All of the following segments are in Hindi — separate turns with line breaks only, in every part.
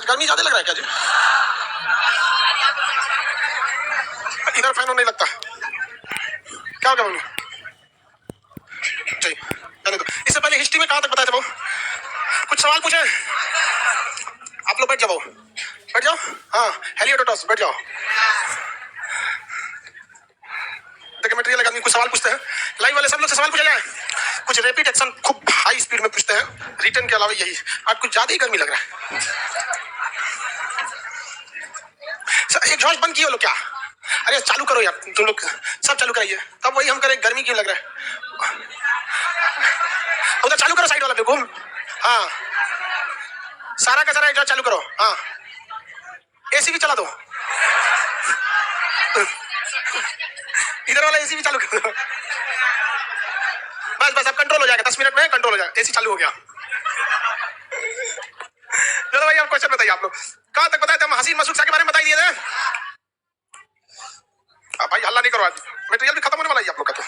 गर्मी ज्यादा लग रहा है क्या जी? इधर फैन नहीं लगता, क्या हो गया मम्मी? चाहिए रहने दो। इससे पहले हिस्ट्री में कहाँ तक बताया था वो? कुछ सवाल पूछे? आप लोग बैठ जाओ, बैठ जाओ। हाँ, हेलियोडोटस, बैठ जाओ। देखिए मटेरियल आदमी कुछ सवाल पूछते हैं, लाइव वाले सब लोग से सवाल पूछा जाए। कुछ रैपिड एक्शन खूब हाई स्पीड में पूछते हैं, रिटर्न के अलावा यही। आज कुछ ज्यादा ही गर्मी लग रहा है। एक जॉइस बंद किए लोग क्या? अरे चालू करो यार, तुम लोग सब चालू कराइए, तब वही हम करें। गर्मी क्यों लग रहा है? उधर चालू करो साइड वाला देखो। हाँ, सारा का सारा एग्जॉस्ट चालू करो। हाँ, एसी भी चला दो, इधर वाला एसी भी चालू कर दो। बस बस अब कंट्रोल हो जाएगा, 10 मिनट में कंट्रोल हो जाएगा। एसी चालू हो गया। चलो भाई आप क्वेश्चन बताइए। आप लोग कहाँ तक बताए थे? हम हसीन मसूद शाह के बारे में बता दिए थे। भाई हल्ला नहीं करो, आज मटेरियल भी खत्म होने वाला है आप लोग का। तो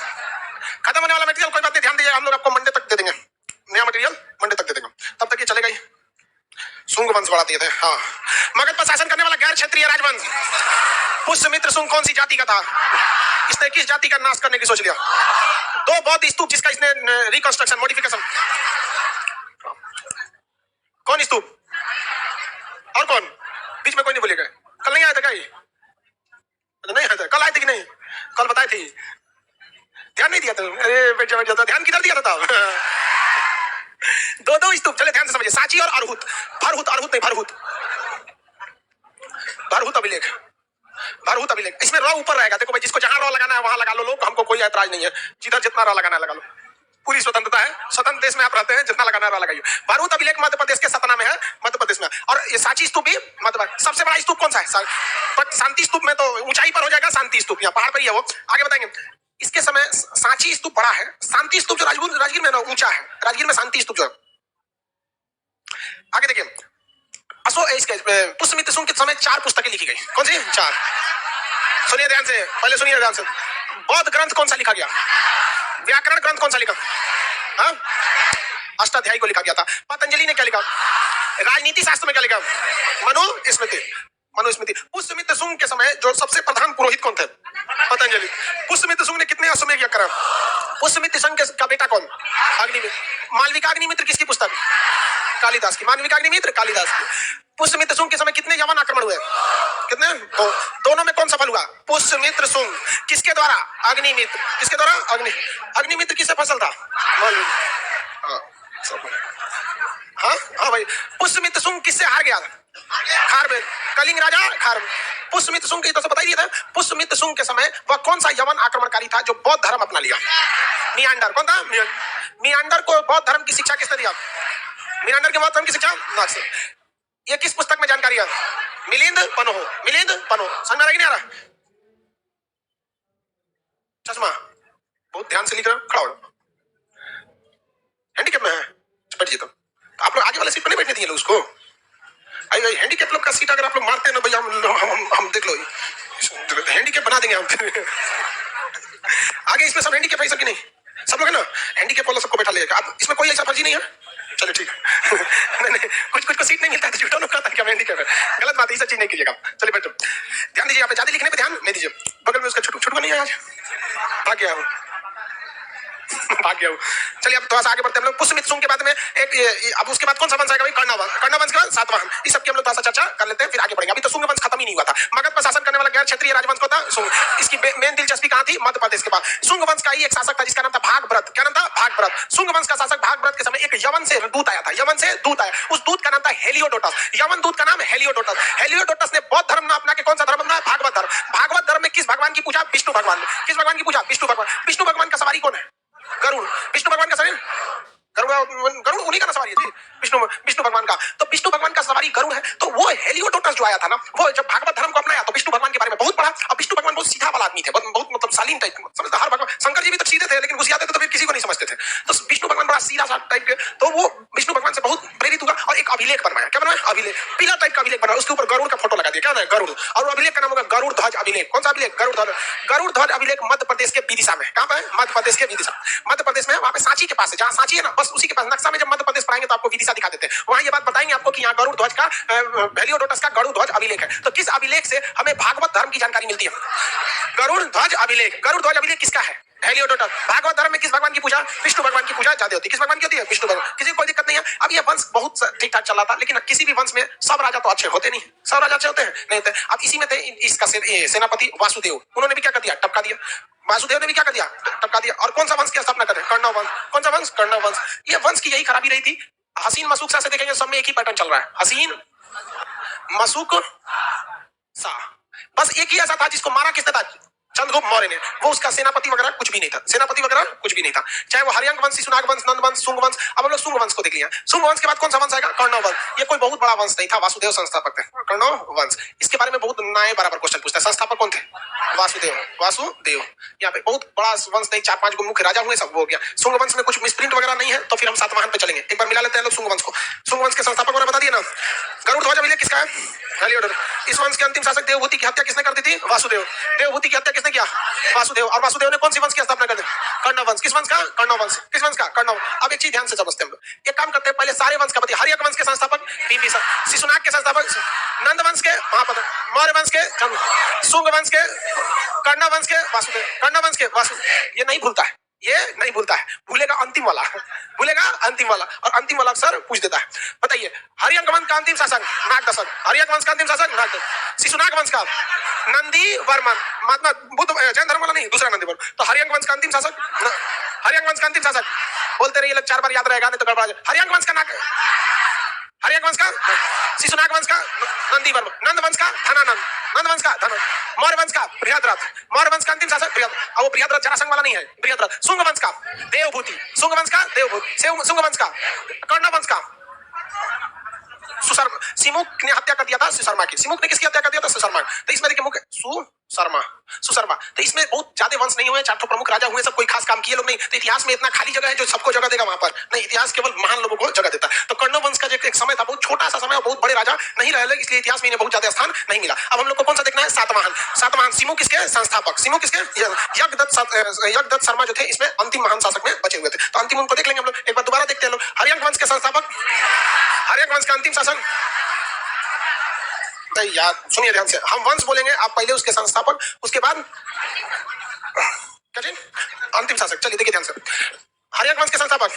खत्म होने वाला मटेरियल, कोई बात नहीं, ध्यान दीजिए। हम लोग आपको मंडे तक दे देंगे, नया मटेरियल मंडे तक दे देंगे। तब तक ये चलेगा ही। सुंग वंश बढ़ा दिए थे। हाँ, मगध पर शासन करने वाला गैर क्षेत्रीय राजवंश पुष्यमित्र सुंग कौन सी जाति का था? इसने किस जाति का नाश करने की सोच लिया? दो बौद्ध स्तूप जिसका इसने रिकंस्ट्रक्शन मॉडिफिकेशन। कौन स्तूप और कौन? बीच में कोई नहीं बोलेगा। कल नहीं आया था क्या? नहीं आया था। कल आए थे कि नहीं? कल बताए थे, ध्यान नहीं दिया था। अरे बैठ जाता, ध्यान किधर दिया था? दो दो स्तूप, चले ध्यान से समझिए। साची और अरहुत, भरहुत, अरहुत नहीं भरहुत, भरहुत अभिलेख, भरहुत अभिलेख। इसमें रॉ ऊपर रहेगा। देखो भाई, जिसको जहां रॉ लगाना है वहां लगा लो लोग, हमको कोई ऐतराज नहीं है। जिधर जितना रॉ लगाना है लगा लो, पूरी स्वतंत्रता है। स्वतंत्र देश में आप रहते हैं, जितना लगाना है रॉ लगाइए। भरहुत अभिलेख मध्य प्रदेश के सतना में है, मध्य प्रदेश में। और ये साची स्तूप भी मध्य प्रदेश। सबसे बड़ा स्तूप कौन सा है? शांति स्तूप में तो ऊंचाई पर हो जाएगा, शांति स्तूप यहाँ पहाड़ पर ही है वो। आगे बताएंगे। इसके समय सांची स्तूप बड़ा है, शांति स्तूप जो राजगीर में ना ऊंचा है। राजगीर में शांति स्तूप जो है। आगे देखिए, पुष्यमित्र सुंग के समय 4 पुस्तकें लिखी गई। कौन सी 4? सुनिए ध्यान से, पहले सुनिए ध्यान से। बौद्ध ग्रंथ कौन सा लिखा गया? व्याकरण ग्रंथ कौन सा लिखा? हाँ, अष्टाध्यायी को लिखा गया था। पतंजलि ने क्या लिखा? राजनीति शास्त्र में क्या लिखा? मनुस्मृति, मनुस्मृति। पुष्यमित्र सुंग के समय जो सबसे प्रधान पुरोहित कौन थे? पतंजलि। पुष्यमित्र सुंग ने कितने अश्वमेध यज्ञ करा? पुष्यमित्र सुंग का बेटा कौन? अग्निमित्र। मालविका अग्निमित्र किसकी पुस्तक? कालिदास की। मालविका अग्निमित्र कालिदास की। पुष्यमित्र सुंग के समय कितने यवन आक्रमण हुए? कितने? तो दोनों में कौन सफल हुआ? पुष्यमित्र सुंग। किसके द्वारा? अग्निमित्र। किसके द्वारा? अग्निमित्र किससे फसल था? हाँ हाँ भाई, पुष्यमित्र सुंग किससे हार गया? खारवेल, कलिंग राजा खारवेल। पुष्यमित्र सुंग की तो बता ही दिया था। पुष्यमित्र सुंग के समय वह कौन सा यवन आक्रमणकारी था जो बौद्ध धर्म अपना लिया? मियांडर। कौन था? मियांडर को बौद्ध धर्म की शिक्षा किसने दिया? मियांडर के बौद्ध धर्म की शिक्षा नाग से। ये किस पुस्तक में जानकारी है? मिलिंद पनोह। मिलिंद पनोह। समझ में आ रहा कि नहीं आ रहा? चश्मा बहुत ध्यान से लिख रहे हो, खड़ा हो। हैंडीकैप में है, बैठिए। तो आप लोग आगे वाले सीट पर नहीं बैठने दिए उसको। आई हैंडीकैप लोग का सीट अगर आप लोग मारते हैं ना भैया, हम देख लो, हैंडीकैप बना देंगे हम। आगे इसमें सब हैंडीकैप है, सब की नहीं? सब लोग है ना हैंडीकैप वाला, सबको बैठा लेगा। आप इसमें कोई ऐसा फर्जी नहीं है? चलो ठीक है। नहीं, कुछ को सीट नहीं मिलता है तो झूठा लोग कहता है कि हैंडीकैप है। गलत बात है, ये सब चीज नहीं कीजिएगा। चलिए बैठो, ध्यान दीजिए। आप ज्यादा लिखने पे ध्यान नहीं दीजिए। बगल में उसका छोटू को नहीं है, आज भाग गया हूँ, भाग गया हूँ। चलिए अब थोड़ा सा आगे बढ़ते हैं हम लोग। पुष्यमित्र सुंग के बाद में अब उसके बाद कौन सा वंश आएगा भाई? कर्णवंश। कर्णवंश के बाद सातवाहन। इस सब की हम लोग थोड़ा सा चर्चा कर लेते हैं, फिर आगे बढ़ेंगे। अभी तो सुंग वंश खत्म ही नहीं हुआ था। मगध पर शासन करने वाला गैर क्षेत्रीय राजवंश होता सुंग। इसकी मेन दिलचस्पी कहाँ थी? मध्य प्रदेश के बाद। सुंग वंश का ही एक शासक था जिसका नाम था भागभद्र। क्या नाम था? भागभद्र। सुंग वंश का शासक भागभद्र के समय एक यवन से दूत आया था। यवन से दूत आया, उस दूत का नाम था हेलियोडोटस। यवन दूत का नाम हेलियोडोटस। हेलियोडोटस ने बौद्ध धर्म न अपना के कौन सा धर्म अपनाया? भागवत धर्म। भागवत धर्म में किस भगवान की पूजा? विष्णु भगवान। किस भगवान की पूजा? विष्णु भगवान। विष्णु भगवान का सवारी कौन है? गरुड़। विष्णु भगवान का सवारी गरुड़ उन्हीं का सवारी है विष्णु भगवान का। तो विष्णु भगवान का सवारी गरुड़ है। तो वो हेलियोडोटस जो आया था ना, वो जब भागवत धर्म को अपनाया तो विष्णु भगवान के बारे में बहुत पढ़ा। अब विष्णु भगवान बहुत सीधा वाला आदमी थे, बहुत मतलब शालीन टाइप। समझते? हर भगवान, शंकर जी भी तक सीधे थे लेकिन घुसियाते थे तो फिर किसी को नहीं समझते थे। तो विष्णु भगवान बड़ा सीधा सा टाइप के। तो वो विष्णु भगवान से बहुत प्रेरित हुआ और एक अभिलेख बनवाया। क्या बनवाया? अभिलेख, पीला टाइप का अभिलेख बना, उसके ऊपर गरुड़ का फोटो लगा दिया, क्या ना है गरुड़, और अभिलेख का नाम होगा गरुड़ ध्वज अभिलेख। कौन सा अभिलेख? गरुड़ ध्वज। गरुड़ ध्वज अभिलेख मध्य प्रदेश के विदिशा में। कहां पे? मध्य प्रदेश के विदिशा। मध्य प्रदेश में वहां पे सांची के पास है, जहां सांची है ना, बस उसी के पास। नक्शा में जब मध्य प्रदेश पढ़ाएंगे तो आपको विदिशा दिखा देते हैं, वहां ये बात बताएंगे आपको कि यहाँ गरुड़ ध्वज का हेलियोडोटस का गरुड़ ध्वज अभिलेख है। तो किस अभिलेख से हमें भागवत धर्म की जानकारी मिलती है? गरुड़ ध्वज अभिलेख। गरुड़ ध्वज अभिलेख किसका है? हेलियोडोटस। भागवत धर्म में किस भगवान की पूजा? विष्णु भगवान की पूजा ज्यादा होती है। किस भगवान की होती है? विष्णु भगवान। किसी को कोई दिक्कत नहीं है। अब ये वंश बहुत ठीक ठाक चला था, लेकिन किसी भी वंश में सब राजा तो अच्छे होते नहीं। सब राजा अच्छे होते हैं? नहीं होते। अब इसी में थे इसका सेनापति वासुदेव, उन्होंने भी क्या कर दिया? टपका दिया। वासुदेव ने भी क्या कर दिया? टपका दिया। और कौन सा वंश की स्थापना कर? कर्ण वंश। कौन सा वंश? कर्ण वंश। ये वंश की यही खराबी रही थी। हसीन मसूक सा से देखेंगे सब में एक ही पैटर्न चल रहा है, हसीन मसूक सा। बस एक ही ऐसा था जिसको मारा किसने था? चंद्रगुप्त मौर्य ने। वो उसका सेनापति वगैरह कुछ भी नहीं था, सेनापति वगैरह कुछ भी नहीं था। चाहे वो हरियांक वंश, शिशुनाग वंश, नंद वंश, शुंग वंश। अब हम लोग शुंग वंश को देख लिया। शुंग वंश के बाद कौन सा वंश आएगा? कर्ण वंश। ये कोई बहुत बड़ा वंश नहीं था, वासुदेव संस्थापक थे। कर्ण वंश, इसके बारे में बहुत नए बराबर क्वेश्चन पूछता है। संस्थापक कौन थे? वासुदेव। वासुदेव यहाँ पे बहुत बड़ा वंश नहीं, 4-5 गो मुख्य राजा हुए, सब हो गया। शुंग वंश में कुछ मिसप्रिंट वगैरह नहीं है, तो फिर हम सातवाहन पे चलेंगे। एक बार मिला लेते हैं लोग शुंग वंश को। शुंग वंश के संस्थापक वगैरह बता दिए ना। गरुड़ ध्वज अभिलेख किसका है? हेलियोडोटस। इस वंश के अंतिम शासक देवभूति की हत्या किसने कर दी थी? वासुदेव। देवभूति की हत्या किसने किया? वासुदेव। और वासुदेव ने कौन सी वंश की स्थापना कर दी? कर्ण वंश। किस वंश का? कर्ण वंश। किस वंश का? कर्ण वंश। अब एक चीज ध्यान से समझते हैं हम लोग। एक काम करते हैं, पहले सारे वंश का बताइए। हरियांक वंश के संस्थापक बिंबिसार, शिशुनाग के संस्थापक नंद वंश के महापद, मौर्य वंश के शुंग वंश के, कर्ण वंश के वासुदेव, कर्ण वंश के वासुदेव। ये नहीं भूलता है, ये नहीं भूलता है, भूलेगा अंतिम वाला, भूलेगा अंतिम वाला, और अंतिम वाला अक्सर पूछ देता है। बताइए, हरियांक वंश का अंतिम शासक नागदशक। हरियांक वंश का अंतिम शासक नागदशक। शिशुनाग वंश का नंदी वर्मन, महात्मा बुद्ध, जैन धर्म वाला नहीं, दूसरा नंदी वर्मन। तो हरियांक वंश का अंतिम शासक, हरियांक वंश का अंतिम शासक, बोलते रहिए, 4 बार याद रहेगा, नहीं तो गड़बड़ा जाए। हरियांक वंश का हरियांक वंश का, शिशुनाग वंश का नंदी वर्मन, नंद वंश का धनानंद, नंद वंश का धन, मौर्य वंश का बृहद्रथ, मौर्य वंश का अंतिम शासक बृहद्रथ। अब वो बृहद्रथ जरासंध वाला नहीं है, बृहद्रथ। शुंग वंश का देवभूति, शुंग वंश का देवभूति, शुंग वंश का, कर्ण वंश का सुशर्मा। सिमुक ने हत्या कर दिया था सुशर्मा की। सिमुक ने किसकी हत्या कर दिया था? सुशर्मा। तो इसमें देखिए मुख्य सुशर्मा, सुशर्मा। तो इसमें बहुत ज्यादा वंश नहीं हुए, 4 प्रमुख राजा हुए, सब कोई खास काम किए लोग नहीं। तो इतिहास में इतना खाली जगह है जो सबको जगह देगा वहां पर नहीं, इतिहास केवल महान लोगों को जगह देता है। तो कर्ण वंश का जो एक समय था, बहुत छोटा सा समय और बहुत बड़े राजा नहीं रहे, इसलिए इतिहास में इन्हें बहुत ज्यादा स्थान नहीं मिला। अब हम लोग को कौन सा देखना है? सातवाहन। सातवाहन सिमुक किसके संस्थापक? सिमुक किसके? यज्ञदत्त शर्मा जो थे इसमें अंतिम महान शासक में बचे हुए थे। तो अंतिम उनको देख लेंगे हम लोग। एक बार दोबारा देखते हैं लोग। हरियांक वंश के संस्थापक, हरियांक वंश का अंतिम शासक। नहीं यार, सुनिए ध्यान से, हम वंश बोलेंगे, आप पहले उसके संस्थापक, उसके बाद अंतिम शासक। चलिए देखिए ध्यान से। हरियांक वंश के संस्थापक,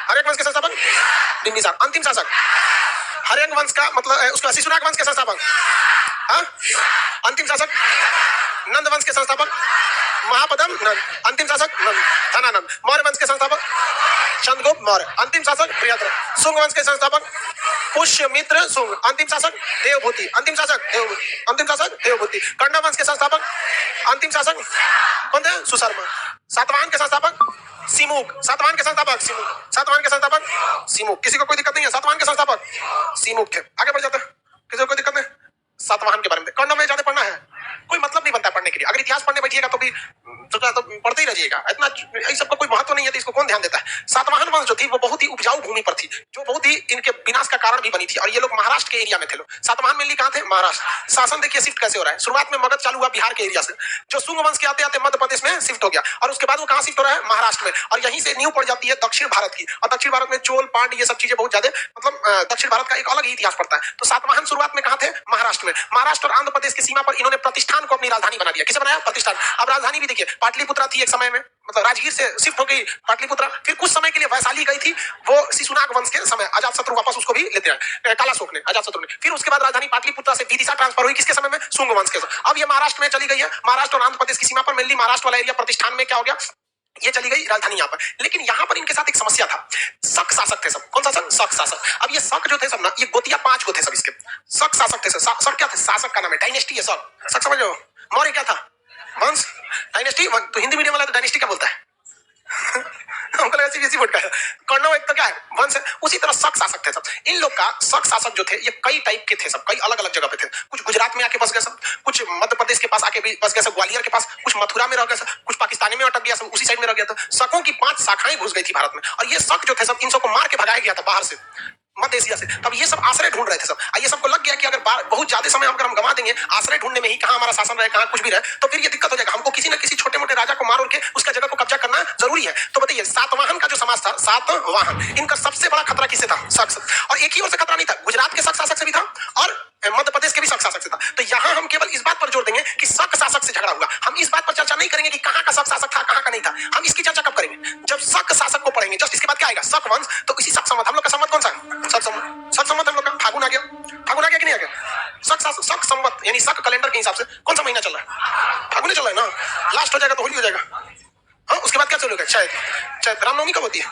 हरियांक वंश के संस्थापक बिंबिसार। अंतिम शासक हरियांक वंश का मतलब उसका शिशुनाग वंश के संस्थापक, अंतिम शासक नंद वंश के संस्थापक महापदम नंद, अंतिम शासक नंद धनानंद। मौर्य वंश के संस्थापक चंद्रगुप्त मौर्य, अंतिम शासक बृहद्रथ। शुंग वंश के संस्थापक पुष्यमित्र शुंग, अंतिम शासक देवभूति, अंतिम शासक देवभूति, अंतिम शासक देवभूति। कर्ण वंश के संस्थापक अंतिम शासक कौन थे? सुशर्मा। सातवाहन के संस्थापक सिमुक, सातवाहन के संस्थापक सिमुक, सातवाहन के संस्थापक सिमुक। किसी को कोई दिक्कत नहीं है? सातवाहन के संस्थापक सिमुक थे। आगे बढ़ जाते हैं, किसी को कोई दिक्कत नहीं? सातवाहन के बारे में कर्ण में ज्यादा पढ़ना है, कोई मतलब नहीं बनता पढ़ने के लिए। अगर इतिहास पढ़ने बैठिएगा तो भी तो पढ़ते ही रहिएगा, इतना इस सबका कोई महत्व नहीं है, तो इसको कौन ध्यान देता है? सातवाहन वंश जो थी वो बहुत ही उपजाऊ भूमि पर थी, जो बहुत ही इनके विनाश का कारण भी बनी थी। और ये लोग महाराष्ट्र के एरिया में थे लोग। सातवाहन मेनली कहाँ थे? महाराष्ट्र। शासन देखिए शिफ्ट कैसे हो रहा है। शुरुआत में मगध चालू हुआ बिहार के एरिया से, जो शुंग वंश के आते आते मध्य प्रदेश में शिफ्ट हो गया, और उसके बाद वो कहाँ शिफ्ट हो रहा है? महाराष्ट्र में। और यहीं से नींव पड़ जाती है दक्षिण भारत की। और दक्षिण भारत में चोल पांड ये सब चीजें बहुत ज्यादा, मतलब दक्षिण भारत का एक अलग ही इतिहास पड़ता है। तो सातवाहन शुरुआत में कहाँ थे? महाराष्ट्र में। महाराष्ट्र और आंध्र प्रदेश की सीमा पर इन्होंने प्रतिष्ठान को अपनी राजधानी बना दिया। किसे बनाया? प्रतिष्ठान। अब राजधानी भी देखिए, पाटलिपुत्रा थी एक समय में, मतलब राजगीर से शिफ्ट हो गई पाटलिपुत्रा। फिर कुछ समय के लिए वैशाली गई थी, वो शिशुनाग वंश के समय। अजातशत्रु वापस उसको भी लेते हैं, कालाशोक ने, अजातशत्रु ने। फिर उसके बाद राजधानी पाटलिपुत्रा से विदिशा ट्रांसफर हुई, किसके समय में? शुंग वंश के समय। अब ये महाराष्ट्र में चली गई है। महाराष्ट्र और आंध्र प्रदेश की सीमा पर मेनली महाराष्ट्र वाला एरिया प्रतिष्ठान में क्या हो गया? ये चली गई राजधानी यहाँ पर। लेकिन यहाँ पर इनके साथ एक समस्या था, शक शासक थे सब। कौन सा शक? शक शासक। अब ये शक जो थे सब ना, ये गोतिया 5 को थे सब इसके। शक शासक थे। शक क्या थे? शासक का नाम है, डायनेस्टी है शक। शक समझ लो। मौर्य क्या था? वंश। डायनेस्टी तो हिंदी मीडियम वाला तो डायनेस्टी क्या बोलता है? हमको लगा सीबीएसई बोर्ड का है। कर्ण एक तो क्या है? वंश है। उसी तरह शक शासक थे सब। इन लोग का शक शासक जो थे ये कई टाइप के थे सब, कई अलग अलग जगह पे थे। कुछ गुजरात में आके बस गए सब, कुछ मध्य प्रदेश के पास आके भी बस गए सब, ग्वालियर के पास, कुछ मथुरा में रह गए सब, कुछ पाकिस्तानी में अटक गया सब, उसी साइड में रह गया था। शकों की 5 शाखाएं घुस गई थी भारत में। और ये शक जो थे सब, इन सबको मार के भगाया गया था बाहर से, मध्य एशिया से। तब ये सब आश्रय ढूंढ रहे थे सब। ये सबको लग गया कि अगर बहुत ज्यादा समय अगर हम गंवा देंगे आश्रय ढूंढने में ही, कहाँ हमारा शासन रहे, कहाँ कुछ भी रहे, तो फिर ये दिक्कत हो जाएगा। हमको किसी न किसी छोटे मोटे राजा को मार के उसका जगह को कब्जा करना जरूरी है। तो बताइए सातवाहन का जो समाज था, सातवाहन, इनका सबसे बड़ा खतरा किससे था? शक। और एक ही ओर से खतरा नहीं था, गुजरात के शक शासक से भी था और मध्य प्रदेश के भी शक शासक से था। तो यहाँ हम केवल इस बात पर जोर देंगे कि शक शासक से झगड़ा हुआ। हम इस बात पर चर्चा नहीं करेंगे कि कहाँ का शक शासक था, कहाँ का नहीं था। हम इसकी चर्चा कब करेंगे? जब शक शासक को पढ़ेंगे। जस्ट इसके बाद क्या आएगा? शक वंश। तो इसी शक संवत, हम लोग का संवत कौन सा है? शक संवत। शक संवत हम लोग का फागुन आ गया। फागुन आ गया कि नहीं आ गया? शक संवत यानी शक कैलेंडर के हिसाब से कौन सा महीना चल रहा है? फागुन चल रहा है ना। लास्ट हो जाएगा तो होली हो जाएगा। हाँ, उसके बाद क्या चलेगा? शायद रामनवमी कब होती है?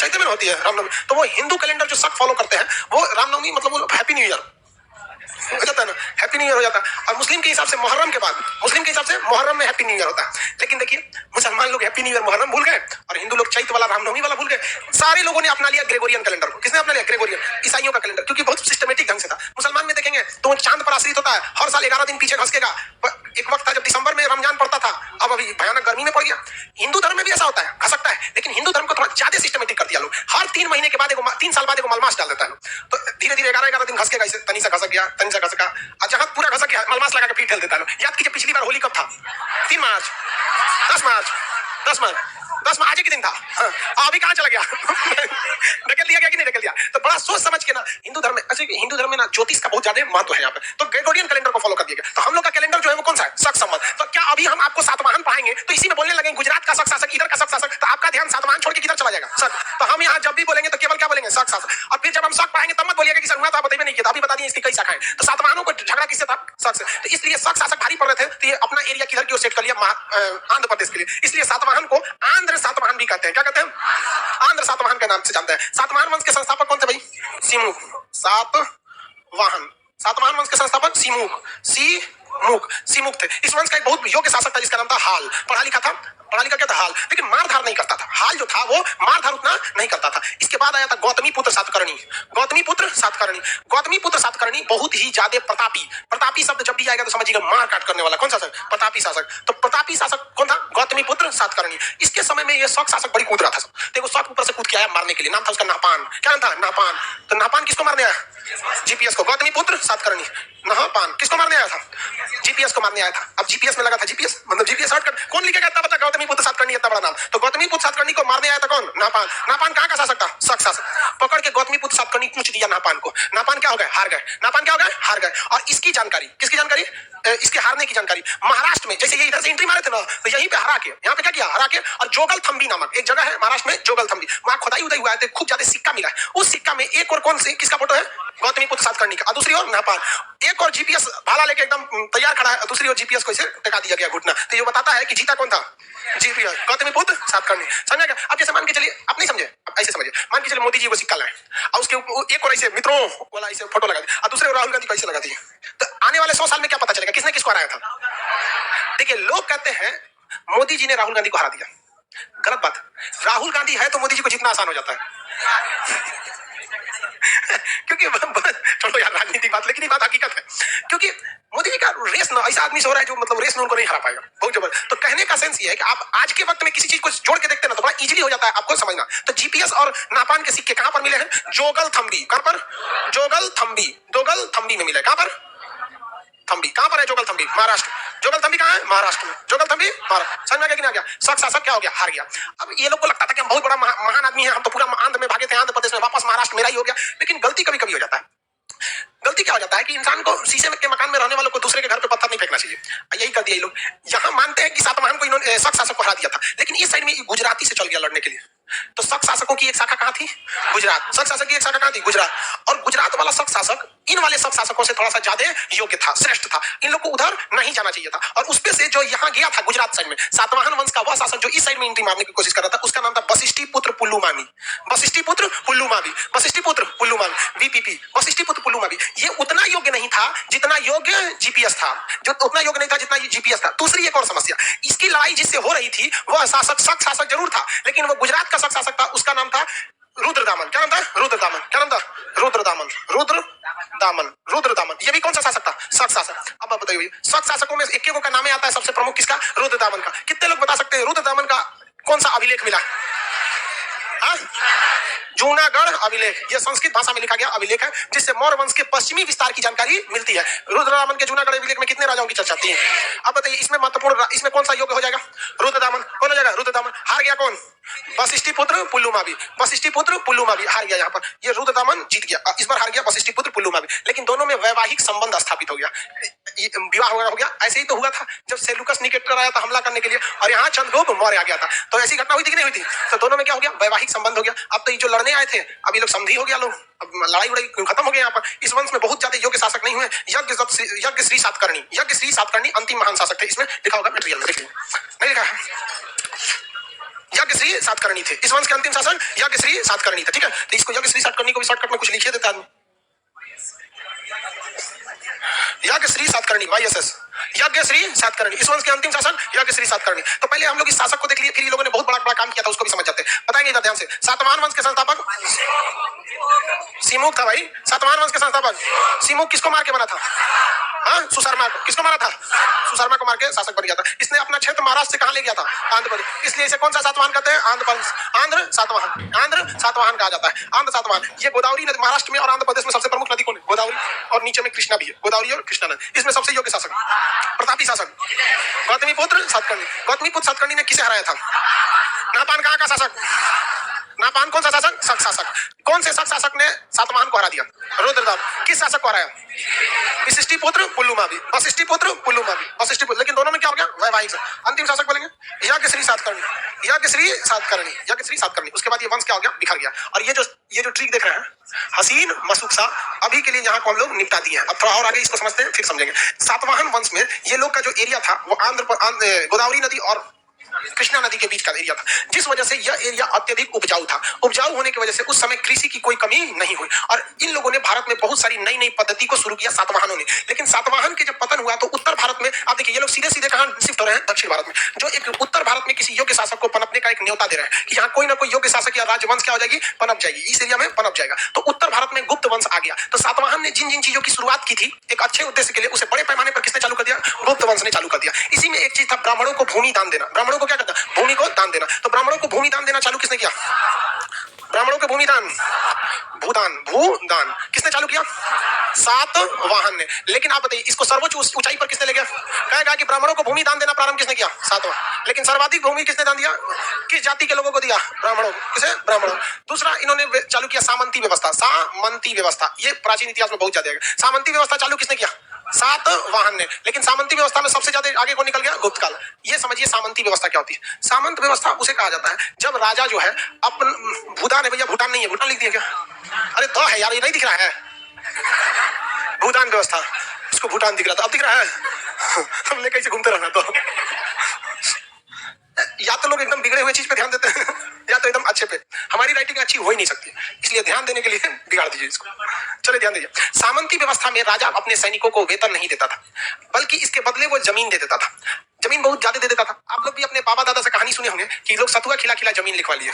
चैत्र में होती है रामनवमी। तो वो हिंदू कैलेंडर जो शक फॉलो करते हैं वो रामनवमी मतलब वो हैप्पी न्यू ईयर हो जाता है ना, हैप्पी न्यू ईयर हो जाता है। और मुस्लिम के हिसाब से मुहर्रम के बाद, मुस्लिम के हिसाब से मुहर्रम में हैप्पी न्यू ईयर होता है। लेकिन देखिए मुसलमान लोग हैप्पी न्यू ईयर मुहर्रम भूल गए और हिंदू लोग चैत्र वाला रामनवमी वाला भूल गए। सारे लोगों ने अपना लिया ग्रेगोरियन कैलेंडर को। किसने अपना लिया? ग्रेगोरियन, ईसाइयों का कैलेंडर, क्योंकि बहुत सिस्टमेटिक ढंग से था। मुसलमान में देखेंगे तो चांद पर आश्रित होता है, हर साल 11 दिन पीछे खसकेगा। एक वक्त था जब दिसंबर में रमजान पड़ता था, अब अभी भयानक गर्मी में पड़ गया। हिंदू धर्म में भी ऐसा होता है, खसकता है, लेकिन हिंदू धर्म को थोड़ा ज्यादा सिस्टमेटिक कर दिया लोग। हर 3 महीने के बाद 3 साल बाद मलमास डाल देता है। तो धीरे धीरे 11 दिन खसकेगा, इसे तनी सा खसक गया, तनी सा खसका, और जहां पूरा खसक गया मलमास लगा के फिर ठेल देता है। याद कीजिए पिछली बार होली कब था? 3 मार्च, 10 मार्च, 10 मार्च आज के दिन था। हाँ, अभी कहाँ चला गया? ढकेल दिया गया कि नहीं ढकेल दिया? तो बड़ा सोच समझ के ना हिंदू धर्म में, अच्छा हिंदू धर्म में ना ज्योतिष का बहुत ज्यादा महत्व है यहाँ पे। तो ग्रेगोरियन कैलेंडर को फॉलो कर दिया गया। तो हम लोग का कैलेंडर जो है वो कौन सा है? शक संवत। तो क्या अभी हम आपको सातवाहन पढ़ाएंगे तो इसी में बोलने लगे गुजरात का शक शासक, इधर का शक शासक, तो आपका ध्यान सातवाहन छोड़ के किधर चला जाएगा? शक। तो हम यहाँ जब भी बोलेंगे तो केवल क्या बोलेंगे? शक शासक। और फिर जब हम शक पढ़ाएंगे तब मत बोलिएगा कि सर हुआ था बताइए नहीं किया। अभी बता दिए इसकी कई शाखाएं। तो सातवाहनों को झगड़ा किससे था? शक से। तो इसलिए शक शासक भारी पड़ रहे थे, तो ये अपना एरिया किधर की ओर सेट कर लिया? आंध्र प्रदेश के लिए। इसलिए सातवाहन को आंध्र सातवाहन भी कहते हैं। क्या कहते हैं? आंध्र सातवाहन के नाम से जानते हैं। सातवाहन वंश के संस्थापक कौन थे भाई? सीमुख। सातवाहन वंश के संस्थापक सीमुख थे। इस वंश का एक बहुत योग्य शासक था जिसका नाम था हाल। पढ़ा लिखा क्या था? हाल। लेकिन मारधार नहीं करता था। हाल जो था वो मारधार उतना नहीं करता था। इसके बाद आया था गौतमी पुत्र सातकर्णी। गौतमी पुत्र सातकर्णी बहुत ही ज्यादा प्रतापी शब्द जब भी आएगा तो समझिएगा मार काट करने वाला। कौन शासक? प्रतापी शासक। तो प्रतापी शासक कौन था? गौतमी पुत्र सातकर्णी। इसके समय में ये शक शासक बड़ी कूद रहा था। देखो शक ऊपर से कूद के आया मारने के लिए। नाम था उसका नापान। क्या नाम था? नापान। तो नापान किसको मारने आया? जीपीएस को। गौतमी पुत्र सातकर्णी नापान किसको मारने आया था? जीपीएस को मारने आया था। अब जीपीएस में लगा था, जीपीएस मतलब जीपीएस हट कर कौन लिखेगा इतना बता? गौतमी पुत्र सातकर्णी इतना बड़ा नाम। तो गौतमी पुत्र सातकर्णी को मारने आया था कौन? नापान। नापान कहाँ का शासक था? शक शासक। पकड़ के गौतमी पुत्र सातकर्णी पूछ दिया नापान को। नापान क्या हो गए? हार गए। नापान क्या हो गए? हार गए। और इसकी जानकारी, किसकी जानकारी? इसके हारने की जानकारी महाराष्ट्र में, जैसे ये इधर से एंट्री मारे थे ना, तो यहीं पे हरा के, यहाँ पे क्या किया? हरा के। और जोगल थम्बी नामक एक जगह है महाराष्ट्र में, जोगल थम्बी, वहां खुदाई उदाई हुआ है, खूब ज्यादा सिक्का मिला है। उस सिक्का में एक और कौन से किसका फोटो है? गौतमी पुत्र सातकर्णी का, और दूसरी ओर नापान। एक और जीपीएस भाला लेके एकदम तैयार खड़ा है, दूसरी ओर जीपीएस को इसे टिका दिया गया घुटना। तो ये बताता है कि जीता कौन था? जीपीएस, गौतमी पुत्र सातकर्णी। समझ गया? अब जैसे मान के चलिए, आप नहीं समझे, अब ऐसे समझिए, मान के चलिए मोदी जी को सिक्का लाए और उसके एक और ऐसे मित्रों वाला ऐसे फोटो लगा दिया और दूसरे ओर राहुल गांधी को ऐसे लगा दिए, तो आने वाले 100 साल में क्या पता चलेगा किसने किसको हराया था? देखिए लोग कहते हैं मोदी जी ने राहुल गांधी को हरा दिया। गलत बात। राहुल गांधी है तो मोदी जी को जितना आसान हो जाता है। क्योंकि चलो यार राजनीतिक बात, लेकिन ये बात हकीकत है। क्योंकि मोदी जी का रेस ना ऐसा आदमी से हो रहा है जो मतलब रेस में उनको नहीं हरा पाएगा। बहुत जबरदस्त। तो कहने का सेंस ये है कि आप आज के वक्त में किसी चीज को जोड़ के देखते हैं ना तो बड़ा इजीली हो जाता है आपको समझना। तो जीपीएस और नापान के सिक्के कहां पर मिले हैं? जोगल थम्बी। कहां पर? जोगल थम्बी में मिले। कहां पर? थम्बी कहां पर है? जोगल थम्बी महाराष्ट्र। जोगल थम्बी कहां है? महाराष्ट्र में। जोगल थम्बी महाराष्ट्र। समझ में आ गया कि नहीं आ गया? शक शासक क्या हो गया? हार गया। अब ये लोग को लगता था कि हम बहुत बड़ा महान आदमी है, हम तो पूरा आंध्र में भागे थे, आंध्र प्रदेश में, वापस महाराष्ट्र मेरा ही हो गया। लेकिन गलती कभी कभी हो जाता है। गलती क्या हो जाता है कि इंसान को शीशे के मकान में रहने वालों को दूसरे के घर पे पत्थर नहीं फेंकना चाहिए। यही कर दिया ये लोग। यहाँ मानते हैं कि सातवाहन को इन्होंने शक शासक को हरा दिया था, लेकिन इस साइड में गुजराती से चल गया लड़ने के लिए। तो शक शासकों की एक शाखा कहाँ थी? गुजरात। शक शासक की एक शाखा कहाँ थी? गुजरात। और गुजरात वाला शक शासक इन वाले शक शासकों से थोड़ा सा ज्यादा योग्य था, श्रेष्ठ था। इन लोग को उधर नहीं जाना चाहिए था। और उसपे से जो यहाँ गया था गुजरात साइड में, सातवाहन वंश का वह शासक जो इस साइड में एंट्री मारने की कोशिश कर रहा था, उसका नाम था वशिष्ठी पुत्र पुल्लुमावी। वीपीपी, वशिष्ठी पुत्र पुल्लुमावी। ये उतना योग्य नहीं था जितना योग्य जीपीएस था, जितना जीपीएस था। दूसरी एक और समस्या, इसकी लड़ाई जिससे हो रही थी वह शासक शक शासक जरूर था, लेकिन वो गुजरात का शक शासक था, उसका नाम था रुद्रदामन। क्या नाम था? रुद्रदामन। क्या नाम था? रुद्रदामन। ये भी कौन सा शासक था? शक शासक। अब आप बताइए, शक शासकों में एक का नाम आता है सबसे प्रमुख किसका? रुद्रदामन का। कितने लोग बता सकते हैं रुद्रदामन का कौन सा अभिलेख मिला? हाँ? जूनागढ़ अभिलेख, यह संस्कृत भाषा में लिखा गया अभिलेख है जिससे मौर्य वंश के पश्चिमी विस्तार की जानकारी मिलती है। रुद्रदामन के जूनागढ़ अभिलेख में कितने राजाओं की चर्चा आती है? अब बताइए इसमें महत्वपूर्ण, इसमें कौन सा योग्य हो जाएगा? रुद्रदामन। कौन हो जाएगा? रुद्रदामन। हार गया कौन? वशिष्ठी पुत्र पुल्लुमावी। वशिष्ठी पुत्र पुल्लुमावी हार गया। यहाँ पर ये रुद्रदामन जीत गया, इस बार हार गया वशिष्ठी पुत्र पुल्लुमावी। लेकिन दोनों में वैवाहिक संबंध स्थापित हो गया, विवाह हो गया। ऐसे ही तो हुआ था जब सेल्यूकस निकेटर आया था हमला करने के लिए और यहाँ चंद्रगुप्त मौर्य आ गया था, तो ऐसी घटना हुई थी कि नहीं हुई थी? तो दोनों में क्या हो गया? वैवाहिक संबंध हो गया। अब तो ये जो लड़ने आए थे अब ये लोग समधी हो गया, लोग अब लड़ाई उड़ाई खत्म हो गया। यहाँ पर इस वंश में बहुत ज्यादा योग्य शासक नहीं हुए। यज्ञ श्री सातकर्णी अंतिम महान शासक थे। इसमें लिखा होगा मटेरियल में, देखिए नहीं लिखा है? यज्ञ श्री सातकर्णी थे इस वंश के अंतिम शासक, यज्ञ श्री सातकर्णी थे। ठीक है, तो इसको यज्ञ श्री सातकर्णी को भी शॉर्टकट में कुछ लिखिए देता आदमी। यज्ञ श्री सातकर्णी, YSS, यज्ञ श्री सातकर्णी इस वंश के अंतिम शासक यज्ञ श्री सातकर्णी। तो पहले हम लोग इस शासक को देख लिए, फिर ये लोगों ने बहुत बड़ा काम किया था उसको भी समझ जाते हैं। बताएंगे इधर ध्यान से। सातवाहन वंश के संस्थापक सिमुक था भाई। सातवाहन वंश के संस्थापक सिमुक किसको मार के बना था? हाँ, सुशर्मा को। किसको मारा था? सुशर्मा को मार के शासक बन गया था। इसने अपना क्षेत्र महाराष्ट्र से कहां ले गया था? आंध्र प्रदेश। इसलिए इसे कौन सा सातवाहन कहते हैं? आंध्र सातवाहन कहा जाता है। आंध्र सातवाहन। ये गोदावरी नदी महाराष्ट्र में और आंध्र प्रदेश में सबसे प्रमुख नदी कौन है? गोदावरी, और नीचे में कृष्णा भी है। गोदावरी और कृष्णा नदी, इसमें सबसे योग्य शासक प्रतापी शासक गौतमीपुत्र सातकर्णी। गौतमीपुत्र सातकर्णी ने किसे हराया था? नापान कहाँ का शासक? नापान कौन सा शासक? शक शासक। कौन से शक शासक ने सातवाहन को हरा दिया? रुद्रदामन। किस शासक को हराया? वशिष्ठी पुत्र पुल्लुमावी। वशिष्ठी पुत्र पुल्लुमावी, वशिष्ठी पुत्र। लेकिन दोनों में क्या हो गया? वैवाहिक। अंतिम शासक बोलेंगे यज्ञ श्री सातकर्णी, यज्ञ श्री सातकर्णी, यज्ञ श्री सातकर्णी। उसके बाद ये वंश क्या हो गया? बिखर गया। और ये जो ट्रिक देख रहे हैं हसीन मसुकसा, अभी के लिए यहाँ को हम लोग निपटा दिए हैं। अब थोड़ा और आगे इसको समझते हैं फिर समझेंगे। सातवाहन वंश में ये लोग का जो एरिया था वो गोदावरी नदी और कृष्णा नदी के बीच का एरिया था, जिस वजह से यह एरिया अत्यधिक उपजाऊ था। उपजाऊ होने की वजह से उस समय कृषि की कोई कमी नहीं हुई और इन लोगों ने भारत में बहुत सारी नई नई पद्धति को शुरू किया सातवाहनों ने। लेकिन सातवाहन के जब पतन हुआ तो उत्तर भारत में आप देखिए ये लोग सीधे सीधे कहां शिफ्ट हो रहे हैं? दक्षिण भारत में। जो एक उत्तर भारत में किसी योग्य शासक को पनपने का एक न्योता दे रहे हैं कि यहाँ कोई ना कोई योग्य शासक या राजवंश क्या हो जाएगी? पनप जाएगी, इस एरिया में पनप जाएगा। तो उत्तर भारत में गुप्त वंश आ गया। तो सातवाहन ने जिन जिन चीजों की शुरुआत की थी एक अच्छे उद्देश्य के लिए, उसे बड़े पैमाने पर किसने चालू कर दिया? गुप्त वंश ने चालू कर दिया। इसी में एक चीज था ब्राह्मणों को भूमि दान देना। ब्राह्मणों को क्या करता? भूमि को दान देना। तो ब्राह्मणों को भूमि दान देना चालू किसने किया? ब्राह्मणों को भूमि दान, भूदान किसने चालू किया? सातवाहन ने। लेकिन आप बताइए इसको सर्वोच्च ऊंचाई पर किसने ले गया? कहेगा कि ब्राह्मणों को भूमि दान देना प्रारंभ किसने किया? सातवाहन। लेकिन सर्वाधिक भूमि किसने दान दिया? किस जाति के लोगों को दिया? ब्राह्मणों। किसे? ब्राह्मणों। दूसरा इन्होंने चालू किया सामंती व्यवस्था। सामंती व्यवस्था ये प्राचीन इतिहास में बहुत ज्यादा है। सामंती व्यवस्था चालू किसने किया? सातवाहन ने। लेकिन सामंती व्यवस्था में सबसे ज्यादा आगे कौन निकल गया? गुप्त काल। ये समझिए सामंती व्यवस्था क्या होती है। सामंत व्यवस्था उसे कहा जाता है जब राजा जो है अपन, भूदान है भैया, भूटान नहीं है, भूटान लिख दिया क्या? अरे तो है यार, ये नहीं दिख रहा है? भूदान व्यवस्था, उसको भूटान दिख रहा था, अब दिख रहा है? हमने कैसे घूमते रहना। तो या तो लोग एकदम बिगड़े हुए चीज पे ध्यान देते हैं या तो एकदम अच्छे पे। हमारी राइटिंग अच्छी हो ही नहीं सकती, इसलिए ध्यान देने के लिए बिगाड़ दीजिए इसको। चलिए ध्यान दीजिए। सामंती व्यवस्था में राजा अपने सैनिकों को वेतन नहीं देता था, बल्कि इसके बदले वो जमीन दे देता था। जमीन बहुत ज्यादा दे देता था। आप लोग भी अपने बाबा दादा से कहानी सुने होंगे कि लोग सतुआ खिला खिला जमीन लिखवा लिए।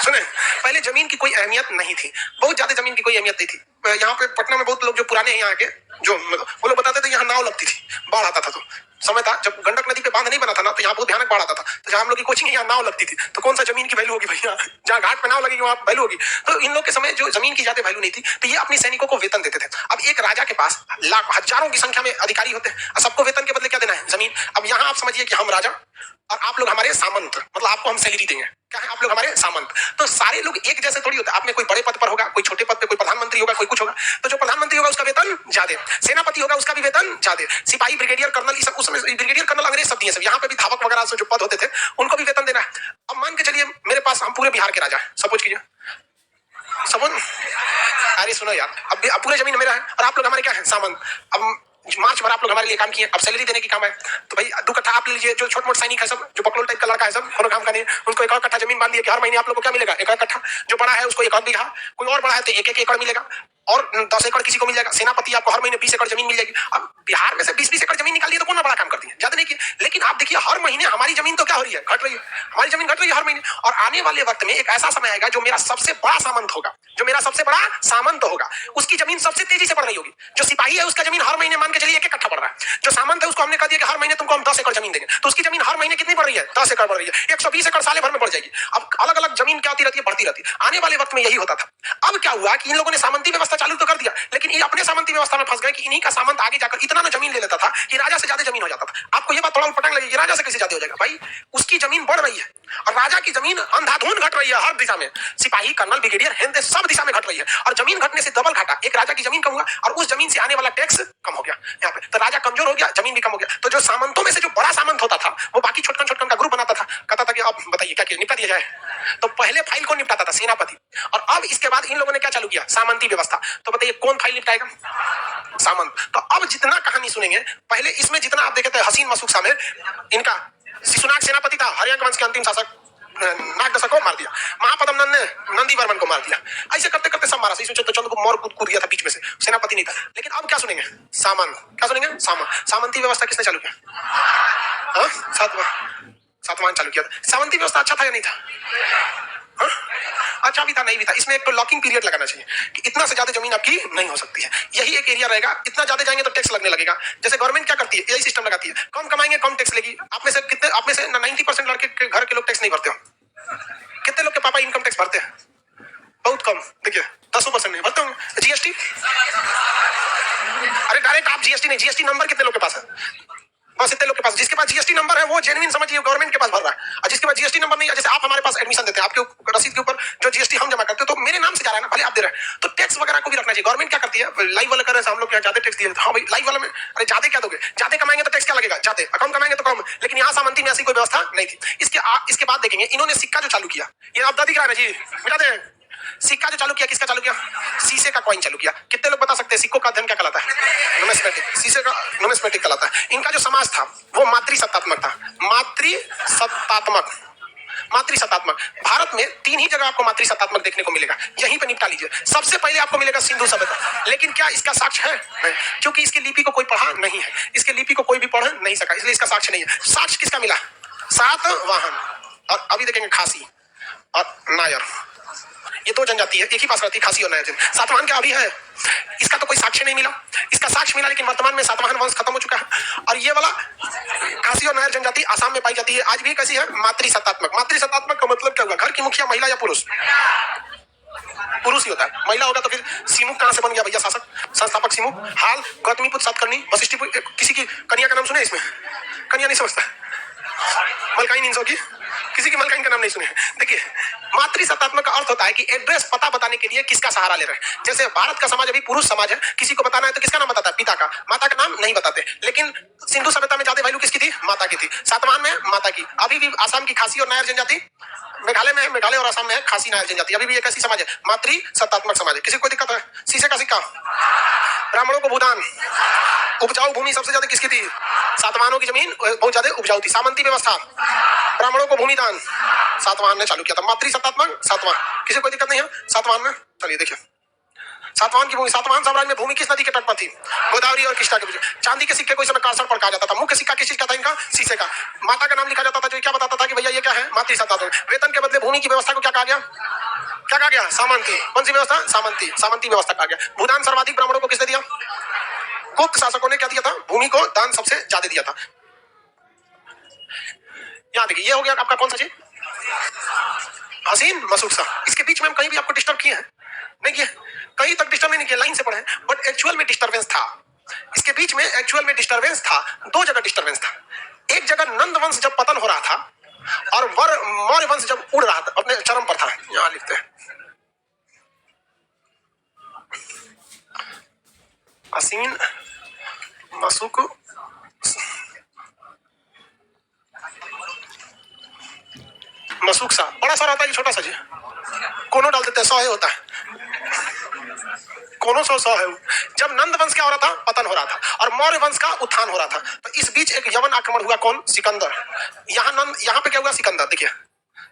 सुने? पहले जमीन की कोई अहमियत नहीं थी, बहुत ज्यादा जमीन की कोई अहमियत नहीं थी। यहाँ पे पटना में बहुत लोग जो पुराने हैं यहाँ के, जो वो लोग बताते थे यहाँ नाव लगती थी, बाढ़ आता था। तो समय था जब गंडक नदी पे बांध नहीं बना था ना, तो यहाँ बहुत भयानक बाढ़ आता था। तो जहाँ हम लोग की कोचिंग यहाँ नाव लगती थी, तो कौन सा जमीन की वैल्यू होगी भैया? जहाँ घाट पे नाव लगेगी वहाँ वैल्यू होगी। तो इन लोग के समय जो जमीन की ज्यादा वैल्यू नहीं थी, तो ये अपने सैनिकों को वेतन देते थे। अब एक राजा के पास लाख हजारों की संख्या में अधिकारी होते हैं, सबको वेतन के बदले क्या देना है? जमीन। अब यहाँ आप समझिए कि हम राजा और आप लोग हमारे सामंत, मतलब आपको हम सैलरी देंगे। क्या है? आप लोग हमारे सामंत। तो सारे लोग एक जैसे थोड़ी होते हैं। आप में कोई बड़े पद पर होगा, कोई छोटे पद पे, कोई प्रधानमंत्री होगा, कोई कुछ होगा। तो जो प्रधानमंत्री होगा उसका वेतन ज्यादा, सेनापति होगा उसका भी वेतन ज्यादा, सिपाही, ब्रिगेडियर, कर्नल, ये सब उस समय ब्रिगेडियर कर्नल अंग्रेज सब दिए सब। यहाँ पे भी धावक वगैरह जो पद होते थे उनको भी वेतन देना है। अब मान के चलिए मेरे पास, हम पूरे बिहार के राजा है, सपोज कीजिए। सपोज, अरे सुनो यार, अब पूरे जमीन मेरा है और आप लोग हमारे क्या है? सामंत। अब मार्च भर आप लोग हमारे लिए काम किए, अब सैलरी देने की काम है। तो भाई 2 कट्ठा आप ले लीजिए। जो छोट मोट सैनिक है सब, जो बकलोल टाइप का लड़का है सब, कोनो काम का नहीं, उनको 1 कट्ठा जमीन बांध दिया कि हर महीने आप लोग को क्या मिलेगा? 1 कट्ठा। जो बड़ा है उसको 1 बीघा, कोई और बड़ा है तो 1 एकड़ मिलेगा, और 10 एकड़ किसी को मिल जाएगा। सेनापति आपको हर महीने 20 एकड़ जमीन मिल जाएगी। अब बिहार में से 20-20 एकड़ जमीन निकालिए तो कौन बड़ा काम करती है? ज्यादा नहीं किया। लेकिन आप देखिए हर महीने हमारी जमीन तो क्या हो रही है? घट रही है। हमारी जमीन घट रही है हर महीने। और आने वाले वक्त में एक ऐसा समय आएगा जो मेरा सबसे बड़ा सामंत होगा, जो मेरा सबसे बड़ा सामंत होगा, उसकी जमीन सबसे तेजी से बढ़ रही होगी। जो सिपाही है उसका जमीन हर महीने मान के चलिए 1 कट्ठा बढ़ रहा है। जो सामंत है उसको हमने कह दिया कि हर महीने तुमको हम 10 एकड़ जमीन देंगे, तो उसकी जमीन हर महीने कितनी बढ़ रही है? 10 एकड़ बढ़ रही है। 120 एकड़ साले भर में बढ़ जाएगी। अब अलग अलग जमीन क्या होती रहती है? बढ़ती रहती है। आने वाले वक्त में यही होता था। अब क्या हुआ कि इन लोगों ने सामंती व्यवस्था चालू तो कर दिया, लेकिन ये अपने सामंती व्यवस्था में फंस गए कि इन्हीं का सामंत आगे जाकर इतना ना जमीन ले लेता था कि राजा से ज्यादा जमीन हो जाता था। आपको ये बात थोड़ा उटपटांग लगेगी, राजा से कैसे ज्यादा हो जाएगा? भाई उसकी जमीन बढ़ रही है और राजा की जमीन अंधाधुंध घट रही है हर दिशा में। सिपाही, कर्नल, ब्रिगेडियर, हेंदे सब दिशा में घट रही है और जमीन घटने से डबल घाटा। एक राजा की जमीन कम हुआ और उस जमीन से आने वाला टैक्स कम हो गया। यहाँ पे तो राजा कमजोर हो गया, जमीन भी कम हो गया। तो जो सामंतों में से जो बड़ा सामंत होता था वो बाकी छोटकन छोटकन का ग्रुप बनाता था, कहता था कि अब बताइए क्या निपटा दिया जाए। तो पहले फाइल कौन निपटाता था? सेनापति। और अब इसके बाद इन लोगों ने क्या चालू किया? सामंती व्यवस्था। तो बताइए कौन फाइल निपटाएगा? सामंत। तो अब जितना कहानी सुनेंगे, पहले इसमें जितना आप देखे थे हसीन मसूक सामेर, इनका शिशुनाग सेनापति था, हरियाणा वंश के अंतिम शासक, नागदशा को मार दिया। महापद्म नंद ने नंदी वर्मन को मार दिया। ऐसे करते करते सब मारा। चंद्र को मोर कूद गया था बीच में से, सेनापति नहीं था। लेकिन अब क्या सुनेंगे? सामंत। क्या सुनेंगे? सामंती व्यवस्था किसने चालू किया? सातवाहन चालू किया था। सामंती व्यवस्था अच्छा था या नहीं था? अच्छा भी था, नहीं भी था। इसमें एक तो लॉकिंग पीरियड लगाना चाहिए कि इतना से ज्यादा जमीन आपकी नहीं हो सकती है। यही एक एरिया रहेगा, इतना ज्यादा जाएंगे तो टैक्स लगने लगेगा। जैसे गवर्नमेंट क्या करती है, यही सिस्टम लगाती है, कम कमाएंगे कम टैक्स लेगी। आप में से 90% लड़के के घर के लोग टैक्स नहीं भरते हो। कितने लोग के पापा इनकम टैक्स भरते हैं? बहुत कम। देखिए 10% नहीं भरते होंगे। जीएसटी, अरे डायरेक्ट आप जीएसटी नहीं, जीएसटी नंबर कितने लोग के पास है? बस इतने लोग के पास। जिसके पास जीएसटी नंबर है वो जेन्युइन समझिए गवर्नमेंट के पास भर रहा है, और जिसके पास जीएसटी नंबर नहीं है, जैसे आप हमारे पास एडमिशन देते हैं, आपके रसीद के ऊपर जो जीएसटी हम जमा करते हैं तो मेरे नाम से जा रहा है ना, भले आप दे रहे हैं। तो टैक्स वगैरह को भी रखना चाहिए। गवर्नमेंट क्या करती है, लाइव वाले कर रहे हैं हम लोग ज्यादा टैक्स दिए। हाँ भाई लाइव वाले में अरे ज्यादा क्या दोगे? ज्यादा कमाएंगे तो टैक्स क्या लगेगा? ज्यादा, कम कमाएंगे तो कम। लेकिन यहाँ सामंती में ऐसी कोई व्यवस्था नहीं थी। इसके बाद देखेंगे इन्होंने सिक्का जो चालू किया, ये आप दादी करा जी मिटा दे। सिक्का जो चालू किया, किसका चालू किया? शीशे का कॉइन चालू किया। कितने लोग बता सकते हैं सिक्कों का अध्ययन क्या कहलाता है? नुमिस्मेटिक। शीशे का नुमिस्मेटिक कहलाता है। इनका जो समाज था वो मातृसत्तात्मक था। मातृसत्तात्मक। भारत में 3 ही जगह आपको मातृसत्तात्मक देखने को मिलेगा, यहीं पे निपटा लीजिए। सबसे पहले आपको मिलेगा सिंधु सभ्यता। लेकिन क्या इसका साक्ष्य है? नहीं, क्योंकि इसकी लिपि को कोई पढ़ा नहीं है। इसके लिपि को कोई भी पढ़ नहीं सका, इसलिए इसका साक्ष्य नहीं है। साक्ष्य किसका मिला? सातवाहन। और अभी देखेंगे खासी और नायर, ये 2 जनजाति है, एक ही पास रहती है, खासी और नायर जन। सातवाहन क्या अभी है? इसका तो कोई साक्ष्य नहीं मिला। इसका साक्ष्य मिला, लेकिन वर्तमान में सातवाहन वंश खत्म हो चुका है। और ये वाला खासी और नायर जनजाति आसाम में पाई जाती है। आज भी कैसी है? मातृसत्तात्मक। मातृसत्तात्मक का मतलब क्या होगा? घर की मुखिया महिला या पुरुष? पुरुष ही होता है। महिला होगा तो फिर सिमुख कहां से बन गया भैया शासक? संस्थापक सिमुख। हाल गौतमीपुत्र सातकर्णी वशिष्ठिपुत्र। किसी की कन्या का नाम सुने इसमें? कन्या नहीं समझता। मलकाइन इंसो की, किसी की मलकाइन का नाम नहीं सुने। देखिए मातृसत्तात्मक का अर्थ होता है कि एड्रेस पता बताने के लिए किसका सहारा ले रहे हैं। जैसे भारत का समाज अभी पुरुष समाज है, किसी को बताना है तो किसका नाम बताता है? पिता का। माता का नाम नहीं बताते। लेकिन सिंधु सभ्यता में ज्यादा वैल्यू किसकी थी? माता की थी। सातवाहन में माता की। अभी भी आसाम की खासी और नायर जनजाति, मेघालय में है, मेघालय और आसाम में है खासी नायर जनजाति। अभी भी एक ऐसी समाज है, मातृसत्तात्मक समाज है। किसी को दिक्कत है? शीशे का सिक्का। ब्राह्मणों को भूदान। उपजाऊ भूमि सबसे ज्यादा किसकी थी? सातवाहनों की जमीन बहुत ज्यादा उपजाऊ थी। सामंती व्यवस्था, ब्राह्मणों को भूमि दान सातवाहन ने चालू किया था। मातृसत्तात्मक सातवाहन। किसी को दिक्कत नहीं है सातवाहन में? चलिए देखिए सातवाहन की भूमि, सातवाहन साम्राज्य में भूमि किस नदी के तट पर थी? गोदावरी और कृष्णा के बीच। चांदी के सिक्के को इस समय कारसर पर कहा जाता था। मुख्य सिक्का किस चीज का था इनका? शीशे का। माता का नाम लिखा जाता था, जो क्या बताता था कि भैया ये क्या है? मातृसत्तात्मक। वेतन के बदले भूमि की व्यवस्था को क्या कहा गया? क्या कहा गया? सामंती। कौन सी व्यवस्था? सामंती। सामंती व्यवस्था कहा गया। भूदान सर्वाधिक ब्राह्मणों को किसने दिया? गुप्त शासकों ने क्या दिया था? भूमि को दान सबसे ज्यादा दिया था। यहाँ देखिए ये हो गया आपका कौन सा चीज? हसीन मसूक सा। इसके बीच में हम कहीं भी आपको डिस्टर्ब किए हैं? नहीं किए। कहीं तक डिस्टर्ब नहीं किया, लाइन से पढ़े। बट एक्चुअल में डिस्टर्बेंस था। इसके बीच में एक्चुअल में डिस्टर्बेंस था। 2 जगह डिस्टर्बेंस था। एक जगह नंद वंश जब पतन हो रहा था और मौर्य वंश जब उड़ रहा था, अपने चरम पर था। यहाँ लिखते हैं हसीन मसूक मसूक सा। बड़ा सा रहता है कि छोटा सा जी? कोनो डाल देते हैं, 100 होता है। कोनो 100 है। जब नंद वंश क्या हो रहा था? पतन हो रहा था, और मौर्य वंश का उत्थान हो रहा था। तो इस बीच एक यवन आक्रमण हुआ। कौन? सिकंदर। यहाँ पे क्या हुआ? सिकंदर। देखिए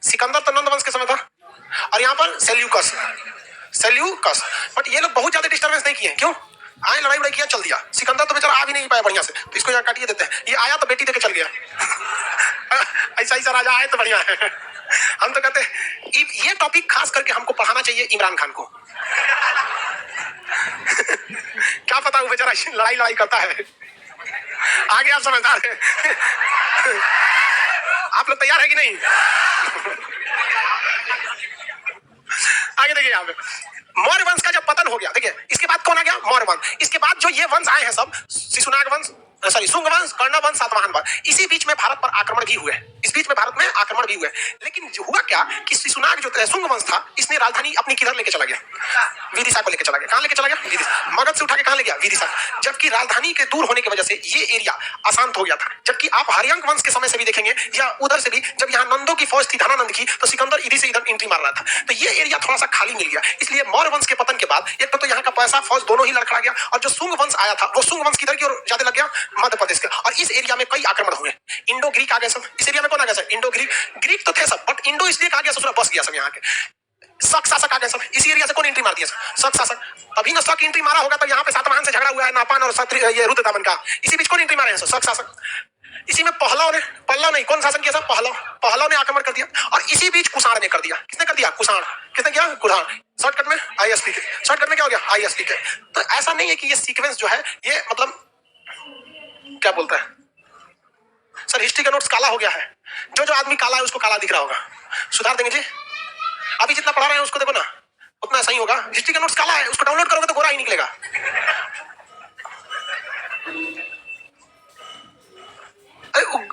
सिकंदर तो नंद वंश के समय था, और यहाँ पर सेल्यूकस। बट ये लोग बहुत ज्यादा डिस्टर्बेंस नहीं किए। क्यों? आए, लड़ाई उड़ाई किया, चल दिया। सिकंदर तो बेचारा आ भी नहीं पाया बढ़िया से, तो इसको यहाँ काटिए देते हैं। ये आया तो बेटी देके चल गया। ऐसा राजा आए तो बढ़िया है। हम तो कहते हैं ये टॉपिक खास करके हमको पढ़ाना चाहिए इमरान खान को। क्या पता वो बेचारा लड़ाई लड़ाई करता है। आगे आप समझदार हैं। आप लोग तैयार है कि नहीं? आगे देखिए यहाँ पे मौर्य वंश का जब पतन हो गया, देखिए इसके बाद कौन आ गया? मौर्य वंश। इसके बाद जो ये वंश आए हैं सब, शिशुनाग वंश, सॉरी शुंग वंश, कर्ण वंश, सातवाहन वंश, इसी बीच में भारत पर आक्रमण भी हुए। इस बीच में भारत में आक्रमण भी हुए। लेकिन हुआ क्या कि शिशुनाग जो शुंग वंश था, इसने राजधानी अपनी किधर लेके चला गया? विदिशा को लेके चला गया। कहां लेके चला गया? विदिशा। मगध से उठा के कहां ले गया? विदिशा। जबकि राजधानी के दूर होने की वजह से ये एरिया अशांत हो गया था। जबकि आप हरियांक वंश के समय से भी देखेंगे या उधर से भी, जब यहाँ नंदों की फौज थी, धनानंद की, तो सिकंदर इधर से इधर एंट्री मार रहा था, तो ये एरिया थोड़ा सा खाली मिल गया। इसलिए मौर्य वंश के पतन के बाद एक तो यहाँ का पैसा फौज दोनों ही लड़खड़ा गया, और जो शुंग वंश आया था वो शुंग वंश किधर की ओर ज्यादा लग गया? मध्य प्रदेश का। और इस एरिया में कई आक्रमण हुए। इंडो ग्रीक आ गए सब। इस एरिया में कौन आ गया सर? Indo Greek. ग्रीक तो थे सब, बट इंडो इसलिए कहा गया, ससुरा बस गया सब यहाँ के। शक शासक आ गए सब। इसी एरिया से कौन एंट्री मार दिया? शक शासक। तभी ना शक एंट्री मारा होगा, तो यहाँ पे सातवाहन से झगड़ा हुआ है, नापान और ये रुद्रदामन का। इसी बीच कौन एंट्री मारे हैं? शक शासक। इसी में पल्लव नहीं, कौन शासन किया था? पहलव ने आक्रमण कर दिया। और इसी बीच कुषाण ने कर दिया। किसने कर दिया? कुषाण। किसने किया? कुषाण। शॉर्टकट में आईएसपी के। शॉर्टकट में क्या हो गया? आईएसपी के। तो ऐसा नहीं है कि ये सीक्वेंस जो है ये मतलब क्या बोलता है सर, हिस्ट्री का नोट्स काला हो गया है। जो आदमी काला है उसको काला दिख रहा होगा, सुधार देंगे जी। अभी जितना पढ़ा रहे हैं उसको देखो ना, उतना सही होगा। हिस्ट्री का नोट्स काला है, उसको डाउनलोड करोगे तो गोरा ही निकलेगा।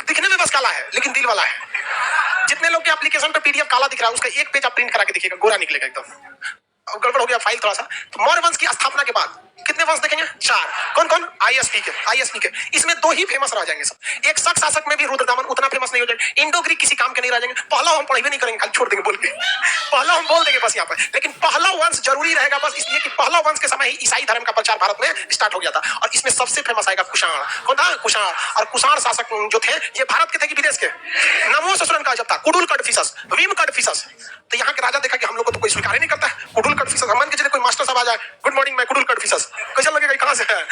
दिखने में बस काला है, लेकिन दिल वाला है। जितने लोग के एप्लीकेशन पे पीडीएफ काला दिख रहा है, उसका एक पेज आप प्रिंट करा के देखिएगा, गोरा निकलेगा एकदम। अब गड़बड़ हो गया फाइल थोड़ा सा। तो मौर्य वंश की स्थापना के बाद कितने वंश देखेंगे? 4। कौन कौन? आईएसपी के। इसमें 2 ही फेमस रह जाएंगे सब। एक शक शासक में भी रुद्रदामन उतना फेमस नहीं हो जाएंगे। इंडो ग्रीक किसी काम के नहीं रह जाएंगे। पहलव हम पढ़ाई नहीं करेंगे, खाली छोड़ देंगे बोल के। पहलव हम बोल देंगे बस यहाँ पर। लेकिन पहलव वंश जरूरी रहेगा, बस इसलिए कि पहलव वंश के समय ही ईसाई धर्म का प्रचार भारत में स्टार्ट हो गया था। और इसमें सबसे फेमस आएगा कुषाण। कौन था? कुषाण। और कुषाण शासक जो थे, ये भारत के थे कि विदेश के? नमो ससुरन का जब था। कुडुल कड़फिसस, भीम कड़फिसस। तो यहाँ के राजा देखा कि हम लोग को तो कोई स्वीकार ही नहीं करता है। कुडुल कड़फिसस। हम मान के चले कोई मास्टर साहब आ जाए, गुड मॉर्निंग मैं कुडुल कड़फिसस, कैसा लगेगा? कहां से है?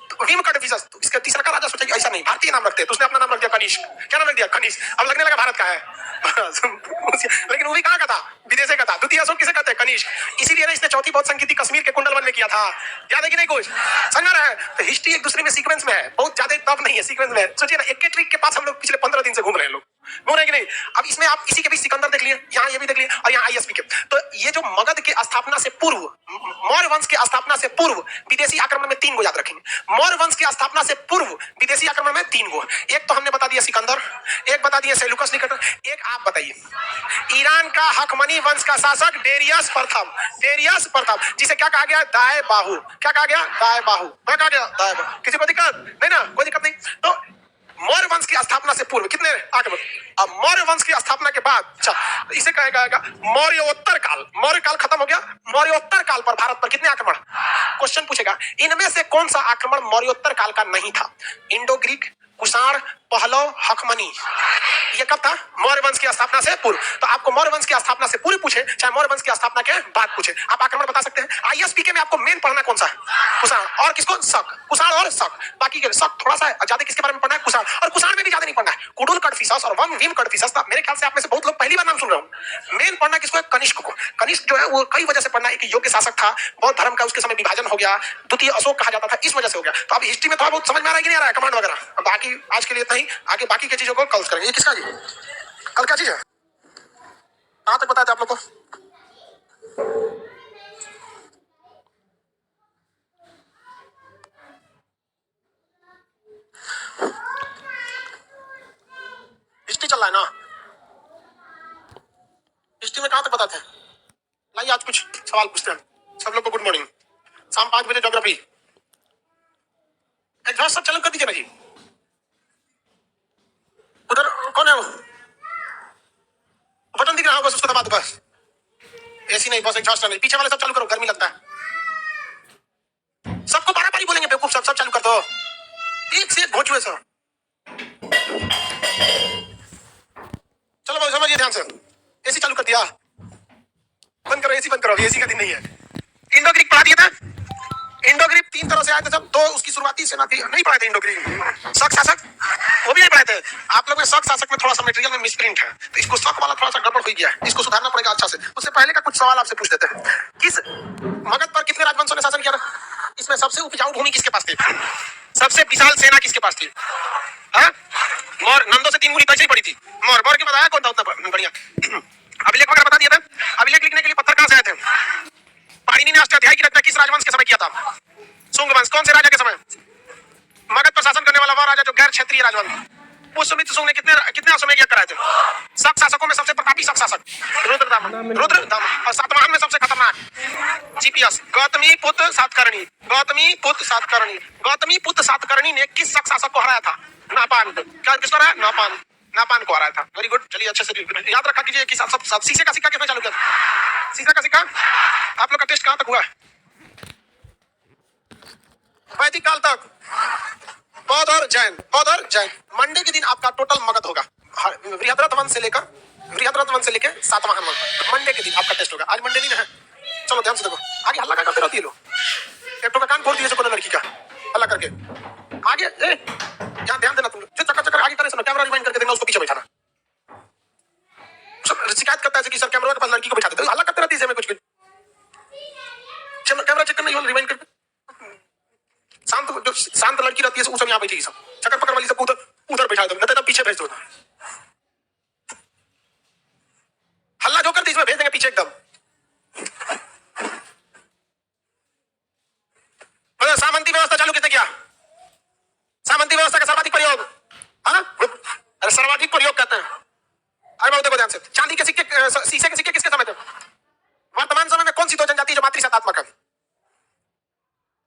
तो भीम कड़फिसस। तो इसका तीसरा का राजा सोचा कि ऐसा नहीं, भारतीय नाम रखते हैं, तो उसने अपना नाम रख दिया कनिष्क। क्या नाम रख दिया? कनिष्क। अब लगने लगा भारत का है। लेकिन वो भी कहाँ का था? विदेश का था। द्वितीय अशोक किसे कहते हैं? कनिष्क। इसीलिए ना इसने चौथी बौद्ध संगीति कश्मीर के कुंडल वन में किया था। याद है कि नहीं? कुछ समझ रहा है? तो हिस्ट्री एक दूसरे में सीक्वेंस में है, बहुत ज्यादा टफ नहीं है, सीक्वेंस में है। सोचिए ना, एक के ट्रिक के पास हम लोग पिछले 15 दिन से घूम रहे हैं, लोग घूम रहे कि नहीं? अब इसमें आप इसी के बीच सिकंदर देख लिए, यहाँ ये भी देख लिए, और यहाँ आईएसपी के। तो ये जो मगध के स्थापना से पूर्व, मौर्य वंश की स्थापना से पूर्व विदेशी आक्रमण में 3 गो याद रखेंगे। मौर्य वंश की स्थापना से पूर्व विदेशी आक्रमण में 3 गो। एक तो हमने बता दिया सिकंदर, एक बता दिया सेल्यूकस निकेटर, एक आप बताइए। ईरान का हकमनी वंश का शासक डेरियस प्रथम, जिसे क्या कहा गया? दाएं बाहु। क्या कहा गया? दाएं बाहु। क्या कहा गया? दाएं बाहु। किसी को दिक्कत नहीं ना? कोई दिक्कत नहीं। तो मौर्य वंश की स्थापना से पूर्व कितने आक्रमण? अब मौर्य वंश की स्थापना के बाद, अच्छा इसे कहा जाएगा मौर्योत्तर काल। मौर्य काल खत्म हो गया, मौर्योत्तर काल पर भारत पर कितने आक्रमण? क्वेश्चन पूछेगा, इनमें से कौन सा आक्रमण मौर्योत्तर काल का नहीं था? इंडो ग्रीक, कुषाण, पहलव, हकमनी। ये कब था? मौर्य वंश की स्थापना से पूर्व। तो आपको मौर्य वंश की स्थापना से पूर्व पूछे, चाहे मौर्य वंश की स्थापना के बाद पूछे, आप आक्रमण बता सकते हैं। आईएसपीके में आपको मेन पढ़ना कौन सा है? कुषाण। और किसको? शक। कुषाण और शक। बाकी के शक थोड़ा सा ज्यादा किसके बारे में पढ़ना है? कुषाण। और कुषाण में भी ज्यादा नहीं पढ़ना है। कुडुल कड़फिसस और भीम कड़फिसस था। मेरे ख्याल से आप में से बहुत लोग पहली बार नाम सुन रहे हो। मेन पढ़ना किसको है? कनिष्क को। कनिष्क जो है वो कई वजह से पढ़ना है। एक योग्य शासक था, बौद्ध धर्म का उसके समय विभाजन हो गया, द्वितीय अशोक कहा जाता था, इस वजह से हो गया। तो अब हिस्ट्री में थोड़ा बहुत समझ में आ रहा है कि नहीं आ रहा है? कमांड वगैरह। बाकी आज के लिए इतना ही, आगे बाकी की चीजों को कल करेंगे। ये किसका जी? कल क्या चीज है? कहां तक बताया था आप लोग को? हिस्ट्री चल रहा है ना? हिस्ट्री में कहां तक बताते हैं? लाइए आज कुछ सवाल पूछते हैं सब लोग को। Good morning. शाम 5 बजे ज्योग्राफी। एग्जॉस्ट सब चालू कर दीजिए ना जी। उधर कौन है वो? बटन दिख रहा होगा, उसको दबा दो बस। एसी नहीं, बस एग्जॉस्ट नहीं। पीछे वाले सब चालू करो, गर्मी लगता है। सबको बारी बोलेंगे बेवकूफ, सब चालू कर दो। एक से एक घोंचुए सब। चलो भाई समझिए ध्यान से। एसी चालू कर दिया, बंद करो एसी, बंद करो। एसी का दिन नहीं है। इंडो ग्रीक पढ़ा दिया था। इंडो ग्रीक 3 तरह से आए थे सब। तो उसकी शुरुआती सेना थी, नहीं पढ़े थे इंडो ग्रीक। शक शासक वो भी नहीं पढ़े थे आप लोग में। शक शासक में थोड़ा सा मटेरियल में मिसप्रिंट है, तो इसको शक वाला थोड़ा सा गड़बड़ हो गया है, इसको सुधारना पड़ेगा अच्छा से। उससे पहले का कुछ सवाल आपसे पूछ देते हैं। किस मगध पर कितने राजवंशों ने शासन किया था? इसमें सबसे उपजाऊ भूमि किसके पास थी? सबसे विशाल सेना किसके पास थी? मौर्य। नंदो से 3 गुनी पैसे ही पड़ी थी। मौर्य के बताया कौन था उतना बढ़िया? अभिलेख वगैरह बता दिया था। अभिलेख लिखने के लिए पत्थर कहां से आए थे? पाणिनि ने अष्टाध्यायी की रचना किस राजवंश के समय किया था? शुंग वंश। कौन से राजा के समय? मगध पर शासन करने वाला वह राजा जो गैर क्षेत्रीय राजवंश। पुष्यमित्र शुंग ने कितने अश्वमेध यज्ञ कराए थे? शक शासकों में सबसे प्रतापी शक शासक रुद्रदामन। और सातवाहन में सबसे खतरनाक जीपीएस गौतमीपुत्र सातकर्णी। गौतमीपुत्र सातकर्णी ने किस शक शासक को हराया था? नापान। क्या किसको हराया? नापान को हराया था। Very good. चलिए अच्छे से याद रखा कीजिए कि सब शीशे का सिक्का किसने चालू किया था? शीशे का सिक्का। आप लोग का टेस्ट कहां तक हुआ? वैदिक काल तक। बौद्ध और जैन। मंडे के दिन आपका टोटल मगध होगा, बृहद्रथ वंश से लेकर सातवाहन वंश। मंडे के दिन आपका टेस्ट होगा। आज मंडे नहीं है। चलो ध्यान से देखो, आगे हल्ला करते रहती है लोग। एक तो का कान फोड़ दिए कोने लड़की का हल्ला करके। आगे ध्यान देना तुम लोग। जो चक्कर आगे करे सुनो, कैमरा रिवाइंड करके देखना, उसको पीछे बैठाना। शिकायत करता है कि सर कैमरा के पास लड़की को बैठा देते, हल्ला करते रहती है कुछ कैमरा चेक करना, रिवाइंड करके। शांत लड़की रहती है वो सब यहाँ बैठेगी, सब चक्कर पकड़ वाली सब उधर बैठा दो, नहीं तो पीछे भेज दो। हल्ला जो कर दी इसमें भेज देंगे पीछे एकदम। सामंती व्यवस्था चालू किसने किया? सामंती व्यवस्था का सर्वाधिक प्रयोग, अरे सर्वाधिक प्रयोग कहते हैं। अरे मैं देखो ध्यान से, चांदी के सिक्के, शीशे के सिक्के किसके समय थे? वर्तमान समय में कौन सी दो जनजाति जो मातृसत्तात्मक है?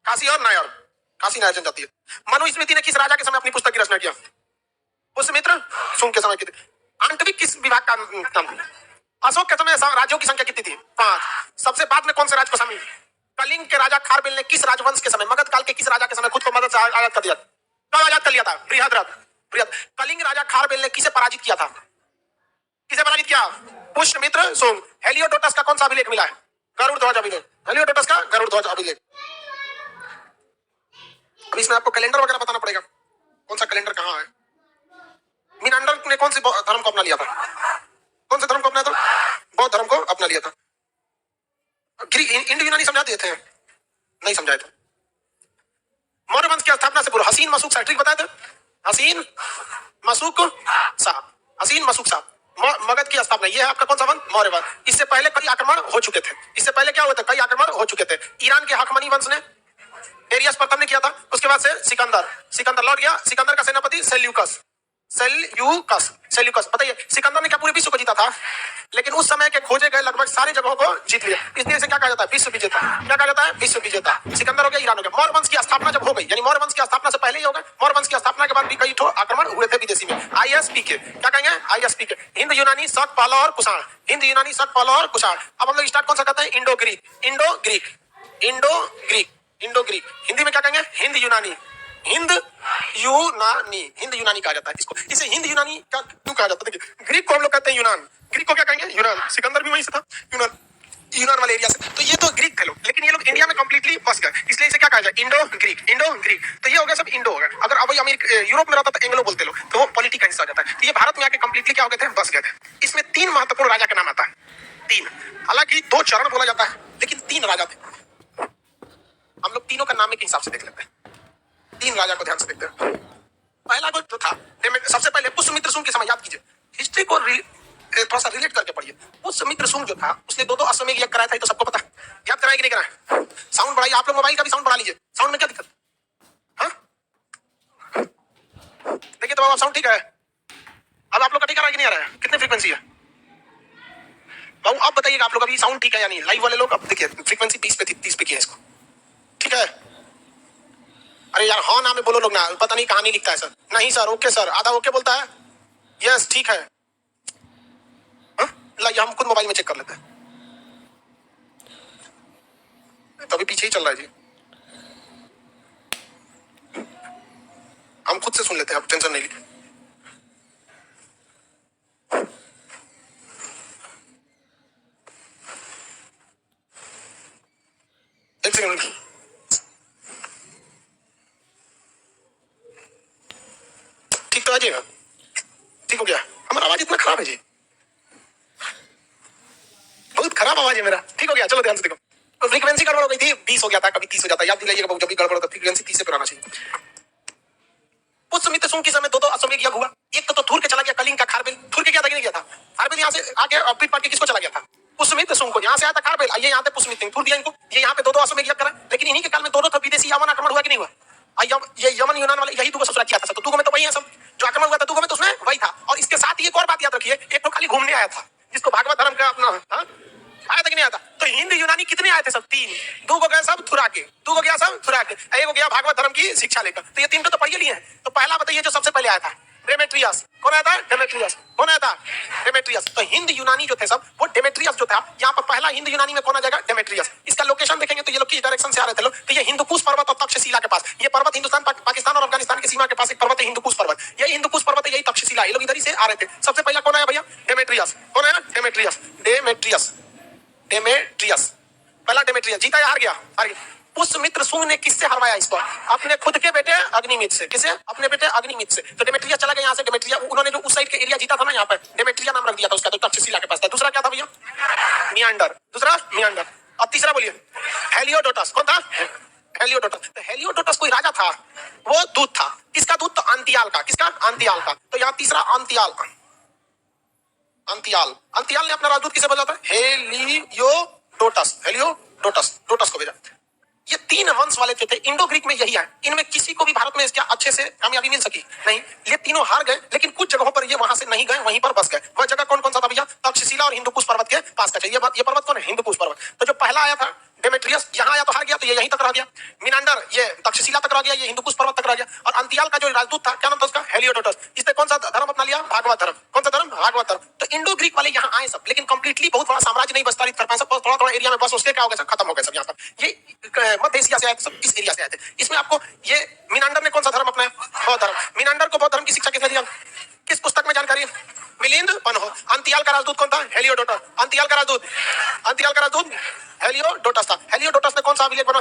काशी और नायर। काशी नायर जनजाति है। मनुस्मृति ने किस राजा के समय अपनी पुस्तक की रचना किया? पुष्यमित्र शुंग के समय की। आंतरिक किस विभाग का नाम? अशोक के समय राज्यों की संख्या कितनी थी? 5। सबसे बाद में कौन से राज्य को शामिल? कलिंग के राजा खारबिल ने किस राजवंश के समय, मगध काल के किस राजा के समय खुद को मगध से आजाद कर दिया? कब आजाद कर लिया था? बृहद्रथ। कलिंग राजा खारबिल ने किसे पराजित किया था? पुष्यमित्र शुंग। हेलियोडोटस का कौन सा अभिलेख मिला है? गरुड़ ध्वज अभिलेख। हेलियोडोटस का गरुड़ ध्वज अभिलेख। अब इसमें आपको कैलेंडर वगैरह बताना पड़ेगा, कौन सा कैलेंडर कहाँ है। मीनांडर ने कौन से धर्म को अपना लिया था? कौन से धर्म को अपना था? बौद्ध धर्म को अपना लिया था। इंडो यूनानी समझा दिए थे? नहीं समझाए थे। मौर्य वंश की स्थापना से पूर्व हसीन मसूक शाह, ट्रिक बताए थे? हसीन मसूक शाह मगध की स्थापना। ये है आपका कौन सा वंश? मौर्य वंश। इससे पहले कई आक्रमण हो चुके थे। कई आक्रमण हो चुके थे। ईरान के हखमनी वंश ने एरियस प्रथम ने किया था। उसके बाद से सिकंदर लौट गया। सिकंदर का सेनापति सेल्यूकस। बताइए सिकंदर ने क्या पूरे विश्व को जीता था? लेकिन उस समय के खोजे गए लगभग सारी जगहों को जीत लिया, इसलिए इसे क्या कहा जाता है? विश्व विजेता। क्या कहा जाता है? विश्व विजेता। सिकंदर हो गया, ईरान हो गया। मौर्य वंश की स्थापना जब हो गई, यानी मौर्य वंश की स्थापना से पहले ही हो गया, मौर्य वंश की स्थापना के बाद भी कई आक्रमण हुए थे विदेशी में। ISPK क्या कहेंगे? ISPK हिंद यूनानी शक पाला और कुषाण। अब हम लोग स्टार्ट कौन सा करते हैं? Indo Greek. हिंदी में क्या कहेंगे? हिंद यूनानी कहा जाता है इसको। इसे हिंद यूनानी का क्यों कहा जाता है? देखिए ग्रीक को हम लोग कहते हैं यूनान, ग्रीक को क्या कहेंगे? यूनान। सिकंदर भी वहीं से था, यूनान वाले एरिया से। तो ये तो ग्रीक थे लोग, लेकिन ये लोग इंडिया में कंप्लीटली बस गए, इसलिए इसे क्या कहा जाए? Indo Greek. तो ये हो गया सब इंडो हो गया। अगर अब यूरोप में रहता तो एंग्लो बोलते लोग, तो वो पॉलिटिक का हिस्सा हो जाता है। तो ये भारत में आके कंप्लीटली क्या हो गए थे? बस गए थे। इसमें 3 महत्वपूर्ण राजा का नाम आता है। 3, हालांकि 2 चरण बोला जाता है, लेकिन 3 राजा थे। हम लोग तीनों का नाम के हिसाब से देख लेते हैं। 3 राजा को ध्यान से देखते हैं। पहला जो था, सबसे पहले पुष्यमित्र शुंग के समय, याद कीजिए हिस्ट्री को थोड़ा सा रिलेट करके पढ़िए। पुष्यमित्र शुंग जो था उसने 2 अश्वमेध यज्ञ कराया था, तो सबको पता। याद कराया कि नहीं कराया? साउंड बढ़ाइए, आप लोग मोबाइल का भी साउंड बढ़ा लीजिए। साउंड में क्या दिक्कत? देखिए तो साउंड ठीक है। अब आप लोग का ठीक आ रहा है कि नहीं आ रहा है? कितनी फ्रीक्वेंसी है बाबू? आप बताइएगा आप लोग अभी साउंड ठीक है या नहीं? लाइव वाले लोग अब देखिए फ्रीक्वेंसी 20 पे थी, 30 पे की है इसको, ठीक है? अरे यार हाँ ना में बोलो लोग ना, पता नहीं कहानी लिखता है सर। नहीं सर, ओके सर, आधा ओके बोलता है, यस ठीक है। लाइए हम खुद मोबाइल में चेक कर लेते हैं, तो अभी पीछे ही चल रहा है जी। हम खुद से सुन लेते हैं, आप टेंशन नहीं लीजिए। एक सेकंड। तो आ जाइएगा। ठीक हो गया। हमारा आवाज इतना खराब है जी, बहुत खराब आवाज है मेरा। ठीक हो गया, चलो ध्यान से देखो। तो फ्रीक्वेंसी गड़बड़ हो गई थी, 20 हो गया था, कभी 30 हो जाता है, याद दिलाइएगा जब भी गड़बड़ होता है फ्रीक्वेंसी 30 से पुराना चाहिए। पुष्यमित्र शुंग के समय दो अश्वमेध यज्ञ हुआ। एक तो थूर के चला गया कलिंग का खारबेल, थूर के गया था कि नहीं गया था? खारबेल यहाँ से आके पीट पाट के किसको चला गया था? पुष्यमित्र शुंग को। यहाँ से आया था खारबेल, ये यहाँ पे पुष्यमित्र थूर दिया इनको, ये यहाँ पे दो अश्वमेध यज्ञ करा। लेकिन इन्हीं के काल में दोनों विदेशी यवन आक्रमण हुआ कि नहीं हुआ? ये यमन यूनान वाले यही दुगो ससुरा किया था। तो दुगो में तो वही है सब, जो आक्रमण हुआ था दुगो में तो उसमें वही था। और इसके साथ एक और बात याद रखिए, एक तो खाली घूमने आया था जिसको भागवत धर्म का अपना आया था कि नहीं आया था? तो हिंद यूनानी कितने आए थे? सब 3। 2 को गए सब थुरा के, 2 को गया सब थुरा के, 1 को गया भागवत धर्म की शिक्षा लेकर। तो ये 3 को तो पढ़िए लिए हैं। तो पहला बताइए जो सबसे पहले आया था, डेमेट्रियस। कौन आया था? डेमेट्रियस। कौन आया था? डेमेट्रियस। तो हिंद यूनानी जो थे सब, वो डेमेट्रियस जो था, यहाँ पर पहला हिंद यूनानी में कौन आ जाएगा? डेमेट्रियस। इसका लोकेशन देखेंगे तो ये लोग किस डायरेक्शन से आ रहे थे लोग? तो ये हिंदुकुश पर्वत और तक्षशिला के पास, ये पर्वत हिंदुस्तान पाकिस्तान और अफगानिस्तान की सीमा के पास एक पर्वत है हिंदुकुश पर्वत। यही हिंदुकुश पर्वत है, यही तक्षशिला, ये लोग इधर ही से आ रहे थे। सबसे पहला कौन आया भैया? डेमेट्रियस। कौन आया? डेमेट्रियस। डेमेट्रियस। डेमेट्रियस पहला डेमेट्रियस जीता या हार गया? हार गया। पुष्यमित्र शुंग ने किससे हरवाया इसको? अपने खुद के बेटे अग्निमित्र से। किसे? अपने बेटे अग्निमित्र से। तो डेमेट्रियस चला गया यहाँ से। डेमेट्रियस उन्होंने जो उस साइड के एरिया जीता था ना, यहाँ पर डेमेट्रिया नाम रख दिया था उसका, तो तक्षशिला के पास था। दूसरा क्या था भैया? मियांडर। दूसरा मियांडर। और तीसरा बोलिए? हेलियोडोटस। कौन था? हेलियोडोटस। तो हेलियोडोटस कोई राजा था, वो दूत था। किसका दूत? तो अंतियाल का। किसका? अंतियाल का। तो यहाँ तीसरा अंतियाल। अंतियाल। अंतियाल ने अपना राजदूत किसे भेजा था? हेलियोडोटस। हेलियोडोटस। डोटस को भेजा। ये 3 वंश वाले थे, इंडो ग्रीक में यही है। इनमें किसी को भी भारत में क्या अच्छे से कामयाबी मिल सकी? नहीं। ये तीनों हार गए, लेकिन कुछ जगहों पर ये वहां से नहीं गए, वहीं पर बस गए। वह जगह कौन कौन सा था भैया? तक्षशिला और हिंदुकुश पर्वत के पास का। ये पर्वत कौन है? हिंदुकुश पर्वत। तो जो पहला आया था डेमेट्रियस, यहाँ आया तो हार गया, तो ये यहीं तक रह गया। मिनांडर ये तक्षशिला तक रह गया, ये हिंदुकुश पर्वत तक रह गया। और अंतियाल का जो राजदूत था, क्या नाम था उसका? हेलियोडोटस। इसने कौन सा धर्म अपना लिया? भागवत धर्म। कौन सा धर्म? भागवत धर्म। तो इंडो ग्रीक वाले यहाँ आए सब, लेकिन कंप्लीटली बहुत बड़ा साम्राज्य नहीं विस्तारित कर पाए सब, थोड़ा थोड़ा एरिया में बस उसके क्या हो गया सब, खत्म हो गए सब। यहाँ पर ये मध्य एशिया से आए थे सब, इस एरिया से आए थे। इसमें आपको ये मिनांडर ने कौन सा धर्म अपनाया? बौद्ध धर्म। मिनांडर को बौद्ध धर्म की शिक्षा किसने दिया? किस पुस्तक में जानकारी? मिलिंद पन्हो। अंतियाल का राजदूत कौन था? हेलियोडोटस। अंतियाल का राजदूत, अंतियाल का राजदूत हेलियोडोटस था। हेलियोडोटस ने कौन सा अभिलेख बना?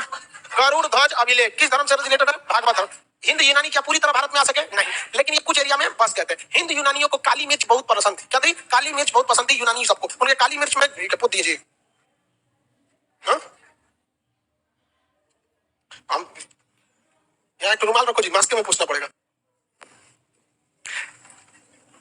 गरुड़ ध्वज अभिलेख। किस धर्म से रिलेटेड है? भागवत धर्म। हिंद यूनानी क्या पूरी तरह भारत में आ सके? नहीं, लेकिन ये कुछ एरिया में बस गए थे। हिंद यूनानियों को काली मिर्च बहुत पसंद थी। क्या थी? काली मिर्च बहुत पसंद थी यूनानी सबको। उनके काली मिर्च में पोत दीजिए। हम यहाँ एक रुमाल रखो जी, मास्क में पूछना पड़ेगा।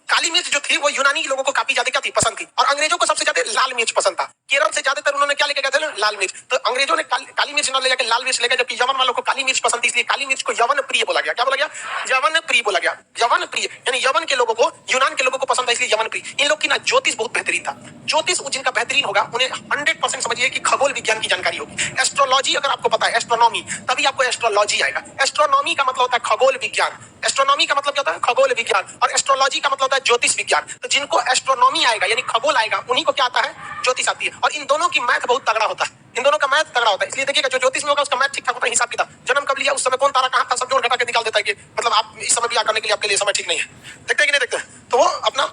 काली मिर्च जो थी वो यूनानी लोगों को काफी ज्यादा क्या थी? पसंद थी। और अंग्रेजों को सबसे ज्यादा लाल मिर्च पसंद था। केरल से ज्यादातर उन्होंने क्या लेके गए थे? लाल मिर्च। तो अंग्रेजों ने काली मिर्च न ले जाकर लाल मिर्च लेकर, जबकि यवन वालों को काली मिर्च पसंद थी, इसलिए काली मिर्च को यवन प्रिय बोला गया। क्या बोला गया? यवन प्रिय बोला गया। यवन प्रिय यानी यवन के लोगों को, यूनान के लोगों को पसंद था, इसलिए यवन प्रिय। इन लोग की ना ज्योतिष बहुत बेहतरीन था। ज्योतिष जिनका बेहतरीन होगा उन्हें 100% समझिए कि खगोल विज्ञान की जानकारी होगी। एस्ट्रोलॉजी अगर आपको पता है, एस्ट्रोनॉमी, तभी आपको एस्ट्रोलॉजी आएगा। एस्ट्रोनॉमी का मतलब होता है खगोल विज्ञान। एस्ट्रोनॉमी का मतलब क्या होता है? खगोल विज्ञान। और एस्ट्रोलॉजी का मतलब होता है ज्योतिष विज्ञान। तो जिनको एस्ट्रोनॉमी आएगा यानी खगोल आएगा, उन्हीं को क्या आता है? ज्योतिष आती है। और इन दोनों की मैथ बहुत तगड़ा होता है। इन दोनों का मैथ तगड़ा होता है, इसलिए देखिएगा जो ज्योतिष में होगा उसका मैथ ठीक ठाक होता है, हिसाब किताब। जन्म कब लिया, उस समय कौन तारा कहाँ था, सब जोड़ घटा के निकाल देता है कि मतलब आप इस समय बियाह करने के लिए आपके लिए समय ठीक नहीं है। देखते हैं कि नहीं देखते हैं? तो वो अपना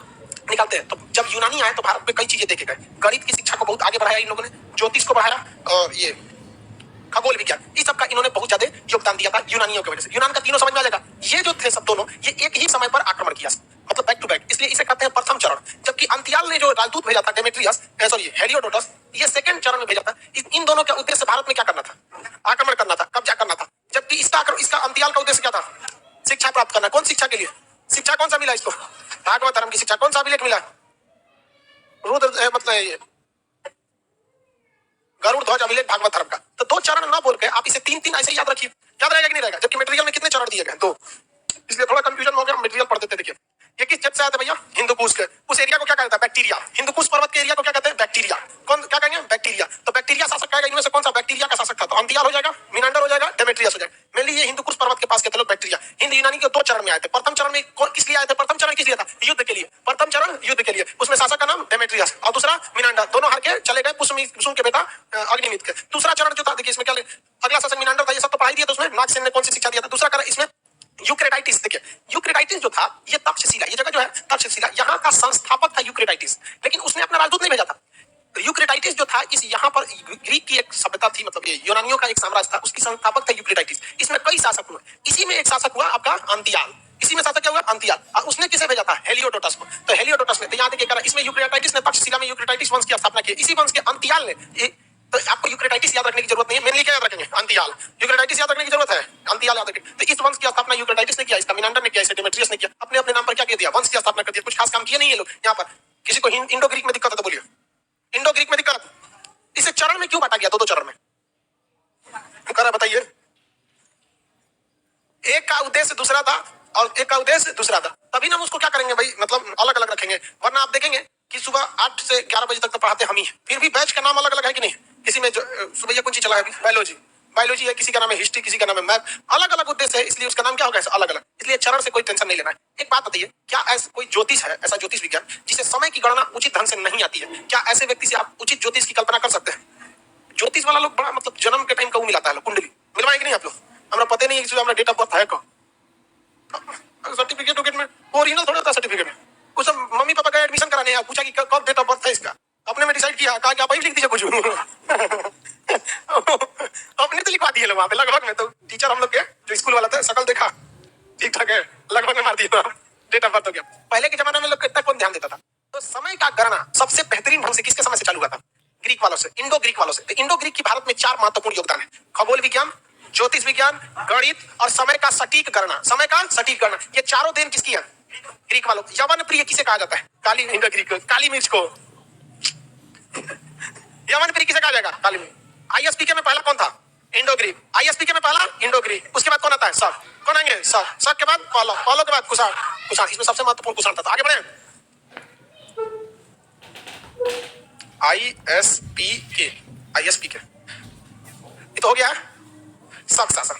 निकालते हैं। तो जब यूनानी आए तो भारत में कई चीजें देखे गए। गणित की शिक्षा को बहुत आगे बढ़ाया इन लोगों ने, ज्योतिष को बढ़ाया, और ये खगोल विज्ञान, इस सब का इन्होंने बहुत ज्यादा योगदान दिया था यूनानियों की वजह से। यूनान का तीनों समझ में आ जाएगा। ये जो थे सब दोनों, ये एक ही समय पर आक्रमण किया, मतलब बैक टू बैक, इसलिए इसे कहते हैं प्रथम चरण। जबकि अंतियाल ने जो राजदूत भेजा था डेमेट्रियस, सॉरी हेलियोडोटस, ये सेकंड चरण में भेजा था। इन दोनों का उद्देश्य भारत में क्या करना था? आक्रमण करना था, कब्जा करना था। जबकि इसका अंतियाल का उद्देश्य क्या था? शिक्षा प्राप्त करना। कौन शिक्षा के लिए? शिक्षा कौन सा मिला इसको? भागवत धर्म की शिक्षा। कौन सा अभिलेख मिला? रुद्र मतलब गरुड़ ध्वज अभिलेख भागवत धर्म का। तो 2 चरण ना बोल के आप इसे 3-3 ऐसे याद रखिए। याद रहेगा कि नहीं रहेगा? जबकि मटेरियल में कितने चरण दिए गए? 2, इसलिए थोड़ा कंफ्यूजन हो गया। मटेरियल पढ़ देते। देखिए ये किस जट से आया था भैया? हिंदुकुश के। उस एरिया को क्या कहता है? बैक्टीरिया। हिंदुकुश पर्वत के एरिया को क्या कहते हैं? बैक्टीरिया। कौन क्या कहेंगे? बैक्टीरिया। तो बैक्टीरिया शासक कहेगा, इनमें से कौन सा बैक्टीरिया का शासक था? तो अंतियाल हो जाएगा, मिनांडर हो जाएगा, डेमेट्रियस हो जाएगा। मेनली ये हिंदुकुश पर्वत के पास के थे लोग बैक्टीरिया। हिंद यूनानी के 2 चरण में आए थे। प्रथम चरण में किस लिए आए थे? प्रथम चरण किस लिए था? युद्ध के लिए। प्रथम चरण युद्ध के लिए, उसमें शासक का नाम डेमेट्रियस और दूसरा मिनांडर। दोनों हार के चले गए पुष्यमित्र के बेटा अग्निमित्र के। दूसरा चरण जो था, देखिए इसमें क्या, अगला शासक मिनांडर था। ये सब तो पढ़ाई दिया था उसमें। नागसेन ने कौन सी शिक्षा दिया था? दूसरा कारण इसमें यूक्रेटाइटिस। देखिए यूक्रेटाइटिस जो था, ये तक्षशिला, ये जगह जो है तक्षशिला, यहाँ का संस्थापक था यूक्रेटाइटिस, लेकिन उसने अपना राजदूत नहीं भेजा था। यूक्रेटाइटिस जो था, इस यहाँ पर ग्रीक की एक सभ्यता थी, मतलब ये यूनानियों का एक साम्राज्य था, उसकी संस्थापक था यूक्रेटाइटिस। इसमें कई शासक हुए, इसी में एक शासक हुआ आपका अंतियाल। इसी में शासक क्या हुआ? अंतियाल। और उसने किसे भेजा था? हेलियोडोटस को। तो हेलियोडोटस ने, तो यहाँ देखिए इसमें यूक्रेटाइटिस ने तक्षशिला में यूक्रेटाइटिस वंश की स्थापना की। इसी वंश के अंतियाल ने, तो आपको यूक्रेटाइटिस याद रखने की जरूरत नहीं है, मेनली क्या याद रखेंगे? अंतियाल। यूक्रेटाइटिस याद रखने की जरूरत है, अंतियाल याद रखेंगे। तो इस वंश की स्थापना यूक्रेटाइटिस ने किया, इसका मिनांडर ने किया, इसे डेमेट्रियस ने किया। अपने अपने नाम पर क्या किया? वंश की स्थापना कर दिया। कुछ खास काम किए नहीं ये लोग। यहाँ पर किसी को इंडो ग्रीक में दिक्कत है तो बोलिए, इंडो ग्रीक में दिक्कत। इसे चरण में क्यों बांटा गया? दो चरण में करा, बताइए। एक का उद्देश्य दूसरा था और एक का उद्देश्य दूसरा था, तभी ना हम उसको क्या करेंगे भाई, मतलब अलग अलग रखेंगे। वरना आप देखेंगे कि सुबह 8 से 11 बजे तक तो पढ़ाते हम ही, फिर भी बैच का नाम अलग अलग है कि नहीं? किसी में सुबह ये कौन सी चला है? बायोलॉजी, बायोलॉजी है, किसी का नाम है हिस्ट्री, किसी का नाम है मैथ। अलग अलग उद्देश्य है, इसलिए उसका नाम क्या होगा? अलग अलग। इसलिए चरण से कोई टेंशन नहीं लेना है। एक बात बताइए, क्या ऐसा कोई ज्योतिष है, ऐसा ज्योतिष विज्ञान जिसे समय की गणना उचित ढंग से नहीं आती है? क्या ऐसे व्यक्ति से आप उचित ज्योतिष की कल्पना कर सकते हैं? ज्योतिष वाला लोग बड़ा मतलब जन्म के टाइम कहूँ मिलाता है, कुंडली मिलवाएंगे नहीं आप लोग? हमारा पता नहीं है डेट ऑफ बर्थ है कब। सर्टिफिकेट में ओरिजिनल थोड़ा था, सर्टिफिकेट में उस मम्मी पापा का एडमिशन कराने हैं, पूछा कि कब डेट ऑफ बर्थ है इसका, अपने में डिसाइड किया, कहा कि आप ही लिख दीजिए कुछ। अपने तो लिखवा दिए लोग वहां पे लगभग में। तो टीचर हम लोग के जो स्कूल वाला था, शकल देखा ठीक ठाक है, लगभग में मार दिया, डेट ऑफ बर्थ हो गया। पहले के जमाने में लोग कितना कौन ध्यान देता था? तो समय का गणना सबसे बेहतरीन ढंग से किसके समय से चालू हुआ था? ग्रीक वालों से, इंडो ग्रीक वालों से। तो इंडो ग्रीक की भारत में 4 महत्वपूर्ण योगदान है: खगोल विज्ञान, ज्योतिष विज्ञान, गणित और समय का सटीक गणना। समय का सटीक गणना, ये चारों देन किसकी है? ग्रीक वालों। यवन प्रिय किसे कहा जाता है? काली, इंडो ग्रीक को, काली मिर्च को यवन प्रिय किसे कहा जाएगा? काली मिर्च। आईएसपीके में पहला कौन था? Indo Greek. आईएसपीके में पहला इंडो ग्रीक, उसके बाद कौन आता है? शक। कौन आएंगे? शक। शक के बाद पहलो, पहलो के बाद कुषाण। कुषाण इसमें सबसे महत्वपूर्ण कुषाण था। आगे बढ़े। आईएसपीके, आईएसपीके ये तो हो गया शक शासन।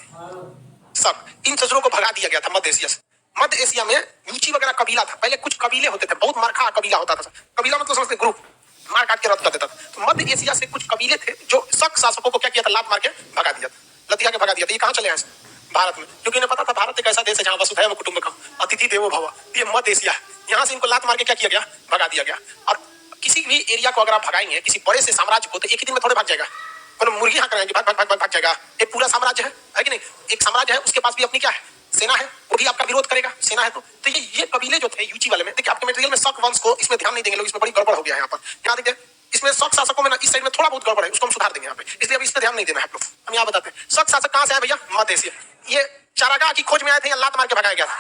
शक, इन शस्त्रों को भगा दिया गया था मध्य एशिया से। मध्य एशिया में यूची वगैरह कबीला था। पहले कुछ कबीले होते थे, बहुत मारखा कबीला होता था। कबीला मतलब समझते, ग्रुप मार काट के रद्द कर देता था। तो मध्य एशिया से कुछ कबीले थे जो शक शासकों को क्या किया था? लात मार के भगा दिया था, लतिया के भगा दिया था। ये कहाँ चले आए? भारत में, क्योंकि इन्हें पता था भारत एक ऐसा देश है जहाँ वसुधैव कुटुंबकम, अतिथि देवो भव। ये मध्य एशिया है, यहाँ से इनको लात मार के क्या किया गया? भगा दिया गया। और किसी भी एरिया को अगर आप भगाएंगे, किसी बड़े से साम्राज्य को, तो एक ही दिन में थोड़े भाग जाएगा। मुर्गी हाँ कराएंगे, भाग भाग भाग भाग जाएगा। एक पूरा साम्राज्य है कि नहीं? एक साम्राज्य है, उसके पास भी अपनी क्या है? सेना है, वो भी आपका विरोध करेगा। सेना है तो ये कबीले जो थे यूची वाले में, देखिए आपके मटेरियल में शक वंश को इसमें ध्यान नहीं देंगे लोग, इसमें बड़ी गड़बड़ हो गया है यहाँ पर। यहाँ देखिए इसमें शक शासकों में ना, इस साइड में थोड़ा बहुत गड़बड़ है, उसको हम सुधार देंगे यहाँ पे, इसलिए अब इस पे ध्यान नहीं देना है आप लोग। हम यहाँ बताते हैं शक शासक कहाँ से आए भैया? मध्य एशिया। ये चारागाह की खोज में आए थे या लात मार के भगाया गया था?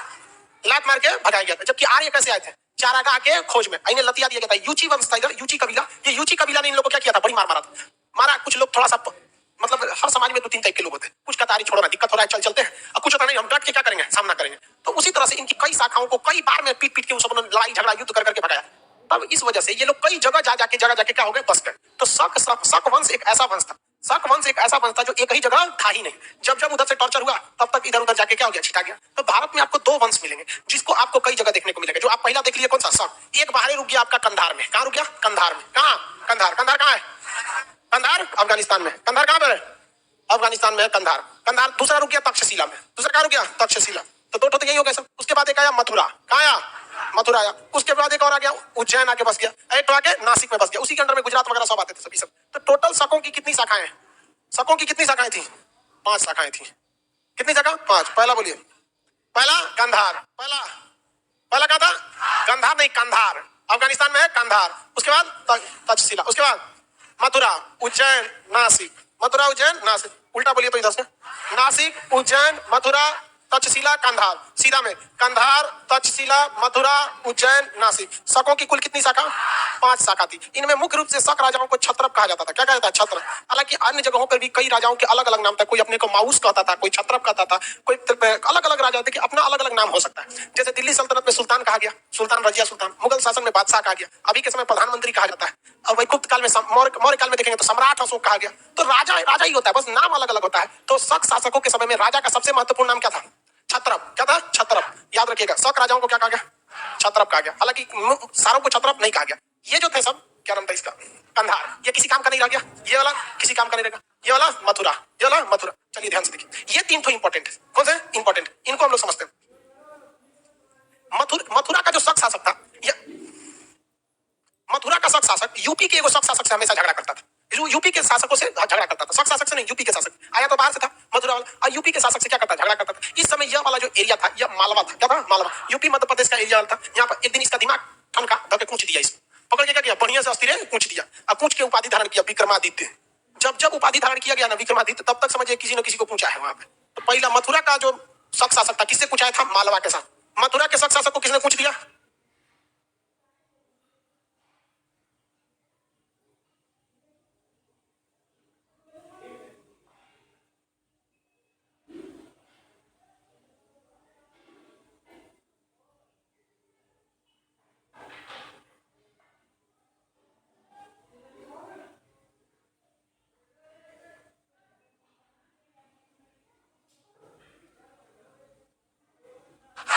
लात मार के भगाया गया था। जबकि आर्य कैसे आए थे? चारागाह के खोज में, इन्हें लतिया दिया गया था। यूची वंश था इधर, यूची कबीला। ये यूची कबीला ने इन लोगों को क्या किया था? बड़ी मार मारा था। मारा, कुछ लोग थोड़ा सा मतलब हर समाज में 2-3 टाइप के लोग होते हैं। कुछ कतारी छोड़ना, दिक्कत हो रहा है चल चलते हैं, और कुछ होता नहीं, हम डट के क्या करेंगे? सामना करेंगे। तो उसी तरह से इनकी कई शाखाओं को कई बार में पीट पीट के उन सबने लड़ाई झगड़ा युद्ध कर करके भगाया। तब इस वजह से ये लोग कई जगह जा जाके क्या हो गए? बस गए। तो शक वंश एक ऐसा वंश था, शक वंश एक ऐसा वंश था जो एक ही जगह था ही नहीं। जब जब उधर से टॉर्चर हुआ तब तक इधर उधर जाके क्या हो गया? छिटा गया। तो भारत में आपको 2 वंश मिलेंगे जिसको आपको कई जगह देखने को मिलेगा। जो आप पहला देख लिए कौन सा? शक। एक बाहर रुक गया आपका कंधार में। कहाँ रुक गया? कंधार में। कहाँ? कंधार। कंधार कहाँ है? कंधार अफगानिस्तान में। कंधार कहाँ पर है? अफगानिस्तान में है कंधार। कंधार। दूसरा रुक गया तक्षशिला में। दूसरा कहाँ रुक गया? तक्षशिला। तो 2 तो यही हो गया सब। उसके बाद एक आया मथुरा। कहाँ आया? मथुरा आया। उसके बाद एक और आ गया, उज्जैन आके बस गया। एक आके नासिक में बस गया। उसी के अंदर में गुजरात वगैरह सब आते थे सभी सब। तो टोटल शकों की कितनी शाखाएं हैं? शकों की कितनी शाखाएं थी? 5 शाखाएं थी। कितनी जगह? 5। पहला बोलिए। पहला कंधार। पहला पहला कहाँ था? कंधार नहीं, कंधार अफगानिस्तान में है, कंधार। उसके बाद तक्षशिला। उसके बाद मथुरा, उज्जैन, नासिक। मथुरा, उज्जैन, नासिक। उल्टा बोलिए तो इधर से। नासिक, उज्जैन, मथुरा, तक्षशिला, कंधार। सीधा में कंधार, तक्षशिला, मथुरा, उज्जैन, नासिक। शकों की कुल कितनी शाखा? 5 शाखा थी। इनमें मुख्य रूप से शक राजाओं को छत्रप कहा जाता था। क्या कहा जाता है? छत्र। हालांकि अन्य जगहों पर भी कई राजाओं के अलग अलग नाम था। कोई अपने को माउस कहता था, कोई छत्रप कहता था, कोई अलग अलग राजा थे कि अपना अलग अलग नाम हो सकता है। जैसे दिल्ली सल्तनत में सुल्तान कहा गया, सुल्तान रजिया सुल्तान। मुगल शासन में बादशाह कहा गया। अभी के समय प्रधानमंत्री कहा जाता है। और वही गुप्त काल में, मौर्य काल में देखेंगे तो सम्राट अशोक कहा गया। तो राजा राजा ही होता है, बस नाम अलग अलग होता है। तो शक शासकों के समय में राजा का सबसे महत्वपूर्ण नाम क्या था? छत्रप। क्या था? छत्रप। याद रखिएगा, शक राजाओं को क्या कहा गया? छत्रप कहा गया। हालांकि सारों को छत्रप नहीं कहा गया। ये जो थे सब, क्या नाम था इसका? कंधार। ये किसी काम का नहीं रह गया। ये वाला किसी काम का नहीं रहेगा। ये वाला मथुरा, ये वाला मथुरा। चलिए ध्यान से देखिए, ये 3 तो इंपॉर्टेंट है। कौन से इंपॉर्टेंट? इनको हम लोग समझते हैं। मथुरा का जो शक शासक था, मथुरा का शक शासक यूपी के एगो शक शासक से हमेशा झगड़ा करता था। यूपी के शासकों से झगड़ा करता था। शक शासक से नहीं, यूपी के शासक। आया तो बाहर से था। मथुरा वाला। और यूपी के शासक से क्या करता, झगड़ा करता था। इस समय यह वाला जो एरिया था, यह मालवा था। क्या था? मालवा। यूपी मध्य प्रदेश का एरिया था। यहाँ पर एक दिन इसका दिमाग ठनका, धके कूच दिया इसको, पकड़ के क्या किया, बढ़िया से अस्थिर कूच दिया। और कूच के उपाधि धारण किया विक्रमादित्य। जब जब उपाधि धारण किया गया ना विक्रमादित्य, तब तक समझिए किसी न किसी को पूछा है वहां पे। तो पहला मथुरा का जो शक शासक था, किससे पूछा था? मालवा के साथ। मथुरा के शक शासक को किसने पूछ दिया?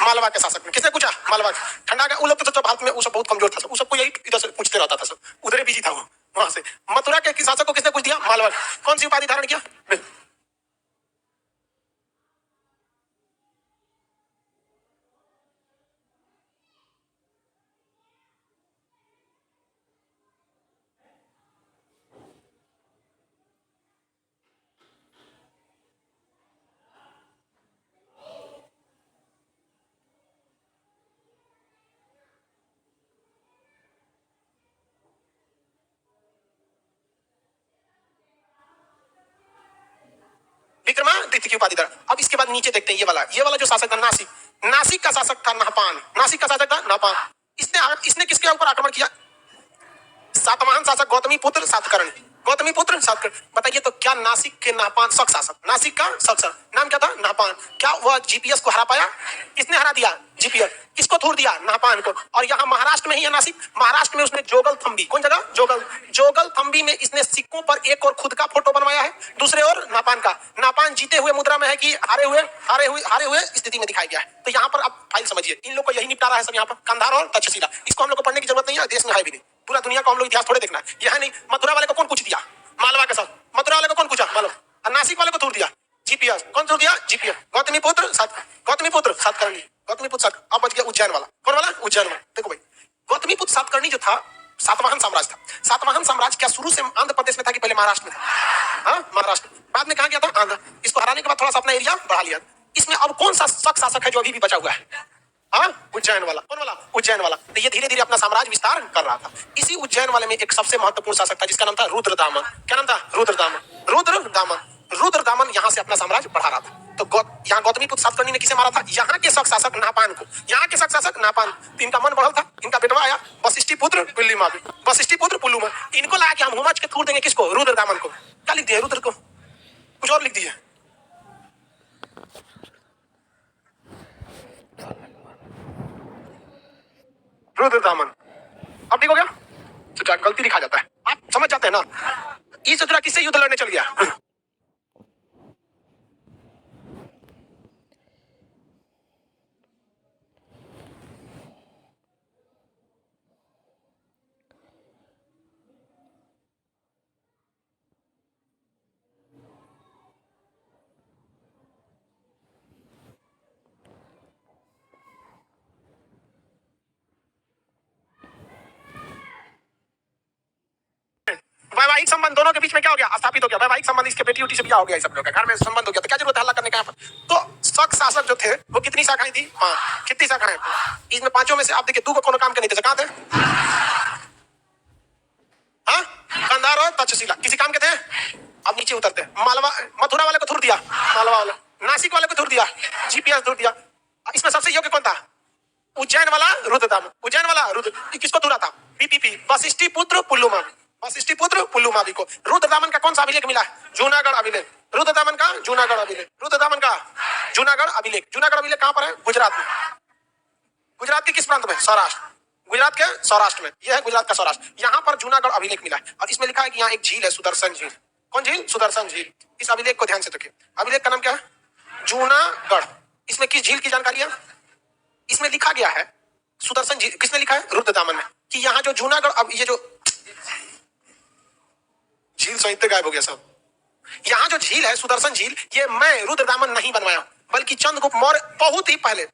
मालवा के शासक ने। किसने पूछा? मालवा के। ठंडा का उन लोग तो भारत में वो सब बहुत कमजोर था, सब सबको यही इधर से पूछते रहता था, सब उधर बिजी था वो वहां से। मथुरा के शासक को किसने पूछ दिया? मालवा। कौन सी उपाधि धारण किया? विक्रमादित्य की उपाधि धारण। अब इसके बाद नीचे देखते हैं ये वाला जो शासक था नासिक। नासिक का शासक था नहपान। नासिक का शासक था नहपान। इसने किसके ऊपर आक्रमण किया? सातवाहन शासक गौतमी पुत्र सातकर्णी। गौतमी पुत्र सातकर्णी। बताइए तो क्या नासिक के नाहपान शक शासक, नासिक का शक शासक नाम क्या था? नाहपान। क्या वह जीपीएस को हरा पाया? किसने हरा दिया? जीपीएस। किसको थूर दिया? नाहपान को। और यहाँ महाराष्ट्र में ही है नासिक, महाराष्ट्र में उसने जोगल थम्बी, कौन जगह? जोगल थम्बी में इसने सिक्कों पर एक और खुद का फोटो बनवाया है, दूसरे और नाहपान का। नाहपान जीते हुए मुद्रा में है कि हारे हुए स्थिति में दिखाई गया है। तो यहाँ पर आप फाइल समझिए, इन लोग को यही निपटारा है सब यहाँ पर, कंधार और तक्षशिला। इसको हम लोग को पढ़ने की जरूरत नहीं है, देश में है भी नहीं। पूरा दुनिया को हम लोग इतिहास थोड़े देखना है, यह नहीं। मथुरा वाले को कौन पूछ दिया? मालवा के साथ। मथुरा वाले को कौन पूछा? मालवा। और नासिक वाले को थूर दिया जीपीएस। कौन थूर दिया? जीपीएस। गौतमी पुत्र सातकर्णी। गौतमी पुत्र सात। अब बच गया उज्जैन वाला। कौन वाला? उज्जैन वाला। देखो भाई, गौतमी पुत्र सातकर्णी जो था, सातवाहन साम्राज्य था। सातवाहन साम्राज्य क्या शुरू से आंध्र प्रदेश में था कि पहले महाराष्ट्र में था? हाँ, महाराष्ट्र। बाद में कहा गया था? आंध्र। इसको हराने के बाद थोड़ा सा अपना एरिया बढ़ा लिया। इसमें अब कौन सा शक शासक है जो अभी भी बचा हुआ है? हाँ, उज्जैन वाला। कौन वाला? उज्जैन वाला। तो ये धीरे धीरे अपना साम्राज्य विस्तार कर रहा था। इसी उज्जैन वाले में एक सबसे महत्वपूर्ण शासक था जिसका नाम था रुद्रदामन। क्या नाम था? रुद्रदामन यहाँ से अपना साम्राज्य बढ़ा रहा था। तो यहाँ गौतमी पुत्र सातकर्णी ने किसे मारा था? यहाँ के शक शासक नाहपान को। यहाँ के शक शासक नाहपान। तो इनका मन बढ़ल था, इनका बेटवा आया वशिष्ठी पुत्र पुल्लुमा। इनको लगा कि हम हुमच के थूर देंगे किसको? रुद्रदामन को। क्या लिख दिया? रुद्र को कुछ और लिख दिया। रुद्रदामन। अब ठीक हो गया? तो गलती दिखा जाता है, आप समझ जाते हैं ना। इस किससे युद्ध लड़ने चल गया? वैवाहिक संबंध दोनों के बीच में क्या हो गया? स्थापित हो गया वैवाहिक संबंध। इसके बेटी उटी से क्या हो गया? सब लोग का घर में संबंध हो गया। तो क्या जरूरत है हल्ला करने का? तो शक शासक जो थे वो कितनी शाखाएं थी? कितनी शाखाएं? इसमें पांचों में से आप देखिए, दो को कोनो काम के नहीं थे। कहां थे? हाँ, कंधार और तक्षशिला किसी काम के थे। अब नीचे उतरते हैं। मालवा, मथुरा वाले को थूर दिया मालवा वाले, नासिक वाले को थूर दिया जीपीएस, थूर दिया। इसमें सबसे योग्य कौन था? उज्जैन वाला रुद्रदामन। उज्जैन वाला रुद्र। किसको थूरा था? पीपीपी, वशिष्ठी पुत्र पुल्लुमावी को। रुद्रदामन का कौन सा अभिलेख मिला है? जूनागढ़ अभिलेख। रुद्रदामन का जूनागढ़ अभिलेख। जूनागढ़ अभिलेख कहां पर है? गुजरात में। गुजरात के किस प्रांत में? सौराष्ट्र। गुजरात के सौराष्ट्र में। यह है गुजरात का सौराष्ट्र। यहाँ पर जूनागढ़ अभिलेख मिला है और इसमें लिखा है कि यहाँ एक झील है, सुदर्शन झील। कौन झील? सुदर्शन झील। इस अभिलेख को ध्यान से देखिए। अभिलेख का नाम क्या है? जूनागढ़। इसमें किस झील की जानकारी है? इसमें लिखा गया है सुदर्शन झील। किसने लिखा है? रुद्रदामन ने। कि यहाँ जो जूनागढ़, अब ये जो झील साहित्य गायब हो गया सब। यहाँ जो झील है सुदर्शन झील, ये मैं रुद्रदामन नहीं बनवाया, बल्कि चंद्रगुप्त मौर्य बहुत ही पहले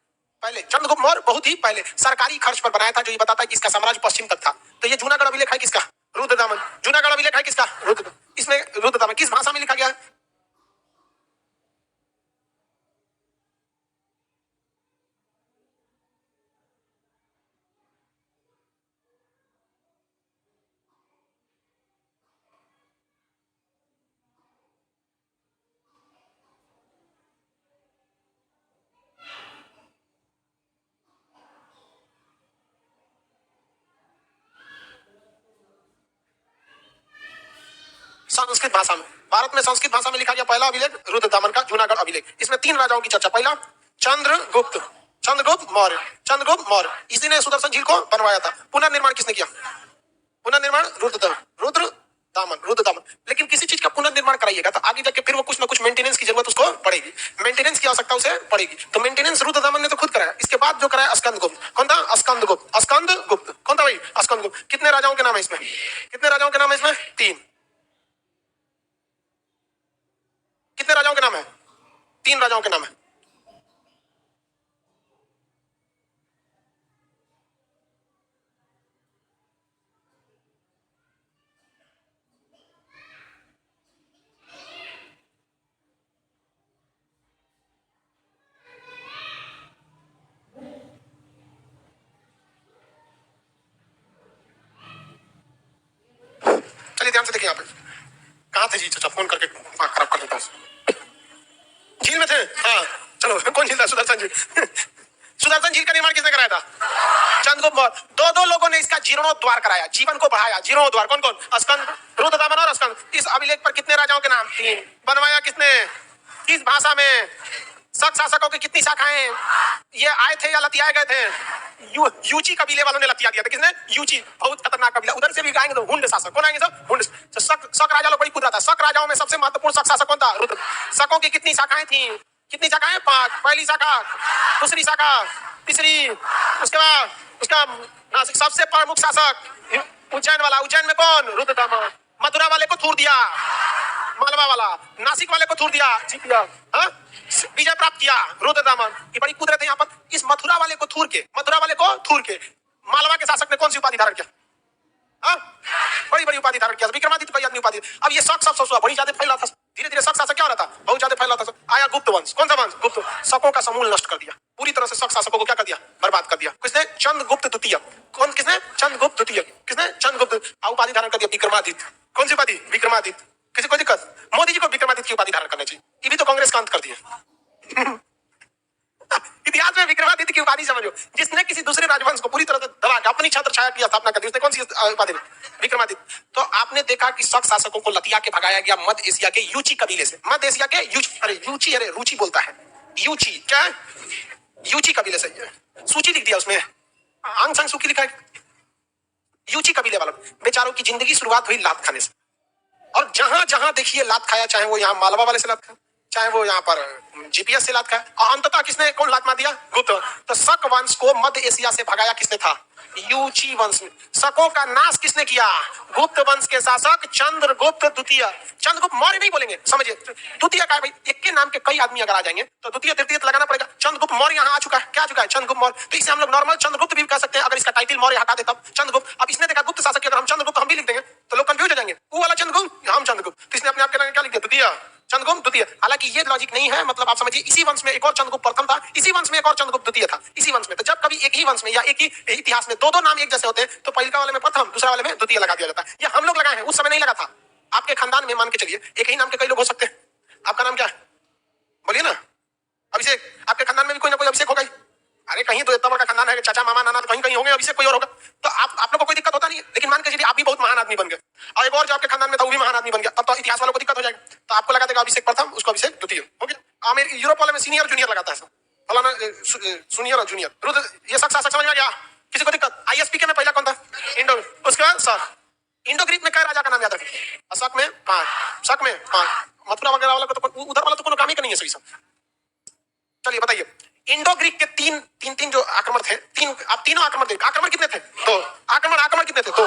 चंद्रगुप्त मौर्य बहुत ही पहले सरकारी खर्च पर बनाया था, जो ये बताता है कि इसका साम्राज्य पश्चिम तक था। तो ये जूनागढ़ अभिलेख है किसका? रुद्रदामन। जूनागढ़ अभिलेख है किसका? इसमें रुद्रदामन। किस भाषा में लिखा गया है? संस्कृत भाषा में, भारत में संस्कृत भाषा में लिखा गया पहला अभिलेख रुद्रदामन का जूनागढ़ अभिलेख। इसमें 3 राजाओं की चर्चा। पहला चंद्रगुप्त, चंद्रगुप्त मौर्य, चंद्रगुप्त मौर्य, इसी ने सुदर्शन झील को बनवाया था। पुनर्निर्माण किसने किया? पुनर्निर्माण रुद्रदामन, रुद्रदामन। लेकिन किसी चीज का पुनर्निर्माण कराइएगा तो आगे जाके फिर वो कुछ ना कुछ मेंटेनेंस की जरूरत उसको पड़ेगी, मेंटेनेंस की आवश्यकता उसे पड़ेगी। तो मेंटेनेंस रुद्रदामन ने तो खुद कराया। इसके बाद जो कराया स्कंदगुप्त। कौन था? स्कंदगुप्त, स्कंदगुप्त। कौन था भाई? स्कंदगुप्त। कितने राजाओं के नाम है इसमें? कितने राजाओं के नाम है इसमें? 3। कितने राजाओं के नाम है? 3 राजाओं के नाम है। चलिए ध्यान से देखिए यहाँ पे। कहाँ थे जी? चाचा फोन करके दिमाग खराब कर देता हूँ। झील में थे? हाँ चलो। कौन झील था? सुदर्शन झील। सुदर्शन झील का निर्माण किसने कराया था? चंद्रगुप्त मौर्य। दो लोगों ने इसका जीर्णोद्धार कराया, जीवन को बढ़ाया। जीर्णोद्धार कौन कौन? स्कंद, रुद्रदामन और स्कंद। इस अभिलेख पर कितने राजाओं के नाम? 3। बनवाया किसने? किस भाषा में? शक शासकों की कितनी शाखाएं? ये आए थे या लतियाए गए थे? यूची कबीले वालों ने लतिया दिया था। किसने? यूची, बहुत खतरनाक कबीला। उधर से भी आएंगे तो हुंड शासक। कौन आएंगे सब? हुंड। शक राजा लोग बड़ी कुदरत था। शक राजाओं में सबसे महत्वपूर्ण शक शासक कौन था? रुद्र। शकों की कितनी शाखाएं थी? कितनी शाखाएं? 5। पहली शाखा, दूसरी शाखा, तीसरी, उसके बाद उसका नासिक सबसे प्रमुख शासक उज्जैन वाला। उज्जैन में कौन? रुद्रदामन। मथुरा वाले को थूर दिया, मालवा वाला। नासिक वाले को थूर दिया, जीत लिया। विजय प्राप्त किया रुद्रदामन की। बड़ी कुदरत है यहाँ पर। इस मथुरा वाले को थूर के, मथुरा वाले को थूर के मालवा के शासक ने कौन सी उपाधि धारण किया? बड़ी बड़ी उपाधि धारण किया। विक्रमादित्य कोई आदमी उपाधि। अब ये शक सब बड़ी ज्यादा फैला था। धीरे धीरे शक शासक क्या हो रहा था? बहुत ज्यादा फैला था। आया गुप्त वंश। कौन सा वंश? गुप्त। शकों का समूल नष्ट कर दिया पूरी तरह से। शक शासकों को क्या कर दिया? बर्बाद कर दिया। किसने? चंद्रगुप्त द्वितीय। कौन? किसने? चंद्रगुप्त द्वितीय। किसने? चंद्रगुप्त। उपाधि धारण कर दिया विक्रमादित्य। कौन सी उपाधि? विक्रमादित्य। किसी को दिक्कत? मोदी जी को विक्रमादित्य की उपाधि धारण करनी चाहिए। ये भी तो कांग्रेस का अंत कर दिया। इतिहास में विक्रमादित्य की उपाधि समझो, जिसने किसी दूसरे राजवंश को पूरी तरह से दबा के अपनी छत्र छाया की स्थापना कर दी। उसने कौन सी उपाधि? विक्रमादित्य। तो आपने देखा कि शक शासकों को लतिया के भगाया गया मध्य एशिया के यूची कबीले से। मध्य एशिया के यूची, अरे यूची, अरे रुचि बोलता है। यूची क्या है? यूची कबीले से। सूची लिख दिया उसमें, आंग संग सूची लिखा है। यूची कबीले वालों बेचारों की जिंदगी शुरुआत हुई लात खाने से। और जहां जहां देखिए लात खाया, चाहे वो यहाँ मालवा वाले से लात खाया, चाहे वो यहाँ पर जीपीएस से लात खाया, और अंततः किसने कौन लात मार दिया? गुप्त। तो शक वंश को मध्य एशिया से भगाया किसने था? यूची वंश ने। शकों का नाश किसने किया? गुप्त वंश के शासक चंद्रगुप्त द्वितीय। चंद्रगुप्त मौर्य नहीं बोलेंगे, समझिए। द्वितीय का भाई, एक के नाम के कई आदमी अगर आ जाएंगे तो द्वितीय तृतीय लगाना पड़ेगा। चंद्रगुप्त मौर्य यहाँ आ चुका है। क्या आ चुका है? चंद्रगुप्त मौर्य। तो इसे हम लोग नॉर्मल चंद्रगुप्त भी कह सकते हैं, अगर इसका टाइटल मौर्य हटा दे तब चंद्रगुप्त। अब इसने देखा गुप्त शासक की, अगर हम चंद्रगुप्त हम भी लिख देंगे तो लोग कंफ्यूज हो जाएंगे। वो वाला चंद्रगुप्त, हम चंद्रगुप्त। तो इसने अपने आप के नाम क्या लिख दिया? द्वितीय। चंद्रगुप्त द्वितीय। हालांकि ये लॉजिक नहीं है, मतलब आप समझिए, इसी वंश में एक और चंद्रगुप्त प्रथम था, इसी वंश में एक और चंद्रगुप्त द्वितीय था, इसी वंश में। तो जब कभी एक ही वंश में या एक ही इतिहास में दो नाम एक जैसे होते हैं तो पहले वाले में प्रथम, दूसरा वाले में द्वितीय लगा दिया जाता है। ये हम लोग लगाए हैं, उस समय नहीं लगा था। आपके खानदान में मान के चलिए एक ही नाम के कई लोग हो सकते हैं। आपका नाम क्या है? बोलिए ना। अभिषेक। आपके खानदान में भी कोई ना कोई अभिषेक होगा ही। अरे कहीं तो इतना बड़ा खानदान है, चाचा मामा नाना, तो कहीं कहीं होंगे अभिषेक, कोई और होगा। तो आप लोग को कोई दिक्कत होता नहीं है। लेकिन मान के चलिए आप भी बहुत महान आदमी बन गए और एक और जो आपके खानदान में था वो भी महान आदमी बन गया, तब तो इतिहास वालों को दिक्कत हो जाएगी। तो आपको लगा देगा अभिषेक प्रथम, उसको अभिषेक द्वितीय हो गया। अमेरिका यूरोप वाले में सीनियर जूनियर लगाता है, फलाना जूनियर और जूनियर। रुद्र, ये सब शासक समझ में गया? किसी को दिक्कत? आईएसपीके में पहला कौन था? इंडो। उसके बाद शक। इंडो ग्रीक में कई राजा का नाम याद रखें? शक में 5, शक में 5। मथुरा वगैरह वाला को तो उधर वाला तो कोनो काम ही नहीं है सही सब। चलिए बताइए, इंडो ग्रीक के तीन जो आक्रमण थे, आप तीनों आक्रमण देखिए। आक्रमण कितने थे? 2। आक्रमण कितने थे? 2।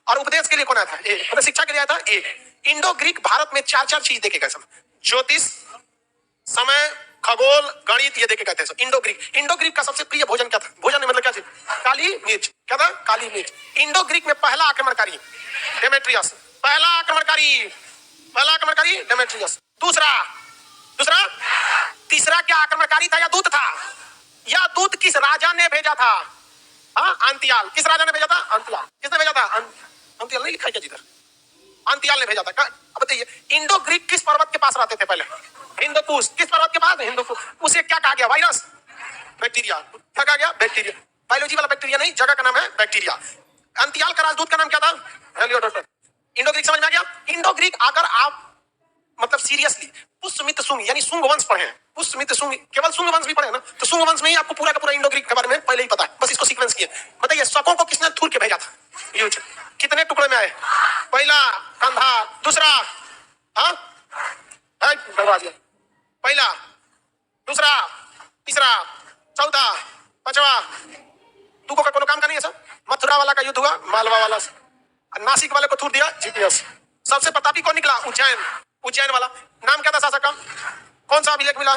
और उपदेश के लिए कौन आया था? 1। मतलब शिक्षा के लिए आया था 1। इंडो ग्रीक भारत में 4 चीज देखे गए। ज्योतिष, समय, खगोल, गणित, ये देखे गए थे। इंडो ग्रीक का सबसे प्रिय भोजन क्या था? भोजन में मतलब क्या चीज? काली मिर्च। क्या था? काली मिर्च। इंडो ग्रीक में पहला आक्रमणकारी डेमेट्रियस। पहला आक्रमणकारी डेमेट्रियस। दूसरा तीसरा क्या आक्रमणकारी था या दूत था? या दूत किस राजा ने भेजा था? अंतियाल। किस राजा ने भेजा था? अंतियाल। किसने भेजा था? अंतियाल नहीं लिखा है क्या जिधर? अंतियाल ने भेजा था। अब बताइए, इंडो ग्रीक किस पर्वत के पास रहते थे पहले? हिंदुकुश। किस पर्वत के पास? हिंदुकुश। उसे क्या कहा गया? Virus, bacteria. क्या कहा गया? बैक्टीरिया। बायोलॉजी वाला बैक्टीरिया नहीं, जगह का नाम है बैक्टीरिया। अंतियाल का राजदूत का नाम क्या था? हेलियोडोटस। इंडो ग्रीक समझ में आ गया? इंडो ग्रीक अगर आप मतलब सीरियसली पुष्यमित्र शुंग यानी शुंग वंश पढ़े, पुष्यमित्र शुंग, केवल शुंग वंश भी पढ़े ना, तो शुंग वंश में ही आपको पूरा का पूरा इंडो ग्रीक के बारे में पहले ही पता है। बस इसको सीक्वेंस किए। बताइए शकों को किसने थूर के भेजा था? यूज कितने टुकड़े में आए? पहला कंधा, दूसरा हाँ बर्बाद दिया, पहला, दूसरा, तीसरा, चौथा, पांचवा। तू को कोनो काम का नहीं है सर। मथुरा वाला का युद्ध हुआ, मालवा वाला से। नासिक वाले को थूर दिया जीपीएस। सबसे प्रतापी कौन निकला? उज्जैन, उज्जैन वाला। नाम क्या था शासक का? कौन सा अभिलेख मिला?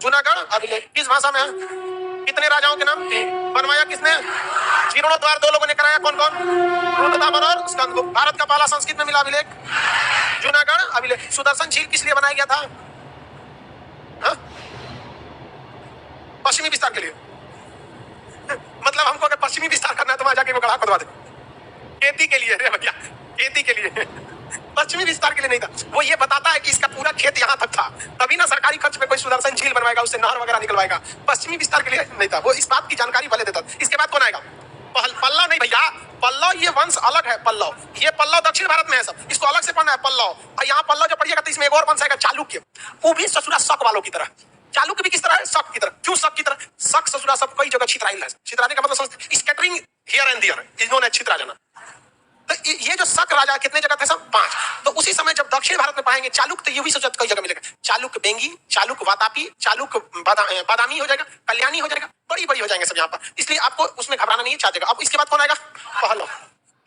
जूनागढ़ अभिलेख। किस भाषा में है? कितने राजाओं के नाम? बनवाया किसने? जीर्णोद्वार 2 लोगों ने कराया। कौन कौन? रुद्रदामन और स्कंदगुप्त। भारत का पहला संस्कृत में मिला अभिलेख जूनागढ़ अभिलेख। सुदर्शन झील किस लिए बनाया गया था? हा? पश्चिमी विस्तार के लिए। मतलब हमको अगर पश्चिमी विस्तार करना है तो वहां जाके वो गढ़ा खुदवा दे। खेती के लिए रे भैया, खेती के लिए, पश्चिमी विस्तार के लिए नहीं था। वो ये बताता है कि इसका पूरा खेत यहाँ तक था, तभी ना सरकारी खर्च में कोई सुदर्शन झील बनवाएगा, उससे नहर वगैरह निकलवाएगा। पश्चिमी विस्तार के लिए नहीं था। वो इस बात की जानकारी भले देता। इसके बाद कौन आएगा? पल्लव नहीं भैया, पल्लव ये वंश अलग है। पल्लव, ये पल्लव दक्षिण भारत में है सब, इसको अलग से पढ़ना है। पल्लव, और यहाँ पल्लव जब पढ़िएगा तो इसमें एक और वंश आएगा चालुक्य। वो भी ससुरा शक वालों की तरह। चालुक्य भी किस तरह है? शक की तरह। क्यों शक की तरह? शक ससुरा सब कई जगह छितराइल है। छितराने का मतलब स्कैटरिंग हियर एंड देयर, इन्होंने छितरा जाना। तो ये जो शक राजा कितने जगह थे? सब 5। तो उसी समय जब दक्षिण भारत में पाएंगे चालुक्य, तो ये भी सोचा कई जगह मिलेगा। चालुक्य बेंगी, चालुक्य वातापी, चालुक्य बादामी हो जाएगा, कल्याणी हो जाएगा, बड़ी बड़ी हो जाएंगे सब यहाँ पर। इसलिए आपको उसमें घबराना नहीं है, चाह देगा। अब इसके बाद कौन आएगा? पहलव।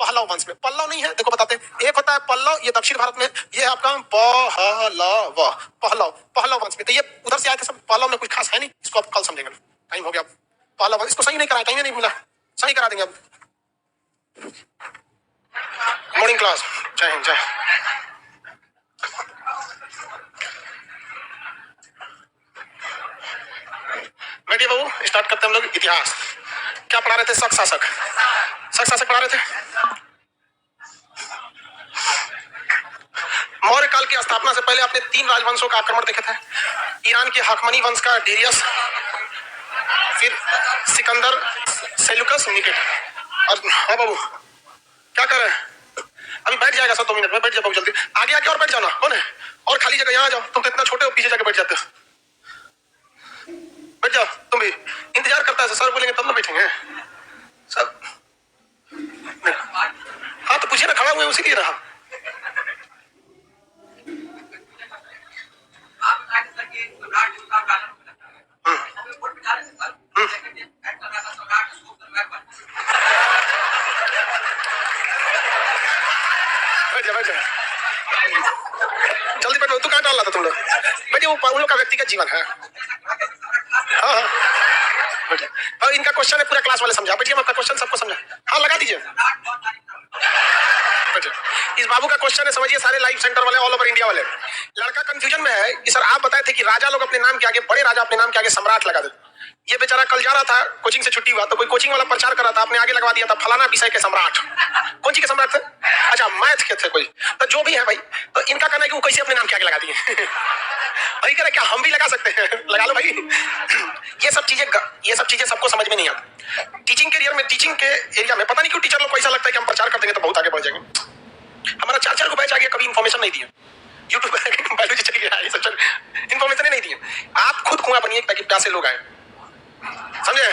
पहलव वंश में पल्लव नहीं है, देखो बताते हैं। एक होता है पल्लव, ये दक्षिण भारत में, ये आपका पहलव, पहलव, पहलव वंश में। तो ये उधर से आए थे सब। पहलव में कुछ खास है नहीं, इसको आप कल समझेंगे। टाइम हो गया। पहलव इसको सही नहीं कराया, टाइम नहीं मिला, सही करा देंगे अब। Morning class. जय हिंद, जय। बैठिए बाबू, स्टार्ट करते हैं हम लोग। इतिहास क्या पढ़ा रहे थे? शक शासक, शक शासक पढ़ा रहे थे। मौर्य काल की स्थापना से पहले आपने 3 राजवंशों का आक्रमण देखे थे। ईरान के हाकमनी वंश का डेरियस, फिर सिकंदर, सेल्यूकस, निकेट। और हाँ बाबू क्या कर रहे हैं? अभी बैठ जाएगा सर, 2 मिनट में बैठ जाओ जल्दी। आगे आके और बैठ जाना। कौन है? और खाली जगह यहाँ आ जाओ। तुम तो इतना छोटे हो, पीछे जाके बैठ जाते हो। बैठ जाओ तुम भी। इंतजार करता है सर बोलेंगे तब ना बैठेंगे सर। हाँ तो पूछिए ना, खड़ा हुए उसी लिए रहा। बैठ जा, बैठ जा, जल्दी बैठो। तू कहाँ डाल रहा था तुम लोग? बैठिए, वो उन लोग का व्यक्तिगत जीवन है। हाँ हाँ बैठिए। और इनका क्वेश्चन है, पूरा क्लास वाले समझा। बैठिए, आपका क्वेश्चन सबको समझा। हाँ लगा दीजिए। बैठिए। इस बाबू का क्वेश्चन है, समझिए सारे लाइव सेंटर वाले, ऑल ओवर इंडिया वाले। लड़का कंफ्यूजन में है कि सर आप बताए थे कि राजा लोग अपने नाम के आगे, बड़े राजा अपने नाम के आगे सम्राट लगा देते। ये बेचारा कल जा रहा था, कोचिंग से छुट्टी हुआ तो कोई कोचिंग वाला प्रचार कर रहा था, आपने आगे लगवा दिया था फलाना विषय के सम्राट। कौन सी के सम्राट थे? अच्छा मैथ के थे कोई। तो जो भी है भाई, तो इनका कहना है कि वो कैसे अपने नाम के आगे लगा दिए। भाई कह रहे क्या हम भी लगा सकते हैं? लगा लो भाई। ये सब चीजें सबको समझ में नहीं आती। टीचिंग करियर में, टीचिंग के एरिया में पता नहीं क्यों टीचर लोग को ऐसा लगता है कि हम प्रचार कर देंगे तो बहुत आगे बढ़ जाएंगे। हमारा 4 को बैच आ गया, कभी इन्फॉर्मेशन नहीं दिया। यूट्यूब पर बायोलॉजी चली गया, ये सब इन्फॉर्मेशन ही नहीं दी। आप खुद कुआं बनिए ताकि प्यासे लोग आए, समझे?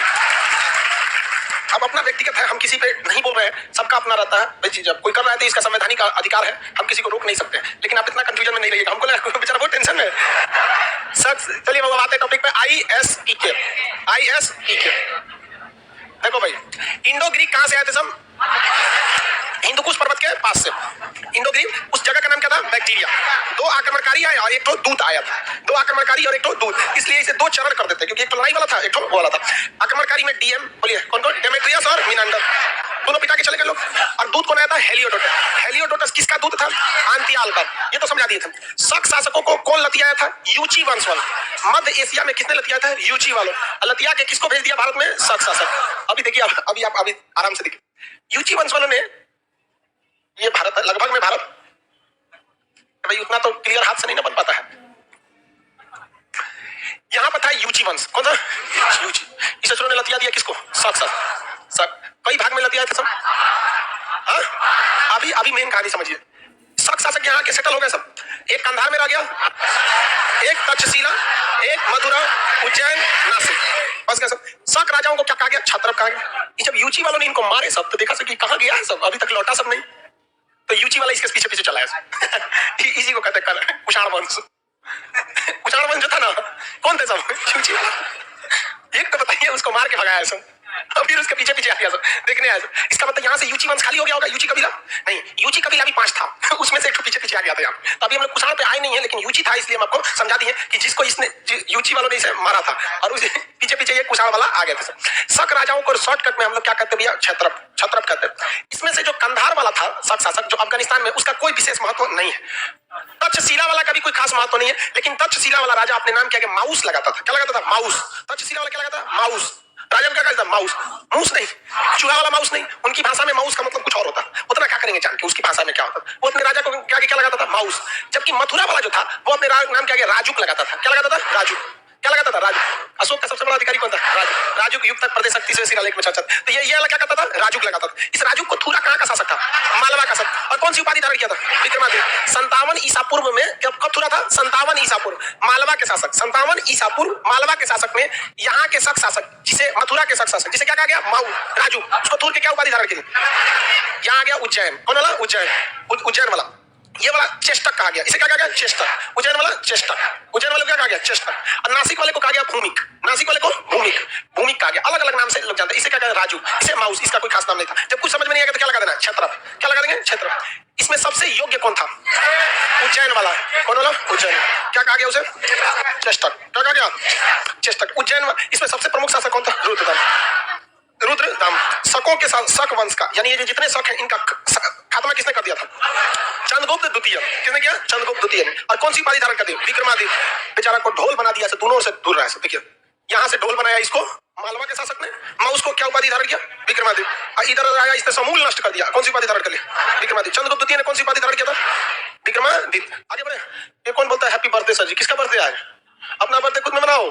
अब अपना व्यक्तिगत है, हम किसी पे नहीं बोल रहे हैं, सबका अपना रहता है भाई। चीज कोई कर रहा है तो इसका संवैधानिक अधिकार है, हम किसी को रोक नहीं सकते। लेकिन आप इतना कंफ्यूजन में नहीं रहिएगा, हमको लगा बेचारा बहुत टेंशन में सर। चलिए वो आते टॉपिक पे। ISEK, ISEK। देखो भाई, इंडो ग्रीक कहां से आए थे सब? हिंदुकुश पर्वत के पास से। इंडो ग्रीक, उस जगह का नाम क्या था? बैक्टीरिया। 2 आक्रमणकारी आए और एक तो दूत आया था। 2 आक्रमणकारी और एक तो दूत, इसलिए इसे 2 चरण कर देते क्योंकि एक तो लड़ाई वाला था, एक तो वो वाला था। आक्रमणकारी में डीएम, बोलिए कौन कौन? डेमेट्रियस और मिनांडर, दोनों पिता के चले गए लोग। और दूत कौन आया था? हेलियोडोटस। हेलियोडोटस किसका दूत था? अंतियाल का। ये तो समझा दिए थे। शक शासकों को कौन लतियाया था? यूची वंश वाला। मध्य एशिया में किसने लतियाया था? यूची वालों। लतिया के किसको भेज दिया भारत में? शक शासक। अभी देखिए, अभी आप अभी आराम से देखिए। यूची वंश वालों ने, ये भारत है लगभग में, भारत भाई उतना तो क्लियर हाथ से नहीं ना बन पाता है। यहां पर था यूची वंश। कौन सा? यूची। इस असुरों ने लतिया दिया किसको? शक। कई भाग में लतिया थे सब। हाँ? अभी मेन कहानी समझिए। शक शासक यहाँ के सेटल हो गए सब। एक कंधार में रह गया, एक तक्षशिला, एक मथुरा, उज्जैन, नासिक, बस गया सब। शक राजाओं को क्या कहा गया? क्षत्रप कहा गया। ये जब यूची वालों ने इनको मारे सब तो देखा सब कि कहाँ गया है सब, अभी तक लौटा सब नहीं। तो यूची वाला इसके पीछे पीछे चला है। इसी को कहते हैं कुषाण वंश। कुषाण वंश जो था ना, कौन थे सब? यूची वाला। एक तो बताइए उसको मार के भगाया सब, और फिर उसके पीछे पीछे आ गया सब, देखने आया सब। इसका मतलब यहाँ से यूची वंश खाली हो गया होगा। यूची कबीला नहीं, यूची कबीला भी 5 था, उसमें से एक पीछे पीछे आ गया था यहाँ। तो अभी हम लोग कुषाण पे आए नहीं है, लेकिन यूची था, इसलिए हम आपको समझा दिए कि जिसको इसने यूची वालों ने इसे मारा था और उसे पीछे पीछे ये कुषाण वाला आ गया था सब। शक राजाओं को शॉर्टकट में हम लोग क्या कहते भैया? क्षत्रप, क्षत्रप कहते हैं। इसमें से जो कंधार वाला था शक शासक जो अफगानिस्तान में, उसका कोई विशेष महत्व नहीं है। तक्षशिला वाला का भी कोई खास महत्व नहीं है, लेकिन तक्षशिला वाला राजा अपने नाम के आगे माउस लगाता था। क्या लगाता था? माउस। तक्षशिला वाला क्या लगाता था? माउस। राजा क्या कहता था? माउस। मूस नहीं, चूहा वाला माउस नहीं। उनकी भाषा में माउस का मतलब कुछ और होता। उतना क्या करेंगे जान के उसकी भाषा में क्या होता। वो अपने राजा को क्या क्या लगाता था? माउस। जबकि मथुरा वाला जो था वो अपने नाम के आगे राजुक लगाता था। क्या लगाता था? राजुक। क्या लगाता था? राजू। अशोक का सबसे बड़ा अधिकारी कौन था? राजू। राजू युग तक प्रदेश शक्ति से शिलालेख में चर्चा। तो ये वाला क्या करता था? राजुक लगाता था। इस राजुक को थूरा कहाँ का शासक था? मालवा का शासक। और कौन सी उपाधि धारण किया था? विक्रमादित्य। 57 ईसा पूर्व में कब थूरा था? 57 ईसा पूर्व, मालवा के शासक। 57 ईसा पूर्व मालवा के शासक में यहाँ के शक शासक, जिसे मथुरा के शक शासक, जिसे क्या कहा गया? माऊ, राजू, उसको थूर के क्या उपाधि धारण की? यहाँ आ गया उज्जैन। कौन वाला? उज्जैन। उज्जैन वाला ये वाला चेष्टक कहा गया। इसे क्या कहा गया? चेष्टक। उज्जैन वाला चेष्टक। उज्जैन वाले को क्या कहा गया? चेष्टक। और नासिक वाले को कहा गया भूमिक। नासिक वाले को भूमिक, भूमिक कहा गया। अलग अलग नाम से लोग जानते हैं। इसे क्या कहते हैं? राजू, इसे माउस। इसका कोई खास नाम नहीं था। जब कुछ समझ में नहीं आएगा तो क्या लगा देना? क्षत्रप। क्या लगा देंगे? क्षत्रप। इसमें सबसे योग्य कौन था? उज्जैन वाला। कौन वाला? उज्जैन। क्या कहा गया उसे? चेष्टक। क्या कहा गया? चेष्टक। उज्जैन। इसमें सबसे प्रमुख शासक कौन था? रुद्रदाम। रुद्रदाम। शकों के साथ शक वंश का, यानी ये जितने शक हैं इनका खात्मा किसने कर दिया था? चंद्रगुप्त द्वितीय। किसने किया? चंद्रगुप्त द्वितीय ने। और कौन सी उपाधि धारण कर दी? विक्रमादित्य। बेचारा को ढोल बना दिया, दोनों से दूर रहा। देखिए यहाँ से ढोल बनाया इसको मालवा के शासक ने, मैं उसको क्या उपाधि धारण किया? विक्रमादित्य। और इधर आया इसने समूल नष्ट कर दिया। कौन सी उपाधि धारण कर लिया? विक्रमादित्य। चंद्रगुप्त द्वितीय ने कौन सी उपाधि धारण किया था? विक्रमादित्य। आगे बढ़े। ये कौन बोलता है हैप्पी बर्थडे सर जी? किसका बर्थडे आज? अपना बर्थडे खुद में मनाओ।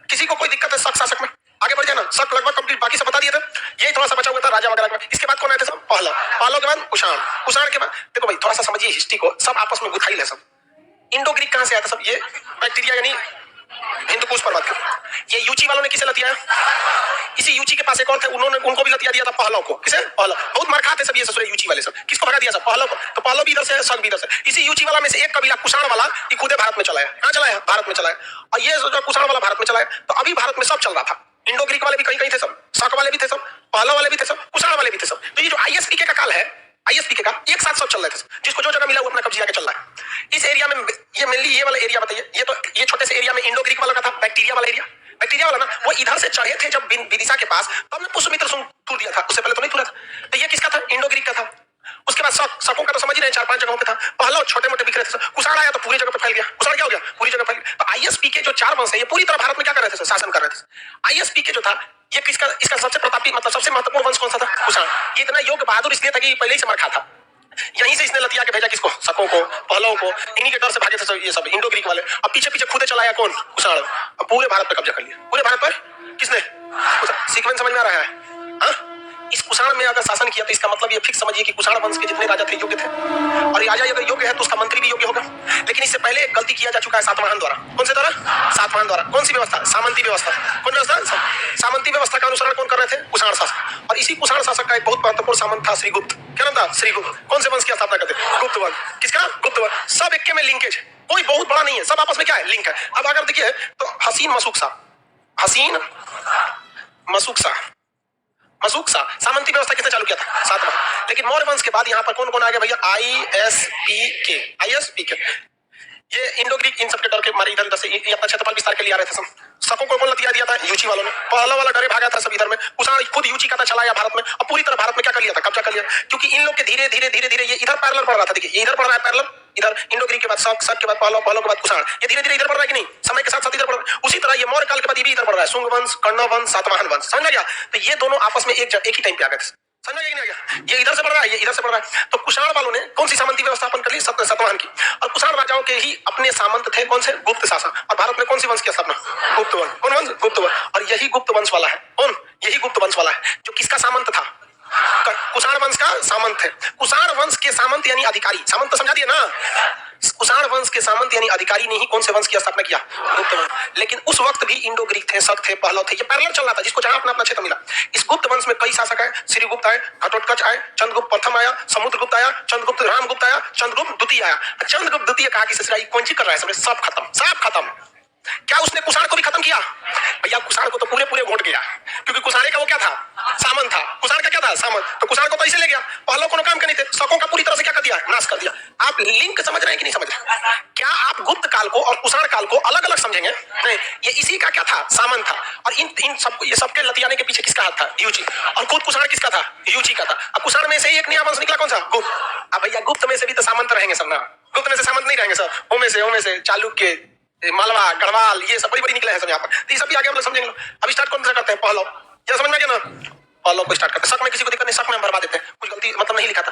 किसी को कोई दिक्कत है शक शासक में? आगे बढ़ जाना। शक लगभग कंप्लीट, बाकी सब बता दिए थे। यही थोड़ा सा बचा हुआ था राजा वगैरह का। इसके बाद कौन आए थे सब? पहलव। पहलव के बाद कुषाण। कुषाण के बाद देखो भाई थोड़ा सा समझिए हिस्ट्री को, सब आपस में गुथाइल है सब। इंडो ग्रीक कहां से आया था सब? ये बैक्टीरिया यानी हिंदुकुश पर्वत के। ये यूची वालों ने किसे लतिया? इसी यूची के पास एक और थे, उन्होंने उनको भी लतिया दिया था पहलव को। किसे? पहलव। बहुत मार खाते सब ये ससुरे यूची वाले सब। किसको भगा दिया सब? पहलव को। तो पहलव भी इधर से, शक भी इधर से। इसी यूची वाला में से एक कबीला कुषाण वाला ये खुदे भारत में चलाया। कहां चलाया? भारत में चलाया। और ये जो कुषाण वाला भारत में चलाया, तो अभी भारत में सब चल रहा था। इंडो ग्रीक वाले भी कहीं कहीं थे सब, शक वाले भी थे सब, पहलव वाले भी थे सब, कुषाण वाले भी थे सब। तो ये जो आईएसपीके का काल है, आईएसपीके का एक साथ सब चल रहे थे, जिसको जो जगह मिला वो अपना कब्जा के चल रहा है। इस एरिया में ये मेनली ये वाला एरिया बताइए, ये तो ये छोटे से एरिया में इंडो ग्रीक वाला का था, बैक्टीरिया वाला एरिया। बैक्टीरिया वाला ना वो इधर से चढ़े थे जब विदिशा के पास, तो हमने पुष्पमित्र तूर दिया था, उससे पहले तो नहीं तूरा था। तो ये किसका था? इंडो ग्रीक का था। उसके बाद शकों का तो समझ ही रहे 4-5 जगहों पे था। पहले छोटे मोटे बिखरे थे। कुषाण आया तो पूरी जगह पे फैल गया। कुषाण क्या हो गया? पूरी जगह फैल गया। तो आईएसपीके जो 4 वंश है ये पूरी तरह भारत में क्या कर रहे थे? शासन कर रहे थे। आईएसपीके जो था ये किसका, इसका सबसे प्रतापी मतलब सबसे महत्वपूर्ण वंश कौन सा था? कुषाण। ये इतना योग्य बहादुर इसलिए था कि पहले ही से मरखा था। यहीं से इसने लतिया के भेजा किसको? शकों को, पहलवों को। इन्हीं के डर से भागे थे ये सब इंडो ग्रीक वाले। अब पीछे पीछे खुदे चलाया कौन? कुषाण। अब पूरे भारत पे कब्जा कर लिया। पूरे भारत पर किसने? सीक्वेंस समझ में आ रहा है? इस कुषाण में अगर शासन किया तो इसका मतलब ये फिक्स समझिए कि कुषाण वंश के जितने राजा थे योग्य थे, और राजा अगर योग्य है तो उसका मंत्री भी योग्य होगा। लेकिन इससे पहले एक गलती किया जा चुका है सातवाहन द्वारा। कौन से द्वारा? सातवाहन द्वारा। कौन सी व्यवस्था? सामंती व्यवस्था। कौन व्यवस्था? सामंती व्यवस्था का अनुसरण कौन कर रहे थे? कुषाण शासक। और इसी कुषाण शासक का एक बहुत महत्वपूर्ण सामंत था श्रीगुप्त। क्या नाम था? श्रीगुप्त। कौन से वंश की स्थापना करते? गुप्त वंश। किसका? गुप्त वंश। सब एक में लिंकेज, कोई बहुत बड़ा नहीं है, सब आपस में क्या है? लिंक है। अब अगर देखिए तो हसीन मसूकसा, हसीन मसूकसा, मसूकसा सामंती व्यवस्था किसने चालू किया था? सातवाहन। लेकिन मौर्य वंश के बाद यहाँ पर कौन कौन आ गया भैया? आईएसपीके। आईएसपीके ये इंडो ग्रीक इन सब के डर के मारे इधर से ये अपना क्षेत्रफल विस्तार के लिए आ रहे थे सब। शकों को कौन लतिया दिया था? यूची वालों ने। पहलव वाला डरे भागा था सब इधर में। कुषाण खुद यूची का था, चला आया भारत में और पूरी तरह भारत में क्या कर लिया था? कब्जा कर लिया। क्योंकि इन लोग के धीरे धीरे धीरे धीरे ये इधर पैरेलल बढ़ रहा था। देखिए इधर बढ़ रहा है पैरेलल, इधर इंडो ग्रीक के बाद शक, शक के बाद पहलव, पहलव के बाद कुषाण। ये धीरे धीरे इधर बढ़ रहा है कि नहीं? समय के साथ साथ इधर बढ़ रहा है। उसी तरह ये मौर्य काल के बाद ये भी इधर बढ़ रहा है। शुंग वंश, कर्ण वंश, सातवाहन वंश। समझ गया? तो ये दोनों आपस में एक ही टाइम पे आ गए थे। समझ गया कि नहीं आ गया? ये इधर से बढ़ रहा है, ये इधर से बढ़ रहा है। तो कुषाण वालों ने कौन सी सामंती व्यवस्थापन कर ली? सातवाहन की। और कुषाण राजाओं के ही अपने सामंत थे कौन से? गुप्त शासक। और भारत में कौन सी वंश की स्थापना? गुप्त वंश। कौन वंश? गुप्त वंश। और यही गुप्त वंश वाला है कौन? यही गुप्त वंश वाला है जो किसका सामंत था? कुषाण वंश का सामंत है। कुषाण वंश के सामंत यानी अधिकारी, सामंत तो समझा दिया ना। कुषाण वंश के सामंत यानी अधिकारी ने ही कौन से वंश की स्थापना किया? गुप्त वंश। लेकिन उस वक्त भी इंडो ग्रीक थे, शक थे, पहलव थे, ये पैरेलल चल रहा था, जिसको जहां अपना अपना क्षेत्र मिला। इस गुप्त वंश में कई शासक आए, श्रीगुप्त आए, घटोत्कच आए, चंद्रगुप्त प्रथम आया, समुद्रगुप्त आया, चंद्रगुप्त रामगुप्त आया, चंद्रगुप्त द्वितीय आया। चंद्रगुप्त द्वितीय कहा कि ससुराई कौन सी कर रहा है, समझे, सब खत्म, सब खत्म। क्या उसने कुषाण को भी खत्म किया? भैया कुषाण को तो पूरे पूरे वोट गया, क्योंकि कुषाणे का वो क्या था? सामंत था। कुषाण का क्या था? सामंत। तो कुषाण को तो ऐसे ले गया, पहले कोनो काम का नहीं थे, शकों का पूरी तरह से क्या कर दिया? नाश कर दिया। आप लिंक समझ रहे हैं कि नहीं समझ रहे? क्या आप गुप्त काल को और कुषाण काल को अलग अलग समझेंगे? नहीं, ये इसी का क्या था? सामंत था। और इन सब ये सबके लतियाने के पीछे किसका हाथ था? युची। और खुद कुषाण किसका था? युची का था। अब कुषाण में से ही एक नया वंश निकला, कौन सा? गुप्त। अब भैया गुप्त में से भी तो सामंत रहेंगे सब ना, गुप्त में से सामंत नहीं रहेंगे सर, ओ में से चालुक्य, मालवा, गढ़वाल, ये सब बड़ी बड़ी निकले हैं सब यहाँ पर। तो ये सब भी आगे हम लोग समझेंगे। अब स्टार्ट कौन सा करते हैं? पहलव। ये समझ में आ गया ना? पहलव को स्टार्ट करते हैं। शक में किसी को दिक्कत नहीं, शक में हम बर्बाद देते हैं, कुछ गलती मतलब नहीं लिखा था।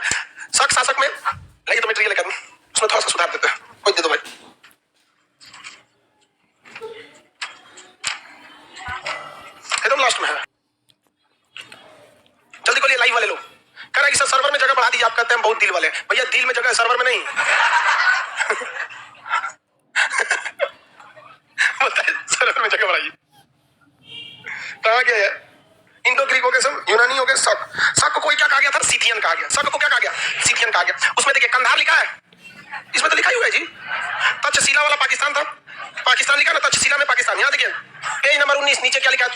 शक शासक में लाइए तो मटेरियल लेकर उसमें थोड़ा सा सुधार देते हैं, कोई दे दो भाई। एकदम लास्ट में है, जल्दी बोलिए, लाइव वाले लोग कह रहे हैं कि सर सर्वर में जगह बढ़ा दीजिए, आप कहते हैं बहुत दिल वाले। भैया दिल में जगह है, सर्वर में नहीं। सर्वर में जगह बढ़ाइए। कहा गया है इंडो ग्रीक हो गए, सब यूनानी हो गए, शक। शक को कोई क्या कहा गया था? सीथियन कहा गया। शक को क्या कहा गया? सीथियन कहा गया। उसमें देखिए कंधार लिखा है, इसमें तो लिखा ही हुआ है जी। तक्षशिला वाला पाकिस्तान था, पाकिस्तान लिखा ना, तक्षशिला में पाकिस्तान। यहाँ देखिए पेज नंबर 19 नीचे क्या लिखा है?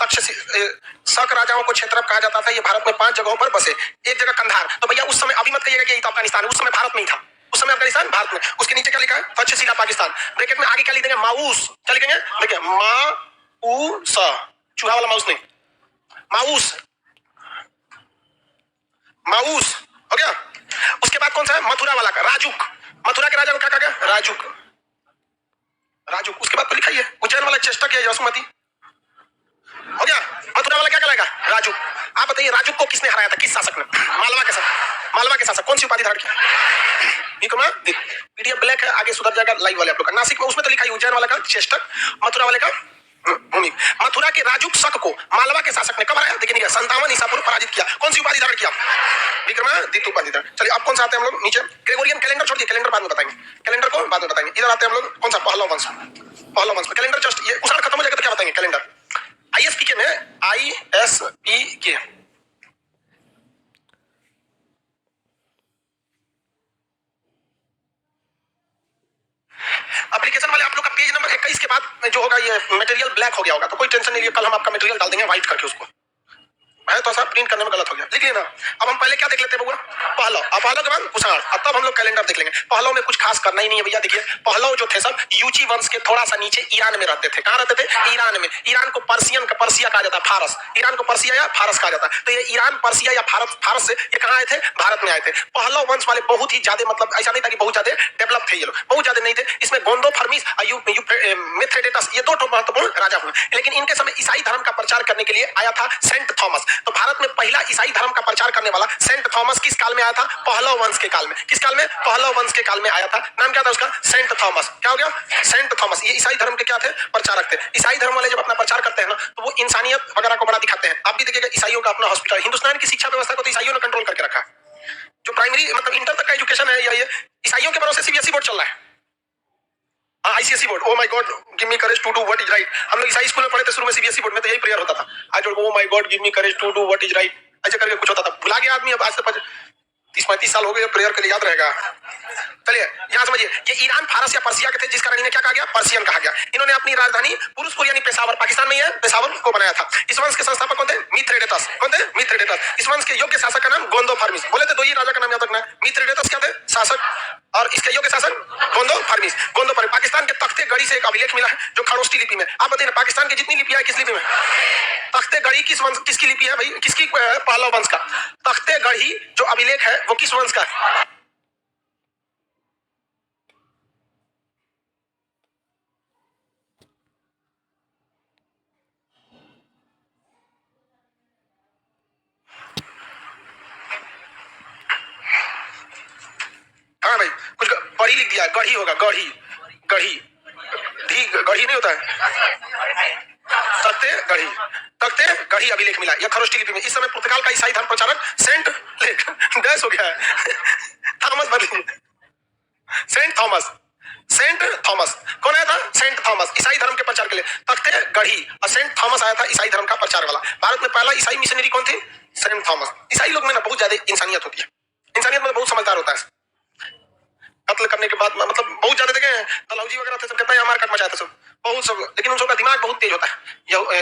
शक राजाओं को क्षेत्र कहा जाता था, ये भारत में 5 जगहों पर बसे, एक जगह कंधार। तो भैया उस समय अभी मत कहिएगा कि ये तो अफगानिस्तान है, उस समय भारत में ही था, उस समय अफगानिस्तान भारत में। उसके नीचे क्या लिखा है? तक्षशिला पाकिस्तान। ब्रैकेट में आगे क्या लिख देंगे? माउस। क्या लिखेंगे? देखिए माउस, चूहा वाला माउस नहीं, माउस, माउस हो गया। उसके बाद कौन सा है? मथुरा वाला का राजुक। मथुरा के राजा को क्या कहा गया? राजुक, राजुक। उसके बाद तो लिखा ही है उज्जैन वाला चेष्टा किया जसुमती हो गया। मथुरा वाला क्या कहलाएगा? राजुक। आप बताइए राजुक को किसने हराया था? किस शासक ने? मालवा के शासक। मालवा के शासक कौन सी उपाधि धारण किया? पीडीएफ ब्लैक है, आगे सुधर जाएगा लाइव वाले आप लोग का। नासिक में उसमें तो लिखा है उज्जैन वाला का चेष्टक, मथुरा वाले का भूमि। मथुरा के राजुक शक को मालवा के शासक ने कब हराया? देखिए 57 ईसा पूर्व पराजित किया। कौन सी उपाधि धारण किया? विक्रमादित्य उपाधि धारण। चलिए अब कौन सा आते हैं हम लोग नीचे? ग्रेगोरियन कैलेंडर छोड़िए, कैलेंडर बाद में बताएंगे, कैलेंडर को बाद में बताएंगे। इधर आते हैं हम लोग, कौन सा? पहलव वंश। पहलव वंश में कैलेंडर जस्ट ये कुषाण खत्म हो जाएगा तो क्या बताएंगे? कैलेंडर आईएसपीके में, आईएसपीके एप्लीकेशन वाले आप लोग का पेज नंबर 21 के बाद जो होगा ये मटेरियल ब्लैक हो गया होगा, तो कोई टेंशन नहीं है, कल हम आपका मटेरियल डाल देंगे व्हाइट करके। उसको है तो प्रिंट करने में गलत हो गया, लिख लेना। अब हम पहले क्या देख लेते हैं बउआ? पहलव। अब पहलव के बाद कुषाण, अब तब हम लोग कैलेंडर देख लेंगे। पहलव में कुछ खास करना ही नहीं है भैया। देखिए पहलव जो थे सब यूची वंश के थोड़ा सा नीचे ईरान में रहते थे। कहाँ रहते थे? ईरान में। ईरान को पर्सियन का पर्सिया कहा जाता है, फारस। ईरान को पर्सिया या फारस कहा जाता है। तो ये ईरान, पर्सिया या फारस से ये कहाँ आए थे? भारत में आए थे। पहलव वंश वाले बहुत ही ज्यादा, मतलब ऐसा नहीं था कि बहुत ज्यादा डेवलप थे ये लोग, बहुत ज्यादा नहीं थे। इसमें गोंदो फर्मिस मिथ्रेडेटस ये 2 महत्वपूर्ण राजा हुए। लेकिन इनके समय ईसाई धर्म का प्रचार करने के लिए आया था सेंट थॉमस। तो भारत में पहला ईसाई धर्म का प्रचार करने वाला सेंट थॉमस किस काल में आया था? पहलव वंश के काल में। किस काल में? पहलव वंश के काल में आया था। नाम क्या था उसका? Saint Thomas. क्या हो गया? Saint Thomas. ये ईसाई धर्म के क्या थे? प्रचारक थे। ईसाई धर्म वाले जब अपना प्रचार करते हैं ना, तो वो इंसानियत वगैरह को बड़ा दिखाते हैं। आप भी देखिएगा ईसाइयों का अपना हॉस्पिटल, हिंदुस्तान की शिक्षा व्यवस्था को तो ईसाइयों ने कंट्रोल करके रखा है। जो प्राइमरी मतलब इंटर तक का एजुकेशन है, ये ईसाइयों के भरोसे सीबीएसई बोर्ड चल रहा है। ICSE board. Oh my god give me courage to do what is right. हम लोग ईसाई स्कूल में पढ़े थे शुरू में, सीबीएसई बोर्ड में तो यही प्रेयर होता था। आज oh my god give me courage to do what is right, ऐसे करके कुछ होता था। भुला गया आदमी, अब आज से 30-35 साल हो गए, प्रेयर के लिए याद रहेगा। चलिए यहाँ समझिए, ये ईरान, फारस या पर्सिया के थे, जिस कारण इन्हें क्या कहा गया? पर्सियन कहा गया। इन्होंने अपनी राजधानी पुरुषपुर यानी पेशावर, पाकिस्तान में है, पेशावर को बनाया था। इस वंश के संस्थापक कौन थे? मिथ्रेडेटस। कौन थे? मिथ्रेडेटस। इस वंश के योग्य शासक का नाम गोंदो फर्मिस। बोले थे 2 ही राजा का नाम याद रखना है। मिथ्रेडेटस क्या थे? शासक, और इसके योग्य शासक गोंदो फर्मिस। गोंदो फर्मिस। पाकिस्तान के तख्ते गढ़ी से एक अभिलेख मिला है जो खड़ोष्ठी लिपि में। आप बताइए पाकिस्तान की जितनी लिपियां है किस लिपि में? तख्ते गढ़ी किस वंश, किसकी लिपि है भाई? किसकी? पहलव वंश का। तख्ते गढ़ी जो अभिलेख है वो किस वंश का है? हाँ भाई कुछ गढ़ी लिख दिया, गढ़ी होगा, गढ़ी, गढ़ी, गढ़ी नहीं होता है। तख्ते गढ़ी अभिलेख मिला, यह खरोष्टी लिपि में। इस समय पुर्तगाल का ईसाई धर्म प्रचारक सेंट लेक डैश हो गया है थॉमस बर्लिन, सेंट थॉमस कौन आया था? सेंट थॉमस, ईसाई धर्म के प्रचार के लिए तख्ते गढ़ी, और सेंट थॉमस आया था ईसाई धर्म का प्रचार वाला। भारत में पहला ईसाई मिशनरी कौन थे? Saint Thomas. ईसाई लोग में ना बहुत ज्यादा इंसानियत होती है, इंसानियत मतलब बहुत समझदार होता है। कत्ल करने के बाद मतलब बहुत ज्यादा देखे तलाउजी वगैरह थे सब, कितना यहाँ मारकाट मचाया था सब, बहुत सब, लेकिन उन सबका दिमाग बहुत तेज होता है।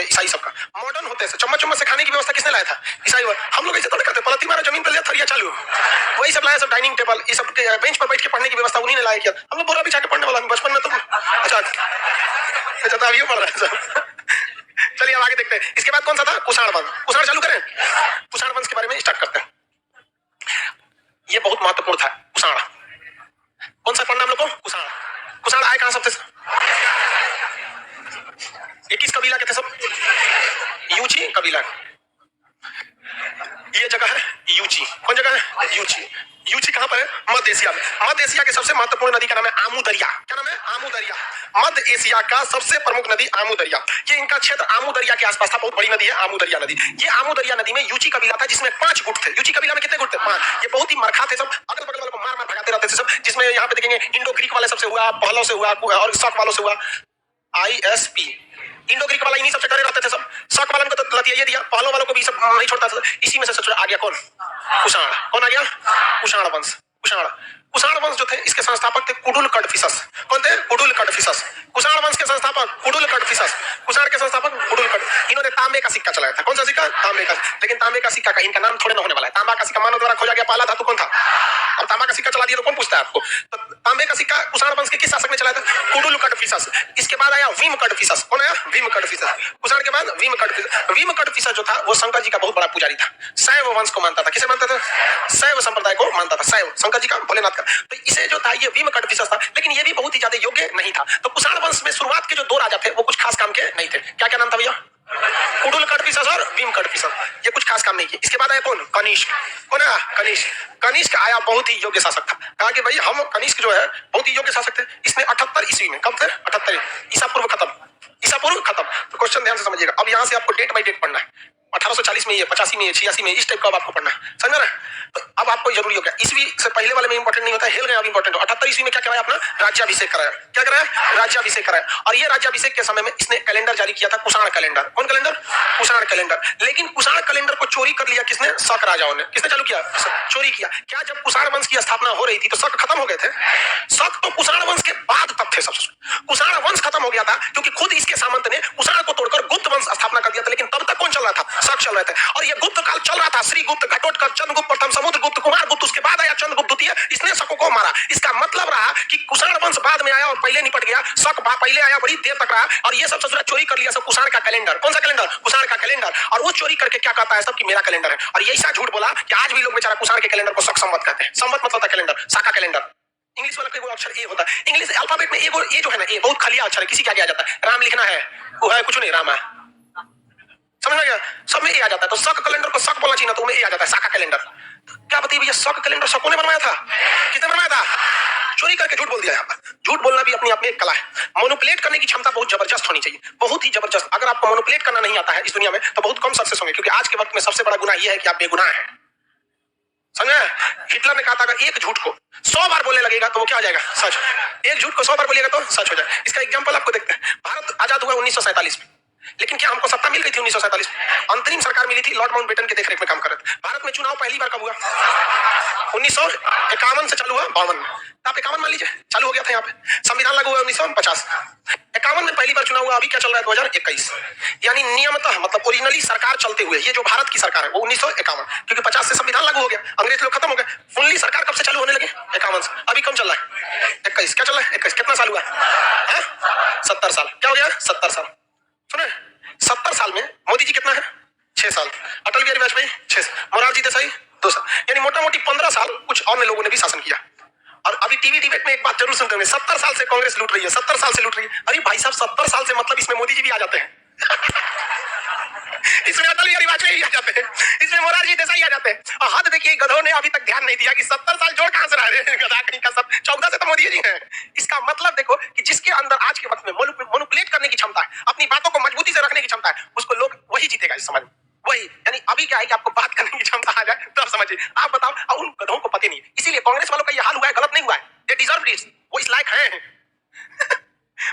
ईसाई सबका मॉडर्न होते हैं। चम्मच चम्मच से खाने की व्यवस्था किसने लाया था? ईसाई। हम लोग ऐसे तो नहीं करते, पलती मारा जमीन पर लिया थरिया चालू, वही सब लाया, सब डाइनिंग टेबल, ये सब बेंच पर बैठ के पढ़ने की व्यवस्था उन्हीं ने लाया किया। हम लोग बोरा बिछा के पढ़ने वाला बचपन में तो अच्छा तो अभी पढ़ रहा है सब। चलिए अब आगे देखते हैं। इसके बाद कौन सा था? कुषाण वंश। कुषाण चालू करें, कुषाण वंश के बारे में स्टार्ट करते हैं। ये बहुत महत्वपूर्ण था कुषाण। कौन सा पढ़ना हम लोग को? कुषाण। कुषाण आए कहां सबसे? ये किस कबीला के थे सब? यूची कबीला। ये जगह है यूची। कौन जगह है? यूची। यूची कहां पर है? मध्य एशिया में। मध्य एशिया की सबसे महत्वपूर्ण नदी का नाम है आमू दरिया। क्या नाम है? आमू दरिया। मध्य एशिया का सबसे प्रमुख नदी आमू दरिया। ये इनका क्षेत्र आमू दरिया के आसपास था, बहुत बड़ी नदी है आमू दरिया नदी। ये आमू दरिया नदी में यूची कबीला था जिसमें 5 गुट थे। यूची कबीला में कितने गुट थे? 5। ये बहुत ही मरखा थे सब, अगल बगल वालों को मार मार भगाते रहते थे सब, जिसमें यहाँ पे देखेंगे इंडो ग्रीक वाले सबसे हुआ, पहलो से हुआ और शक वालों से हुआ। ISP इंडो ग्रीक वाला इन्हीं सबसे डरे रहते थे सब। शक वालों को तो लतिया दिया, पहलो वालों को भी सब नहीं छोड़ता था। इसी में से सबसे आ गया कौन? कुषाण। कौन आ गया? कुषाण वंश। कुषाण वंश जो थे इसके संस्थापक थे कुडुल कडफिसस। कौन थे? कुडुल कडफिसस। कुषाण वंश के संस्थापक कुडुल कडफिसस। कुषाण के संस्थापक कुडुल कड। इन्होंने तांबे का सिक्का चलाया था। कौन सा सिक्का? तांबे का। लेकिन तांबे का सिक्का का इनका नाम थोड़े ना होने वाला है। तांबा का सिक्का मानव द्वारा खोजा गया पहला धातु कौन था? और तांबा का सिक्का चला दिया तो कौन पूछता है आपको? तो तांबे का सिक्का कुषाण वंश के किस शासक ने चलाया था? कुडुल कडफिसस। इसके बाद आया भीम कडफिसस। कौन आया? भीम कडफिसस। कुषाण के बाद भीम कडफिसस। भीम कडफिसस जो था वो शंकर जी का बहुत बड़ा पुजारी था, शैव वंश को मानता था। किसे मानता था? शैव संप्रदाय को मानता था। शैव शंकर जी का, भोलेनाथ का। तो इसे जो था ये भीम कडफिसस था, लेकिन ये भी बहुत ही ज्यादा योग्य नहीं था। तो कुषाण वंश में शुरुआत के जो 2 राजा थे वो कुछ खास काम के नहीं थे। क्या क्या नाम था भैया? कुडुल कडफिसस और भीम कडफिसस। ये कुछ खास काम नहीं किए। इसके बाद आया कौन? कनिष्क। कौन है? कनिष्क। कनिष्क आया, बहुत ही योग्य शासक था। कहा कि भाई हम कनिष्क जो है बहुत ही योग्य शासक थे। इसने 78 ईस्वी में, कब थे? 78 ईसा पूर्व खत्म। ईसा पूर्व खत्म। तो क्वेश्चन ध्यान से समझिएगा। अब यहाँ से आपको डेट बाई डेट पढ़ना है। 1840 में, 85 में, 86 में, इस टाइप का आपको पढ़ना है। समझ रहे हैं? तो अब आपको जरूरी हो गया। ईस्वी से पहले वाले में इंपॉर्टेंट नहीं होता है, हेल गया अब इंपॉर्टेंट हो। 78 ईस्वी में क्या कराया? अपना राज्याभिषेक कराया। क्या कराया? राज्याभिषेक कराया। और ये राज्याभिषेक के समय में इसने कैलेंडर जारी किया था, कुषाण कैलेंडर। कौन कैलेंडर? कुषाण कैलेंडर। लेकिन कुषाण कैलेंडर को चोरी कर लिया किसने? शक राजाओं ने। किसने चालू किया? चोरी किया। क्या जब कुषाण वंश की स्थापना हो रही थी तो शक खत्म हो गए थे? शक तो कुषाण वंश के बाद तब थे सबसे। कुषाण वंश खत्म हो गया था क्योंकि खुद इसके सामंत ने कुषाण को तोड़कर गुप्त वंश स्थापना कर दिया था। लेकिन तब तक कौन चल रहा था? शक चल रहे थे। और ये गुप्त काल चल रहा था। श्रीगुप्त, घटोत्कच, चंद्रगुप्त प्रथम, समुद्रगुप्त, कुमारगुप्त, उसके बाद आया चंद्रगुप्त द्वितीय। इसने शकों को मारा। इसका मतलब रहा कि कुषाण वंश बाद में आया और पहले निपट गया, शक पहले आया, बड़ी देर तक रहा, और ये सब ससुरा चोरी कर लिया सब कुषाण का कैलेंडर। कौन सा कैलेंडर? कुषाण का कैलेंडर। और वो चोरी करके क्या कहता है सब कि मेरा कैलेंडर है। और ये ऐसा झूठ बोला कि आज भी लोग बेचारा कुषाण के कैलेंडर को शक संवत कहते हैं। संवत मतलब था कैलेंडर, शाखा कैलेंडर। इंग्लिश वाला कोई अक्षर ए होता है। इंग्लिश अल्फाबेट में ए जो है ना, ए बहुत खलिया अक्षर है, किसी के आगे आ जाता है। राम लिखना है, वो है कुछ नहीं, राम है। समझ में गया? सब में ए आ जाता है। तो शक कैलेंडर को शक बोलना चाहिए ना, तो में ए आ जाता है, शाखा कैलेंडर। क्या बताइए भैया, शक कैलेंडर शकों ने बनवाया था? किसने बनवाया था? चोरी करके झूठ बोल दिया। यहाँ पर झूठ बोलना भी अपने आप में एक कला है। मैनिपुलेट करने की क्षमता बहुत जबरदस्त होनी चाहिए, बहुत ही जबरदस्त। अगर आपको मैनिपुलेट करना नहीं आता है इस दुनिया में तो बहुत कम सक्सेस होंगे, क्योंकि आज के वक्त में सबसे बड़ा गुनाह यह है कि आप बेगुनाह हैं। समझे? हिटलर ने कहा था अगर एक झूठ को 100 बार बोलने लगेगा तो वो क्या हो जाएगा? सच। एक झूठ को 100 बार बोलेगा तो सच हो जाएगा। इसका एग्जांपल आपको देखते हैं। भारत आजाद हुआ 1947 में, लेकिन क्या हमको सत्ता मिल गई थी 1947 में? अंतरिम सरकार मिली थी, लॉर्ड माउंटबेटन के देखरेख में काम कर रहे थे। भारत में चुनाव पहली बार कब हुआ? 1951 से चालू हुआ 52 में। आप 51 मान लीजिए चालू हो गया था यहाँ पे। संविधान लागू हुआ 1950। 51 में पहली बार चुनाव हुआ। अभी क्या चल रहा है? 2021। यानी नियमतः मतलब ओरिजिनली सरकार चलते हुए ये जो भारत की सरकार है वो 1951, क्योंकि 50 से संविधान लागू हो गया, अंग्रेज लोग खत्म हो गए। फुल्ली सरकार कब से चालू होने लगे? 51 से। अभी कम चल रहा है? 21। क्या चल रहा है? 21। कितना साल हुआ? 70 साल। क्या हो गया? 70 साल। सुने, 70 साल में मोदी जी कितना है? 6 साल। अटल बिहारी वाजपेयी 6 साल। मोरारजी देसाई 2 साल। यानी मोटा मोटी 15 साल कुछ और लोगों ने भी शासन किया। और अभी टीवी डिबेट में एक बात जरूर सुनते होंगे, 70 साल से कांग्रेस लूट रही है, 70 साल से लूट रही है। अरे भाई साहब, 70 साल से मतलब इसमें मोदी जी भी आ जाते हैं इसमें अटल बिहारी वाजपेयी आ जाते हैं, इसमें मोरारजी देसाई आ जाते हैं। और हद देखिए, गधों ने अभी तक ध्यान नहीं दिया कि 70 साल जोड़ कहां से रह रहे हैं, गधा कहीं का सब 14 से तो मोदी जी हैं। इसका मतलब देखो कि जिसके अंदर आज के वक्त में मैनिपुलेट करने की क्षमता है, अपनी बातों को मजबूती से रखने की क्षमता है, उसको लोग वही जीतेगा इस समाज में। वही यानी अभी क्या है कि आपको बात करने की क्षमता आ जाए तो आप समझिए। आप बताओ, और उन गधों को पता नहीं है। इसीलिए कांग्रेस वालों का ये हाल हुआ है, गलत नहीं हुआ है, दे डिजर्व दिस, वो इस लायक हैं।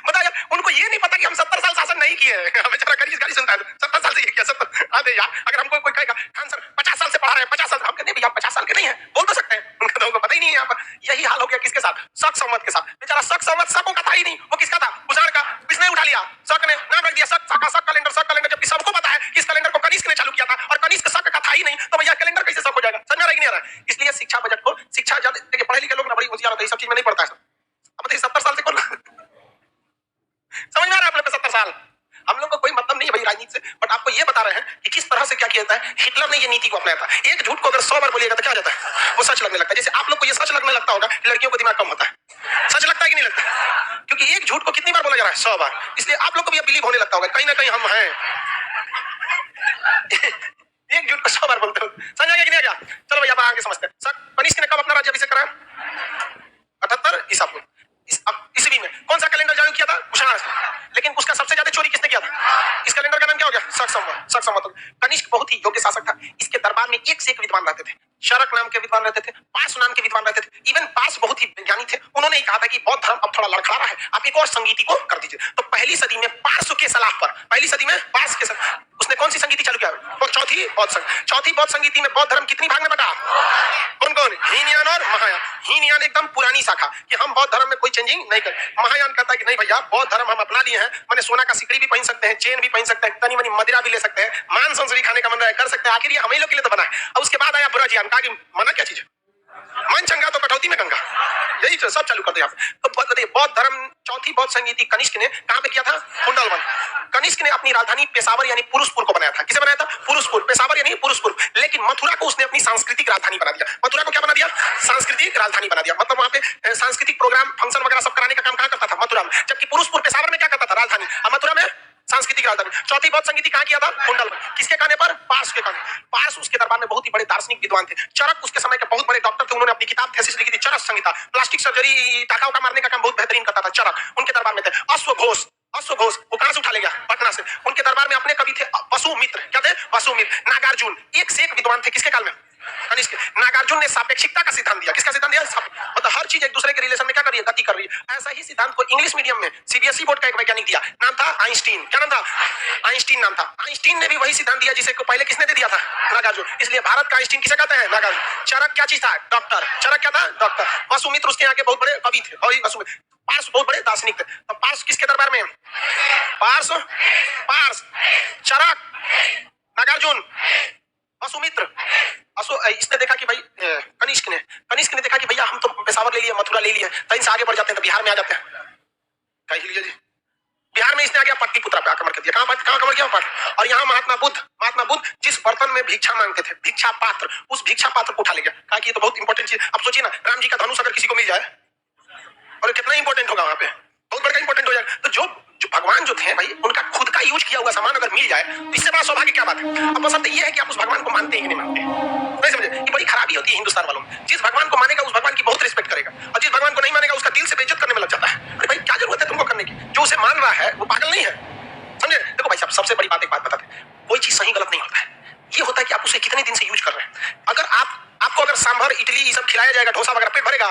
बता यार, उनको ये नहीं पता कि हम 70 साल शासन नहीं किए हैं। हमें जरा गाली सुनता है 70 साल से ये किया 70। अरे यार, अगर हमको कोई कहेगा खान सर 50 साल से पढ़ा रहे हैं, 50 साल से, हम कहते हैं भैया 50 साल के नहीं है, बोल तो सकते हैं। उनका तो उनको पता ही नहीं है। यहाँ पर यही हाल हो गया किसके साथ, शक संवत के साथ। बेचारा शक संवत शकों का था ही नहीं, वो किसका था, उजाड़ का। किसने उठा लिया, शक ने नाम रख दिया, शक कैलेंडर, जबकि सबको पता है कि इस कैलेंडर को कनिष्क ने चालू किया था, और कनिष्क शक का था ही नहीं, तो भैया कैलेंडर कैसे शक हो जाएगा? समझ आ रहा है कि नहीं आ रहा है? इसलिए शिक्षा बजट को, शिक्षा ज्यादा देखिए, पढ़े लिखे लोग ना बड़ी होशियार होते हैं, सब चीज में नहीं पढ़ता है। अब बताइए 70 साल से कौन समझ में आ रहा है आप लोग को? 70 साल हम लोग को कोई मतलब नहीं है भाई राजनीति से, बट आपको ये बता रहे हैं कि किस तरह से क्या किया जाता है। हिटलर ने ये नीति को अपनाया था। एक झूठ को अगर 100 बार बोलिएगा तो क्या हो जाता है, वो सच लगने लगता है। जैसे आप लोग को ये सच लगने लगता होगा कि लड़कियों को दिमाग कम होता है। सच लगता है कि नहीं लगता? क्योंकि एक झूठ को कितनी बार बोला जा रहा है, 100 बार। इसलिए आप लोग को भी अब बिलीव होने लगता होगा कहीं ना कहीं हम हैं। एक झूठ को 100 बार बोलते हो। समझ आ गया कि नहीं आ गया? चलो भैया आगे समझते हैं। कनिष्क ने कब अपना राज्याभिषेक करा? 78 ईसा पूर्व। ईस्वी में कौन सा कैलेंडर जारी किया था? कुशाण। लेकिन उसका सबसे ज्यादा चोरी किसने किया था? इस कैलेंडर का नाम क्या हो गया? शक संवत। कनिष्क बहुत ही योग्य शासक था। इसके दरबार में एक से एक विद्वान रहते थे। शरक नाम के विद्वान रहते थे, पास नाम के विद्वान रहते थे। इवन पास बहुत ही ज्ञानी थे। उन्होंने कहा था कि बौद्ध धर्म अब थोड़ा लड़खड़ा रहा है, आप एक और संगीति को कर दीजिए। तो पहली सदी में पार्स के सलाह पर, पहली सदी में पार्स के उसने कौन सी संगीति चालू किया? चौथी बौद्ध संघ। चौथी बौद्ध संगीति में बौद्ध धर्म कितनी भाग में बटा? कौन कौन? हीनयान और महायान। हीनयान एकदम पुरानी शाखा कि हम बौद्ध धर्म में कोई चेंजिंग नहीं कर। महायान कहता है कि नहीं भैया, बौद्ध धर्म हम अपना लिए हैं, मैंने सोना का सिकड़ी भी पहन सकते हैं, चेन भी पहन सकते हैं, तनी मनी मदिरा भी ले सकते हैं, मांस भी खाने का मन रहा है कर सकते हैं, आखिर ये हम ही लोग के लिए तो बना है। और उसके बाद आया बुरा जी, कहा कि मना क्या चीज, मन चंगा तो कटौती में गंगा, यही तो सब चालू कर दिया। तो बौद्ध धर्म चौथी बौद्ध संगीति कनिष्क ने कहां पे किया था? कुंडलवन। कनिष्क ने अपनी राजधानी पेशावर यानी पुरुषपुर को बनाया था। किसे बनाया था? पुरुषपुर। पेशावर यानी पुरुषपुर। लेकिन मथुरा को उसने अपनी सांस्कृतिक राजधानी बना दिया। मथुरा को क्या बना दिया? सांस्कृतिक राजधानी बना दिया। मतलब वहां पे सांस्कृतिक प्रोग्राम फंक्शन वगैरह सब कराने का काम कहां करता था? मथुरा में। जबकि पुरुषपुर पेशावर में क्या करता था? राजधानी। और मथुरा में सांस्कृतिक राजधानी। चौथी बौद्ध संगीति कहां किया था? कुंडल में। किसके कहने पर? पार्स के कहने। पार्स उसके दरबार में बहुत ही बड़े दार्शनिक विद्वान थे। चरक उसके समय के बहुत बड़े डॉक्टर थे। उन्होंने अपनी किताब थीसिस लिखी थी, चरक संहिता। प्लास्टिक सर्जरी, टाका उका मारने का काम बहुत बेहतरीन करता था चरक, उनके दरबार में थे। अश्वघोष वो कहां से उठा ले गया? पटना से। उनके दरबार में अपने कवि थे वसुमित्र। क्या थे? वसुमित्र। नागार्जुन, एक से एक विद्वान थे। किसके काल में? कनिष्क। नागार्जुन ने सापेक्षिकता का सिद्धांत दिया। किसका सिद्धांत दिया? मतलब हर चीज एक दूसरे के रिलेशन में क्या कर रही है? गति कर रही है। ऐसा ही सिद्धांत को इंग्लिश मीडियम में सीबीएसई बोर्ड का एक वैज्ञानिक दिया, नाम था आइंस्टीन। क्या नाम था? आइंस्टीन नाम था। आइंस्टीन ने भी वही सिद्धांत दिया जिसे को पहले किसने दे दिया था? नागार्जुन। इसलिए भारत का आइंस्टीन किसे कहते हैं? नागार्जुन। चरक क्या चीज था? डॉक्टर। चरक क्या था? डॉक्टर। वसुमित्र उसके आगे बहुत बड़े कवि थे। और वसुमित्र। पार्स बहुत बड़े दार्शनिक थे। तो पार्स किसके दरबार में? पार्स, चरक, नागार्जुन, वसुमित्र। इसने देखा कि भाई कनिष्क ने देखा कि भैया हम तो पेशावर ले लिए, मथुरा ले लिए, तो इनसे आगे बढ़ जाते हैं तो बिहार में आ जाते हैं। कह लीजिए जी, बिहार में इसने आ गया पाटलिपुत्रा पे आक्रमण कर दिया। कहां कमर किया? पाट। और यहाँ महात्मा बुद्ध जिस बर्तन में भिक्षा मांगते थे, भिक्षा पात्र, उस भिक्षा पात्र को उठा ले गया। कहा कि ये तो बहुत इंपॉर्टेंट चीज। अब सोचिए ना, राम जी का धनुष अगर किसी को मिल जाए और कितना इंपॉर्टेंट होगा वहां पे, बहुत बड़ा इंपॉर्टेंट हो जाएगा। तो जो भगवान जो थे भाई, उनका खुद का यूज किया हुआ सामान अगर मिल जाए तो इससे बड़ा सौभाग्य क्या बात है। अब बस ये है कि आप उस भगवान को मानते ही नहीं मानते। नहीं समझे? ये बड़ी खराबी होती है हिंदुस्तान वालों में। जिस भगवान को मानेगा उस भगवान की बहुत रिस्पेक्ट करेगा, और जिस भगवान को नहीं मानेगा उसका दिल से बेइज्जत करने में लग जाता है। अरे भाई क्या जरूरत है तुमको करने की? जो उसे मान रहा है वो पागल नहीं है। समझे? देखो भाई साहब, सबसे बड़ी बात एक बात बताते हैं, कोई चीज सही गलत नहीं होता है। ये होता है कि आप उसे कितने दिन से यूज कर रहे हैं। अगर आपको अगर सांभर इडली ये सब खिलाया जाएगा, डोसा वगैरह, पेट भरेगा,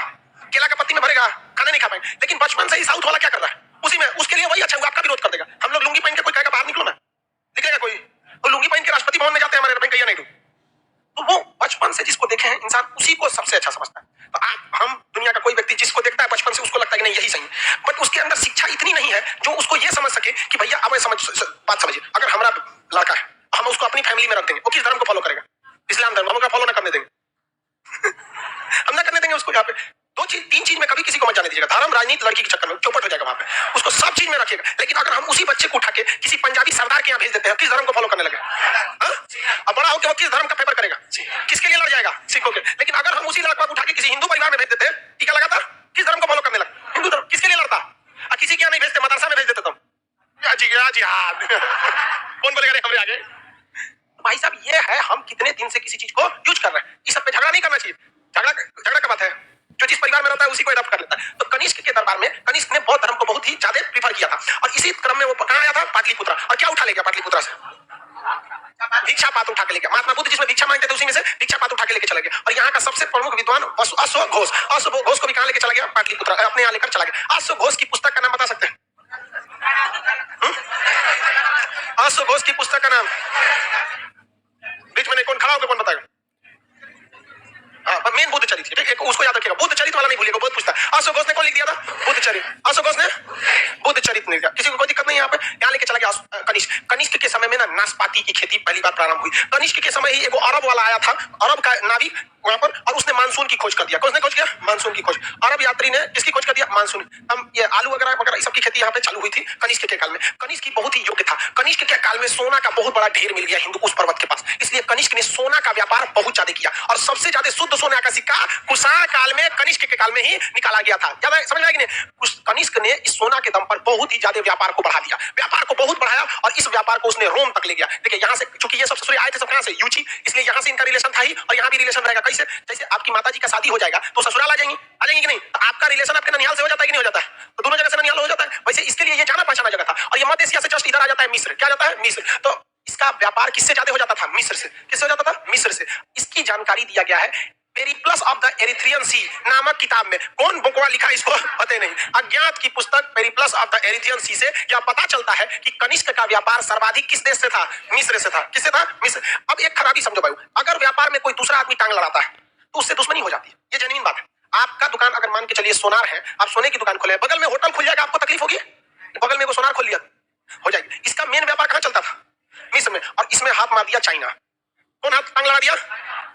केला का पत्ती में भरेगा, खाना नहीं खा पाएंगे। लेकिन बचपन से ही साउथ वाला क्या कर रहा है? उसी में उसके लिए वही अच्छा हुआ, आपका विरोध कर देगा। हम लोग लुंगी पहन के कोई कहेगा बाहर निकलो ना, दिखेगा कोई? तो लुंगी पहन के राष्ट्रपति भवन में जाते हैं हमारे वेंकैया नायडू। तो वो बचपन से जिसको देखे हैं इंसान, उसी को सबसे अच्छा समझता है। तो हम दुनिया का कोई व्यक्ति जिसको देखता है बचपन से, उसको लगता है कि नहीं यही सही है, बट उसके अंदर शिक्षा इतनी नहीं है जो उसको ये समझ सके कि भैया अब बात समझिए, अगर हमारा लड़का है, हम उसको अपनी फैमिली में रख देंगे, वो किस धर्म को फॉलो करेगा? इस्लाम धर्म। हम उसका फॉलो ना करने देंगे। हम ना करने देंगे उसको। यहाँ पे तीन चीज में कभी किसी को मत जाने दीजिएगा। धर्म, राजनीति, लड़की के चक्कर में चौपट हो जाएगा वहां पे। उसको सब चीज में रखिएगा। लेकिन अगर हम उसी बच्चे को उठा के किसी पंजाबी सरदार के यहाँ भेज देते हैं, किस धर्म को फॉलो करने लगे? अब बड़ा होकर वो किस धर्म का पेपर करेगा? किसके लिए लड़ जाएगा? सिखों के। लेकिन अगर हम उसी लड़का को उठा के किसी हिंदू परिवार में भेज देते हैं, टीका लगाता, किस धर्म को फॉलो करने लगा? हिंदू धर्म। किसके लिए लड़ता? किसी के यहाँ नहीं भेजते, मदरसा में भेज देते तुम। जी हाँ। कौन बोलेगा रे हमरे आगे? भाई साहब ये है, हम कितने दिन से किसी चीज को यूज कर रहे हैं, इस सब पे झगड़ा नहीं करना चाहिए। झगड़ा झगड़ा का बात है, जो जिस परिवार में रहता है उसी को अडॉप्ट कर लेता है। तो कनिष्क के दरबार में कनिष्क ने बौद्ध धर्म को बहुत ही ज्यादा प्रीफर किया था, और इसी क्रम में वो कहाँ आया था, पाटलिपुत्रा। और क्या उठा ले गया पाटलिपुत्रा से? भिक्षा पात्र उठा के ले गया। महात्मा बुद्ध जिसमें भिक्षा मांगते थे उसी में से भिक्षा पात्र उठा के लेके चला गया। और यहाँ का सबसे प्रमुख विद्वान अश्व घोष को भी कहाँ लेके चला गया? पाटलिपुत्रा, अपने यहाँ लेकर चला गया। अश्व घोष की पुस्तक का नाम बता सकते हैं? अश्व घोष की पुस्तक का नाम बीच में कौन खड़ा होकर कौन बताएगा? हाँ, मेन बुद्ध चरित्र, एक उसको याद रखिएगा, बुद्ध चरित्र वाला नहीं भूलिएगा, बहुत पूछता है। अश्व घोष ने कौन लिख दिया था? बुद्ध चरित्र। अश्व घोष ने बुद्ध चरित्र नहीं लिखा, किसी को कोई दिक्कत नहीं। यहाँ पे यहाँ लेके चला गया कनिष्क। कनिष्क के समय में ना नाशपाती की खेती पहली बार प्रारंभ हुई। कनिष्क के समय ही एगो अरब वाला आया था, अरब का नाविक वहां पर, और उसने मानसून की खोज कर दिया। किसने खोज किया? मानसून की खोज। अरब यात्री ने किसकी खोज कर दिया? मानसून। हम ये आलू वगैरह वगैरह सबकी खेती यहाँ पे चालू हुई थी कनिष्क के काल में। कनिष्क बहुत ही योग्य था। कनिष्क के काल में सोना का बहुत बड़ा ढेर मिल गया हिंदुकुश पर्वत के पास, इसलिए कनिष्क ने सोना का व्यापार बहुत ज्यादा किया, और सबसे ज्यादा शुद्ध सोना का सिक्का कुषाण काल में, कनिष्क के काल में ही निकाला गया था। ज्यादा समझ में आया कि नहीं? कनिष्क ने इस सोना के दम पर बहुत ही ज्यादा व्यापार को बढ़ा दिया, व्यापार को बहुत बढ़ाया, और इस व्यापार को उसने रोम तक ले गया। देखिए यहाँ से, चूंकि ये सब ससुरे आए थे सब कहां से? यूची, इसलिए यहाँ से इनका रिलेशन था ही, और यहाँ भी रिलेशन रहेगा। कैसे? जैसे आपकी माताजी का शादी हो जाएगा तो ससुराल आ जाएंगी कि नहीं? तो आपका रिलेशन आपके ननिहाल से हो जाता है कि नहीं हो जाता है? तो दोनों जगह से ननिहाल हो जाता है। वैसे इसके लिए ये जाना पहचाना जगह था, और ये मध्य एशिया से जस्ट इधर आ जाता है मिस्र। क्या जाता है? मिस्र। तो इसका व्यापार किससे ज्यादा हो जाता था? मिस्र से। किससे हो जाता था? मिस्र से। इसकी जानकारी दिया गया है पेरिप्लस ऑफ द एरिथ्रियन सी नामक किताब में। कौन बुकवा लिखा इसको पता नहीं। अज्ञात की पुस्तक पेरिप्लस ऑफ द एरिथ्रियन सी से यह पता चलता है कि कनिष्क का व्यापार सर्वाधिक किस देश से था? मिस्र से था। किससे था? मिस्र। अब एक खराबी समझो भाई, अगर व्यापार में कोई दूसरा आदमी टांग लड़ाता है तो उससे दुश्मनी हो जाती है, ये जेन्युइन बात है। आपका दुकान अगर मान के चलिए सोनार है, आप सोने की दुकान खोले, बगल में होटल खुल जाएगा, आपको तकलीफ होगी? बगल में वो सोनार खोल लिया, हो जाएगी। इसका मेन व्यापार कहां चलता था? मिस्र में। और इसमें हाथ मार दिया चाइना। कौन हाथ टांग लड़ा दिया?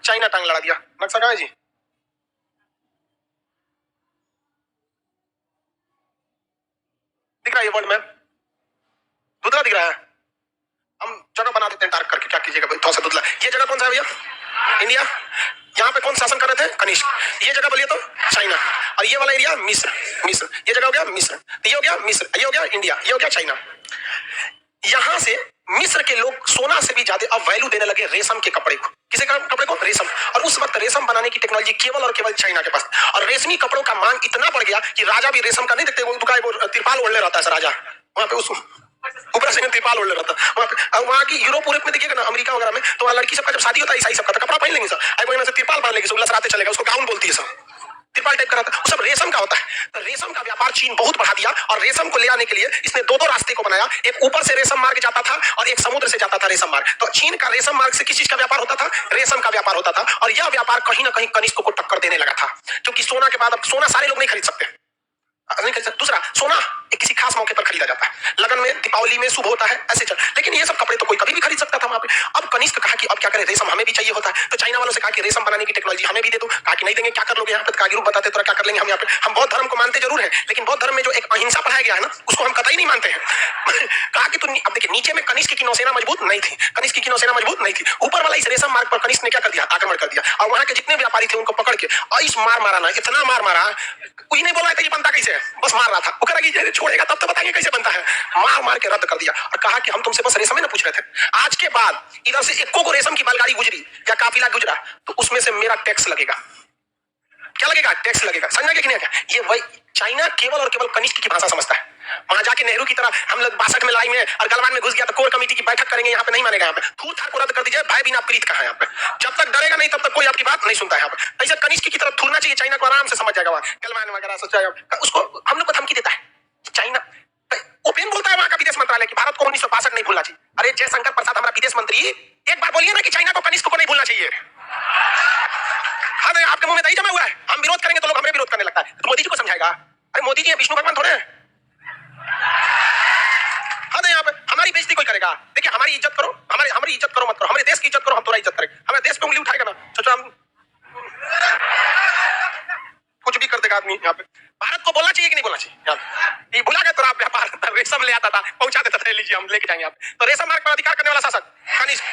चाइना टांग लड़ा दिया। नक्शा कहां है जी? दिख रहा है ये वर्ल्ड मैप? धुंधला दिख रहा है? हम जगह बना देते हैं डार्क करके, क्या कीजिएगा भाई, थोड़ा सा धुंधला। ये जगह कौन सा है भैया? इंडिया। यहाँ पे कौन शासन कर रहे थे? कनिष्क। ये जगह बोलिए तो चाइना, और ये वाला एरिया मिस्र। मिस्र, ये जगह हो गया मिस्र, ये हो गया मिस्र, ये हो गया इंडिया, ये हो गया चाइना। यहां से मिस्र के लोग सोना से भी ज्यादा अब वैल्यू देने लगे रेशम के कपड़े को। किसे कपड़े को? रेशम। और उस वक्त रेशम बनाने की टेक्नोलॉजी केवल और केवल चाइना के पास। और रेशमी कपड़ों का मांग इतना बढ़ गया कि राजा भी रेशम का नहीं देखते, वो तिरपाल ओढ़ले रहता है राजा, वहां पे उस ऊपर से तिरपाल ओढ़ले रहता वहां पे। वहां की यूरोप यूरोप में देखिएगा ना, अमेरिका वगैरह में, तो लड़की सबका जब शादी होता है ईसाई सबका, तो कपड़ा पहन लेंगे सब, आई से तिरपाल बांध लेंगे सब, लसराते चलेगा, उसको गाउन बोलती है सब, तिरपाल टाइप का रहता है, सब रेशम का होता है। तो रेशम का व्यापार चीन बहुत बढ़ा दिया, और रेशम को ले आने के लिए इसने दो रास्ते को बनाया। एक ऊपर से रेशम मार्ग जाता था, और एक समुद्र से जाता था रेशम मार्ग। तो चीन का रेशम मार्ग से किस चीज का व्यापार होता था? रेशम का व्यापार होता था। और यह व्यापार कहीं ना कहीं कनिष्क को टक्कर देने लगा था, क्योंकि सोना के बाद अब सोना सारे लोग नहीं खरीद सकते, नहीं खरीद सकते। दूसरा, सोना किसी खास मौके पर खरीदा जाता है, लगन में, दीपावली में शुभ होता है, ऐसे चल। लेकिन ये सब कपड़े तो कोई कभी भी खरीद सकता था वहां पे। अब कनिष्क कहा कि अब क्या करें, रेशम हमें भी चाहिए होता है। तो चाइना वालों से कहा कि रेशम बनाने की टेक्नोलॉजी हमें भी दे दो। कहा कि नहीं देंगे, क्या कर लोगे यहाँ पे? कहा ग्रुप बताते तो क्या कर लेंगे हम यहाँ पे। हम बौद्ध धर्म को मानते जरूर है, लेकिन बौद्ध धर्म में जो एक अहिंसा पढ़ाया गया है ना, उसको हम कतई नहीं मानते हैं। कहा कि तुम अब देखिए, नीचे में कनिष्क की नौसेना मजबूत नहीं थी, कनिष्क की नौसेना मजबूत नहीं थी। ऊपर वाला इस रेशम मार्ग पर कनिष्क ने क्या कर दिया? आक्रमण कर दिया, और वहां के जितने व्यापारी थे उनको पकड़ के इस मार मारा ना, इतना मार मारा, कोई नहीं बोला था ये बनता कैसे है, बस मार रहा था। वो कह रहा कि छोड़ेगा तब तो बताएंगे कैसे बनता है। मार मार के रद्द कर दिया, और कहा कि हम तुमसे बस रेशम ही ना पूछ रहे थे। आज के बाद इधर से एको को रेशम की बैलगाड़ी गुजरी या काफिला गुजरा तो उसमें से मेरा टैक्स लगेगा। क्या लगेगा? टैक्स लगेगा। समझा कि नहीं? ये वही चाइना केवल और केवल कनिष्क की भाषा समझता है। वहां जाके नेहरू की तरह हम लोग 62 में लड़ाई में और गलवान में घुस गया तो कोर कमेटी की बैठक करेंगे, यहाँ पे नहीं मानेगा। यहाँ पे थूर थार को रद्द कर दीजिए, भाई बिना प्रीत कहा यहाँ पे। जब तक डरेगा नहीं तब तक कोई आपकी बात नहीं सुनता है यहाँ पे। ऐसे कनिष्क की तरफ थूरना चाहिए, चाइना को आराम से समझ जाएगा। वहां गलवान वगैरह उसको हम लोग को धमकी देता है चाइना, ओपन बोलता है वहां का विदेश मंत्रालय की भारत को 1962 नहीं भूलना चाहिए। अरे जयशंकर प्रसाद हमारा विदेश मंत्री, एक बार बोलिए ना कि चाइना को कनिष्क को नहीं भूलना चाहिए। हाँ, आपके मुंह में दही जमा हुआ है, हम विरोध करेंगे तो लोग हमें विरोध करने लगता है। तो मोदी जी को समझाएगा, अरे मोदी जी विष्णु भगवान थोड़े हैं। हाँ, यहाँ पे हमारी बेइज्जती कोई करेगा? देखिए, हमारी इज्जत करो, हमारी इज्जत करो मत करो, हमारे देश की इज्जत करो, हम तुम्हारी इज्जत करेंगे। हमारे देश पे उंगली उठाएगा ना, सोचो हम कुछ भी कर देगा आदमी। यहाँ पे भारत को बोलना चाहिए कि नहीं बोलना चाहिए? ये भुला गया तो आप व्यापार रेशम ले आता था, पहुंचा देता था, लीजिए हम लेके जाएंगे आप। तो रेशम मार्ग पर अधिकार करने वाला शासक कनिष्क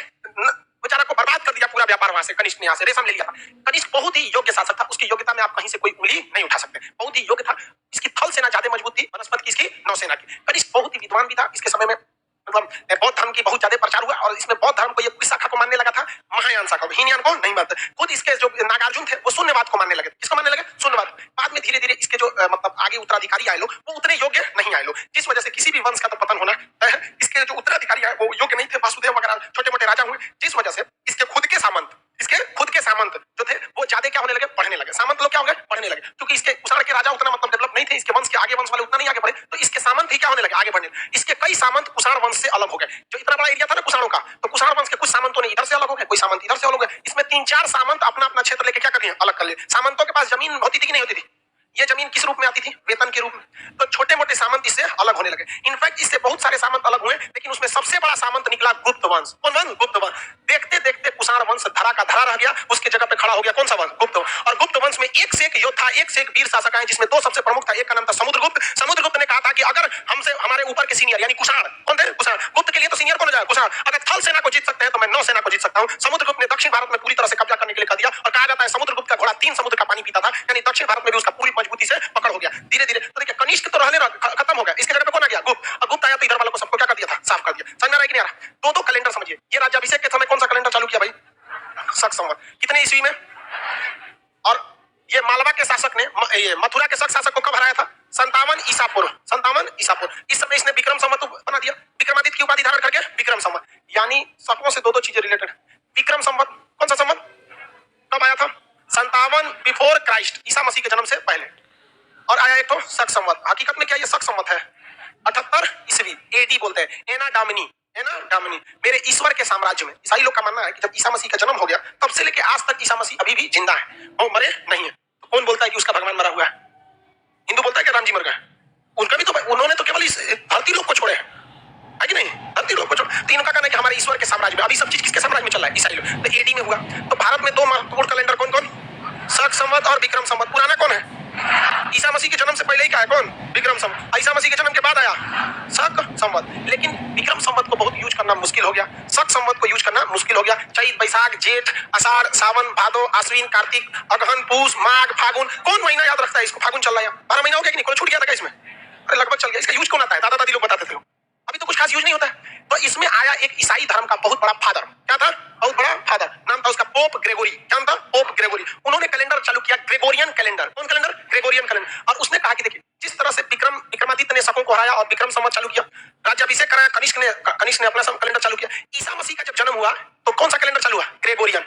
बेचारा को बर्बाद कर दिया पूरा व्यापार। वहां से कनिष्क ने यहाँ से रेशम ले लिया था। कनिष्क बहुत ही योग्य शासक था, उसकी योग्यता में आप कहीं से कोई उंगली नहीं उठा सकते, बहुत ही योग्य था। इसकी थल सेना ज्यादा मजबूत थी वनस्पति की, इसकी नौसेना की। कनिष्क बहुत ही विद्वान भी था। इसके समय में मतलब बौद्ध धर्म की बहुत ज्यादा प्रचार हुआ, और इसमें बौद्ध धर्म को ये शाखा को मानने लगा था, महायान को, हीनयान को नहीं मानते। खुद इसके जो नागार्जुन थे वो शून्यवाद को मानने लगे। किसको मानने लगे? शून्यवाद। बाद में धीरे धीरे इसके जो मतलब आगे उत्तराधिकारी आए लोग वो उतने योग्य नहीं आए लोग, जिस वजह से किसी भी वंश का तो पतन होना तय है। इसके जो उत्तराधिकारी आए वो योग्य नहीं थे, वासुदेव वगैरह छोटे मोटे राजा हुए, जिस वजह से इसके खुद के सामंत जो थे वो ज्यादा क्या होने लगे? बढ़ने लगे। सामंत लोग क्या हो गए? बढ़ने लगे, क्योंकि इसके कुषाण के राजा उतना मतलब डेवलप नहीं थे, इसके वंश के आगे वंश वाले उतना नहीं आगे बढ़े, तो इसके सामंत ही क्या होने लगे? आगे बढ़ने। इसके कई सामंत कुषाण वंश से अलग हो गए। जो इतना बड़ा एरिया था ना कुषाणों का, तो कुषाण वंश के कुछ सामंतों ने इधर से अलग हो गए, कोई सामंत इधर से अलग हो गए। इसमें 3-4 सामंत अपना अपना क्षेत्र लेके क्या कर लिए? अलग कर लिए। सामंतों के पास जमीन होती थी कि नहीं होती थी? ये जमीन किस रूप में आती थी? वेतन के रूप में। तो छोटे मोटे सामंत इससे अलग होने लगे। इनफैक्ट इससे बहुत सारे सामंत अलग हुए, लेकिन उसमें सबसे बड़ा सामंत निकला गुप्त वंश। कौन वंश? गुप्त वंश। देखते देखते कुषाण वंश धरा का धरा रह गया, उसके जगह पे खड़ा हो गया कौन सा वंश? गुप्त वंश। और गुप्त वंश में एक से एक योद्धा, एक से एक वीर शासक आए, जिसमें 2 सबसे प्रमुख था। एक का नाम था समुद्रगुप्त। समुद्रगुप्त ने कहा था कि अगर हमसे हमारे ऊपर के सीनियर यानी कुषाण कौन थे? कुषाण। गुप्त के लिए तो सीनियर कौन हो जाएगा? कुषाण। अगर थल सेना को जीत सकते हैं तो मैं नौ सेना को जीत सकता हूं। समुद्रगुप्त ने दक्षिण भारत में पूरी तरह से कब्जा करने के लिए कह दिया, और कहा जाता है समुद्रगुप्त का घोड़ा 3 समुद्र का पानी पीता था, यानी दक्षिण भारत में भी उसका पूरी मजबूती से पकड़ हो गया। धीरे धीरे तो देखिए कनिष्क तो रहने खत्म हो गया, इसके जगह पे कौन आ गया? गुप्त। और गुप्त आया तो इधर वालों को सबको क्या कर दिया था? साफ कर दिया। समझ में आ रहा है कि नहीं आ रहा? दो कैलेंडर समझिए। ये राज्याभिषेक के समय कौन सा कैलेंडर चालू किया भाई? शक संवत। कितने ईस्वी में? और ये मालवा के शासक ने ये मथुरा के शक शासक को कब हराया था? 57 ईसा पूर्व। 57 ईसा पूर्व। इस समय इसने विक्रम संवत बना दिया, विक्रमादित्य की उपाधि धारण करके विक्रम संवत। यानी शकों से दो चीजें रिलेटेड। विक्रम संवत कौन सा संवत कब आया था? 57 बिफोर क्राइस्ट, ईसा मसीह के जन्म से पहले। और आया एक तो शक संवत। हकीकत में क्या ये शक संवत है? 78 ईस्वी, एडी बोलते हैं, एना डामिनी। मेरे ईश्वर के साम्राज्य में। ईसाई लोग का मानना है कि जब ईसा मसीह का जन्म हो गया तब से लेके आज तक ईसा मसीह अभी भी जिंदा है, वो मरे नहीं है। तो कौन बोलता है कि उसका भगवान मरा हुआ है? हिंदू बोलता है कि राम जी मर गए। उनका भी तो उन्होंने तो केवल इस धरती लोग को छोड़े है कि नहीं? धरती लोग को छोड़। तीनों का कहना है कि हमारे ईश्वर के साम्राज्य में। अभी सब चीज किसके साम्राज्य में चल रहा है? ईसाई लोग। तो एडी में हुआ। तो भारत में 2 महत्वपूर्ण कैलेंडर कौन कौन? शक संवत और विक्रम संवत। पुराना कौन है? ईसा मसीह के जन्म से पहले ही का है कौन? विक्रम संवत। ईसा मसीह के जन्म के बाद आया शक संवत। लेकिन विक्रम संवत को बहुत यूज करना मुश्किल हो गया, शक संवत को यूज करना मुश्किल हो गया। चैत, बैसाख, जेठ, आषाढ़, सावन, भादो, आश्विन, कार्तिक, अगहन, पूस, माघ, फागुन। कौन महीना याद रखता है इसको? फागुन चल रहा है, 12 महीना हो गया कि नहीं? कौन छूट गया था क्या इसमें? अरे लगभग चल गया। इसका यूज कौन आता है? दादा दादी लोग बताते थे। अभी तो कुछ खास यूज नहीं होता है। तो इसमें आया एक ईसाई धर्म का बहुत बड़ा फादर। क्या था? बहुत बड़ा फादर। नाम था उसका पोप ग्रेगोरी। क्या था? Pope Gregory. उन्होंने कैलेंडर चालू किया, ग्रेगोरियन कैलेंडर। कौन कैलेंडर? Gregorian calendar. और उसने कहा कि देखिए जिस तरह से विक्रमादित्य ने शकों को हराया और विक्रम संवत चालू किया, राज्याभिषेक कराया, कनिष्क ने अपना कैलेंडर चालू किया। ईसा मसीह का जब जन्म हुआ तो कौन सा कैलेंडर चालू हुआ? Gregorian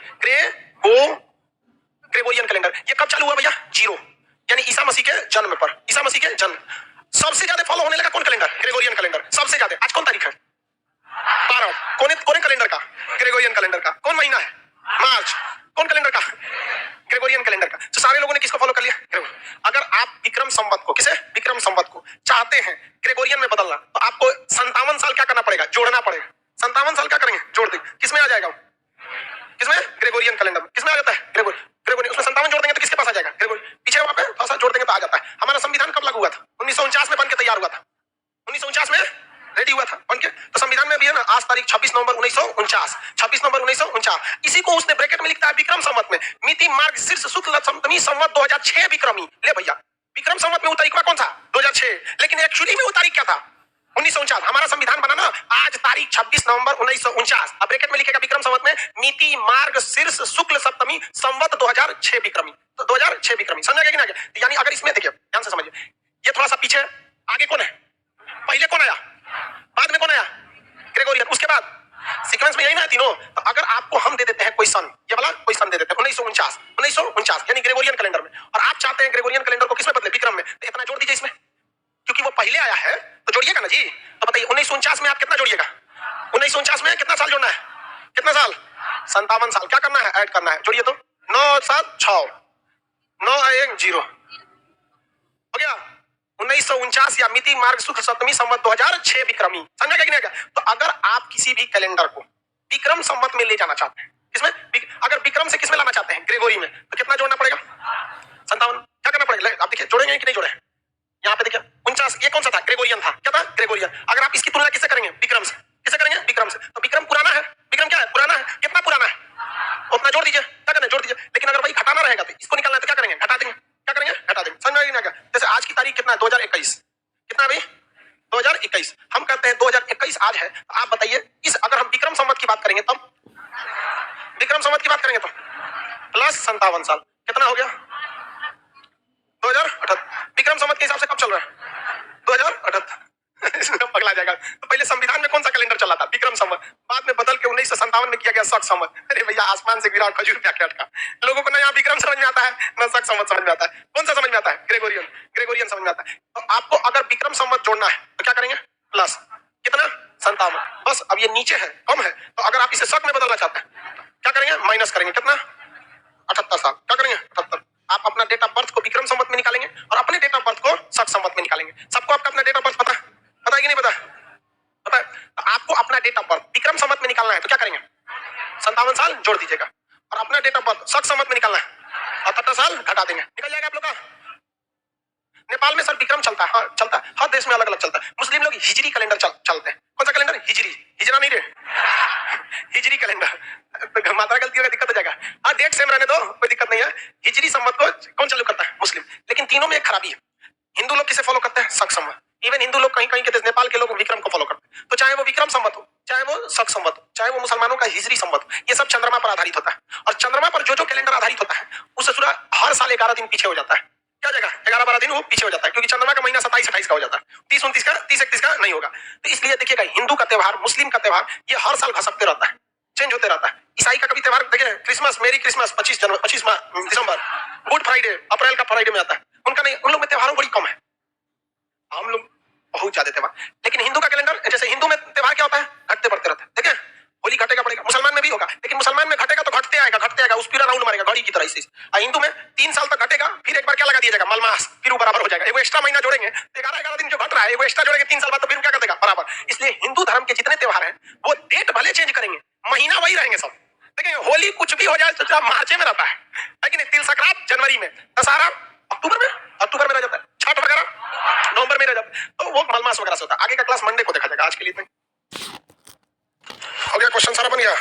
calendar. ये कब चालू हुआ भैया? 0, यानी ईसा मसीह के जन्म पर। ईसा मसीह के जन्म सबसे ज्यादा फॉलो होने लगा कौन कैलेंडर? Gregorian calendar. सबसे ज्यादा। आज कौन तारीख है? 12। कौन कैलेंडर का? ग्रेगोरियन कैलेंडर का। कौन महीना है? मार्च। कौन कैलेंडर का? ग्रेगोरियन कैलेंडर का। तो सारे लोगों ने किसको फॉलो कर लिया? अगर आप विक्रम संवत को, किसे? विक्रम संवत को चाहते हैं ग्रेगोरियन में बदलना, तो आपको 57 साल क्या करना पड़ेगा? जोड़ना पड़ेगा। 57 साल क्या करेंगे? जोड़ देंगे। किसमें आ जाएगा? किसमें? ग्रेगोरियन कैलेंडर में। किसमें आ जाता है? ग्रेगोरियन। उसमें 57 जोड़ देंगे तो किसके पास आ जाएगा? ग्रेगोरियन। पीछे वहां पे थोड़ा सा जोड़ देंगे तो आ जाता है। हमारा संविधान कब लागू हुआ था? 1949 में बन के तैयार हुआ था। 1949 में रेडी हुआ था बन के। तो संविधान में भी है ना, आज तारीख 26 नवंबर 1949। 26 नवंबर 1949। इसी को उसने ब्रैकेट में लिखता है विक्रम संवत में। मिति मार्ग शीर्ष शुक्ल सप्तमी संवत 2006 विक्रमी। ले भैया, विक्रम संवत में वो तारीख कौन था? 2006। लेकिन एक्चुअली में वो तारीख क्या था? 1949। हमारा संविधान बना ना आज तारीख 26 नवंबर 1949। अब ब्रैकेट में लिखेगा विक्रम संवत में मिति मार्ग शीर्ष शुक्ल सप्तमी संवत 2006 विक्रमी। तो 2006 विक्रमी। समझ गया कि नहीं? यानी अगर इसमें देखिए ध्यान से समझिए, ये थोड़ा सा पीछे, आगे कौन है? पहले कौन आया? बाद में कौन आया? ग्रेगोरियन। उसके बाद सीक्वेंस में यही ना तीनों। तो अगर आपको हम दे देते हैं कोई सन, ये वाला कोई सन दे देते हैं 1949 यानी ग्रेगोरियन कैलेंडर में, और आप चाहते हैं ग्रेगोरियन कैलेंडर को किसमें बदले? विक्रम में। तो इतना जोड़ दीजिए इसमें, क्योंकि वो पहले आया है तो जोड़िएगा ना जी। तो बताइए 1949 में आप कितना जोड़िएगा? 1949 में कितना साल जोड़ना है? कितना साल? 57 साल। क्या करना है? ऐड करना है। जोड़िए तो 9 7 6 9 1 0 हो गया। 1949 या मिति मार्ग शुक्ल सप्तमी संवत 2006 विक्रमी। समझा गया कि नहीं? तो अगर आप किसी भी कैलेंडर को विक्रम संवत में ले जाना चाहते हैं, किसमें? अगर विक्रम से किसमें लाना चाहते हैं? ग्रेगोरी में, तो कितना जोड़ना पड़ेगा? 57। क्या करना पड़ेगा? आप देखिए जोड़ेंगे कि नहीं जोड़े? यहाँ पे देखिए 49। ये कौन सा था? ग्रेगोरियन था। क्या था? ग्रेगोरियन। अगर आप इसकी तुलना किससे करेंगे? विक्रम से। किससे करेंगे? विक्रम से। तो विक्रम पुराना है। विक्रम क्या है? पुराना है। कितना पुराना है? उतना जोड़ दीजिए। क्या करना? जोड़ दीजिए। लेकिन अगर वही घटाना रहेगा तो इसको निकालना है तो क्या करेंगे? घटा देंगे। क्या करेंगे? घटा देंगे। समझ में नहीं? जैसे आज की तारीख कितना है? 2021। कितना अभी? 2021। हम कहते हैं 2021 आज है। आप बताइए इस अगर हम विक्रम संवत की बात करेंगे तब संवत की बात करेंगे तो प्लस 57 साल कितना हो गया 2078। विक्रम संवत के हिसाब से कब चल रहा है 2078। पगला जाएगा। तो पहले संविधान में कौन सा कैलेंडर चला था विक्रम संवत, बाद में बदल के 1957 में किया गया शक संवत। अरे भैया आसमान से गिरा खजूर क्या क्या अटका। लोगों को ना यहाँ विक्रम समझ में आता है ना शक संवत समझ में आता है। कौन सा समझ में आता है ग्रेगोरियन समझ में आता है। तो आपको अगर विक्रम संवत जोड़ना है तो क्या करेंगे प्लस कितना 57। बस अब ये नीचे है कम है, तो अगर आप इसे शक में बदलना चाहते हैं क्या करेंगे माइनस करेंगे कितना 78 साल। क्या करेंगे 78। आप अपना डेट ऑफ बर्थ को विक्रम संवत में निकालेंगे और अपने डेट ऑफ बर्थ को शक संवत में निकालेंगे। सबको आपका अपना डेट ऑफ बर्थ पता है कि नहीं पता है? तो आपको अपना date of birth Vikram Samvat में निकालना है तो क्या करेंगे 57 साल जोड़ दीजिएगा और अपना डेट ऑफ बर्थ शक संवत में निकालना है 78 साल घटा देंगे, निकल जाएगा आप लोग का। नेपाल में सर विक्रम चलता है, हाँ चलता है, हर देश में अलग अलग चलता है। मुस्लिम लोग हिजरी कैलेंडर चलते हैं। कौन सा कैलेंडर हिजरी, हिजरा नहीं रे हिजरी कैलेंडर। तो मात्रा गलती होगा दिक्कत हो जाएगा। हाँ डेट सेम रहने दो कोई दिक्कत नहीं है। हिजरी संवत को कौन चालू करता है मुस्लिम, लेकिन तीनों में एक खराबी है। हिंदू लोग किसे फॉलो करते हैं शक संवत। इवन हिंदू लोग कहीं कहीं के देश नेपाल के लोग विक्रम को फॉलो करते हैं। तो चाहे वो विक्रम संवत हो, चाहे वो शक संवत हो, चाहे वो मुसलमानों का हिजरी संवत हो, ये सब चंद्रमा पर आधारित होता है। और चंद्रमा पर जो कैलेंडर आधारित होता है उससे पूरा हर साल 11 दिन पीछे हो जाता है। क्या जाएगा 11-12 दिन वो पीछे हो जाता है, क्योंकि चंद्रमा का महीना 27-28 का हो जाता है, 30-29 का 30-31 का नहीं होगा। तो इसलिए देखिएगा हिंदू का त्योहार मुस्लिम का त्योहार ये हर साल घसकते रहता है, चेंज होते रहता है। ईसाई का कभी त्योहार देखिए क्रिसमस, मेरी क्रिसमस 25 दिसंबर, गुड फ्राइडे अप्रैल का फ्राइडे में आता है, उनका नहीं, उन लोग में त्योहारों बड़ी कम है, हम लोग बहुत ज्यादा त्योहार। लेकिन हिंदू का कैलेंडर जैसे हिंदू में त्योहार क्या होता है घटते बढ़ते रहता है। देखिए होली घटेगा बढ़ेगा, मुसलमान में भी होगा, लेकिन मुसलमान में घटेगा तो घटते आएगा उस पूरा राउंड मारेगा घड़ी की तरह से। हिंदू में 3 साल तक घटेगा, फिर एक बार क्या लगा दिया जाएगा मलमास, फिर वो बराबर हो जाएगा। एगो एक्स्ट्रा महीना जोड़ेंगे 11-11 दिन जो घट रहा है वो एक्स्ट्रा जोड़ेंगे 3 साल बाद, तो फिर क्या कर देगा बराबर। इसलिए हिंदू धर्म के जितने त्योहार हैं वो डेट भले चेंज करेंगे महीना वही रहेंगे सब। देखिए होली कुछ भी हो जाए तो मार्च में रहता है लेकिन तिल संक्रांत जनवरी में, दशहरा अक्टूबर में रह जाता है, छठ वगैरह नवंबर में रह जाता है। तो वो मलमास वगैरह से होता है। आगे का क्लास मंडे को देखा जाएगा। आज के लिए हो गया, क्वेश्चन सारा बन गया।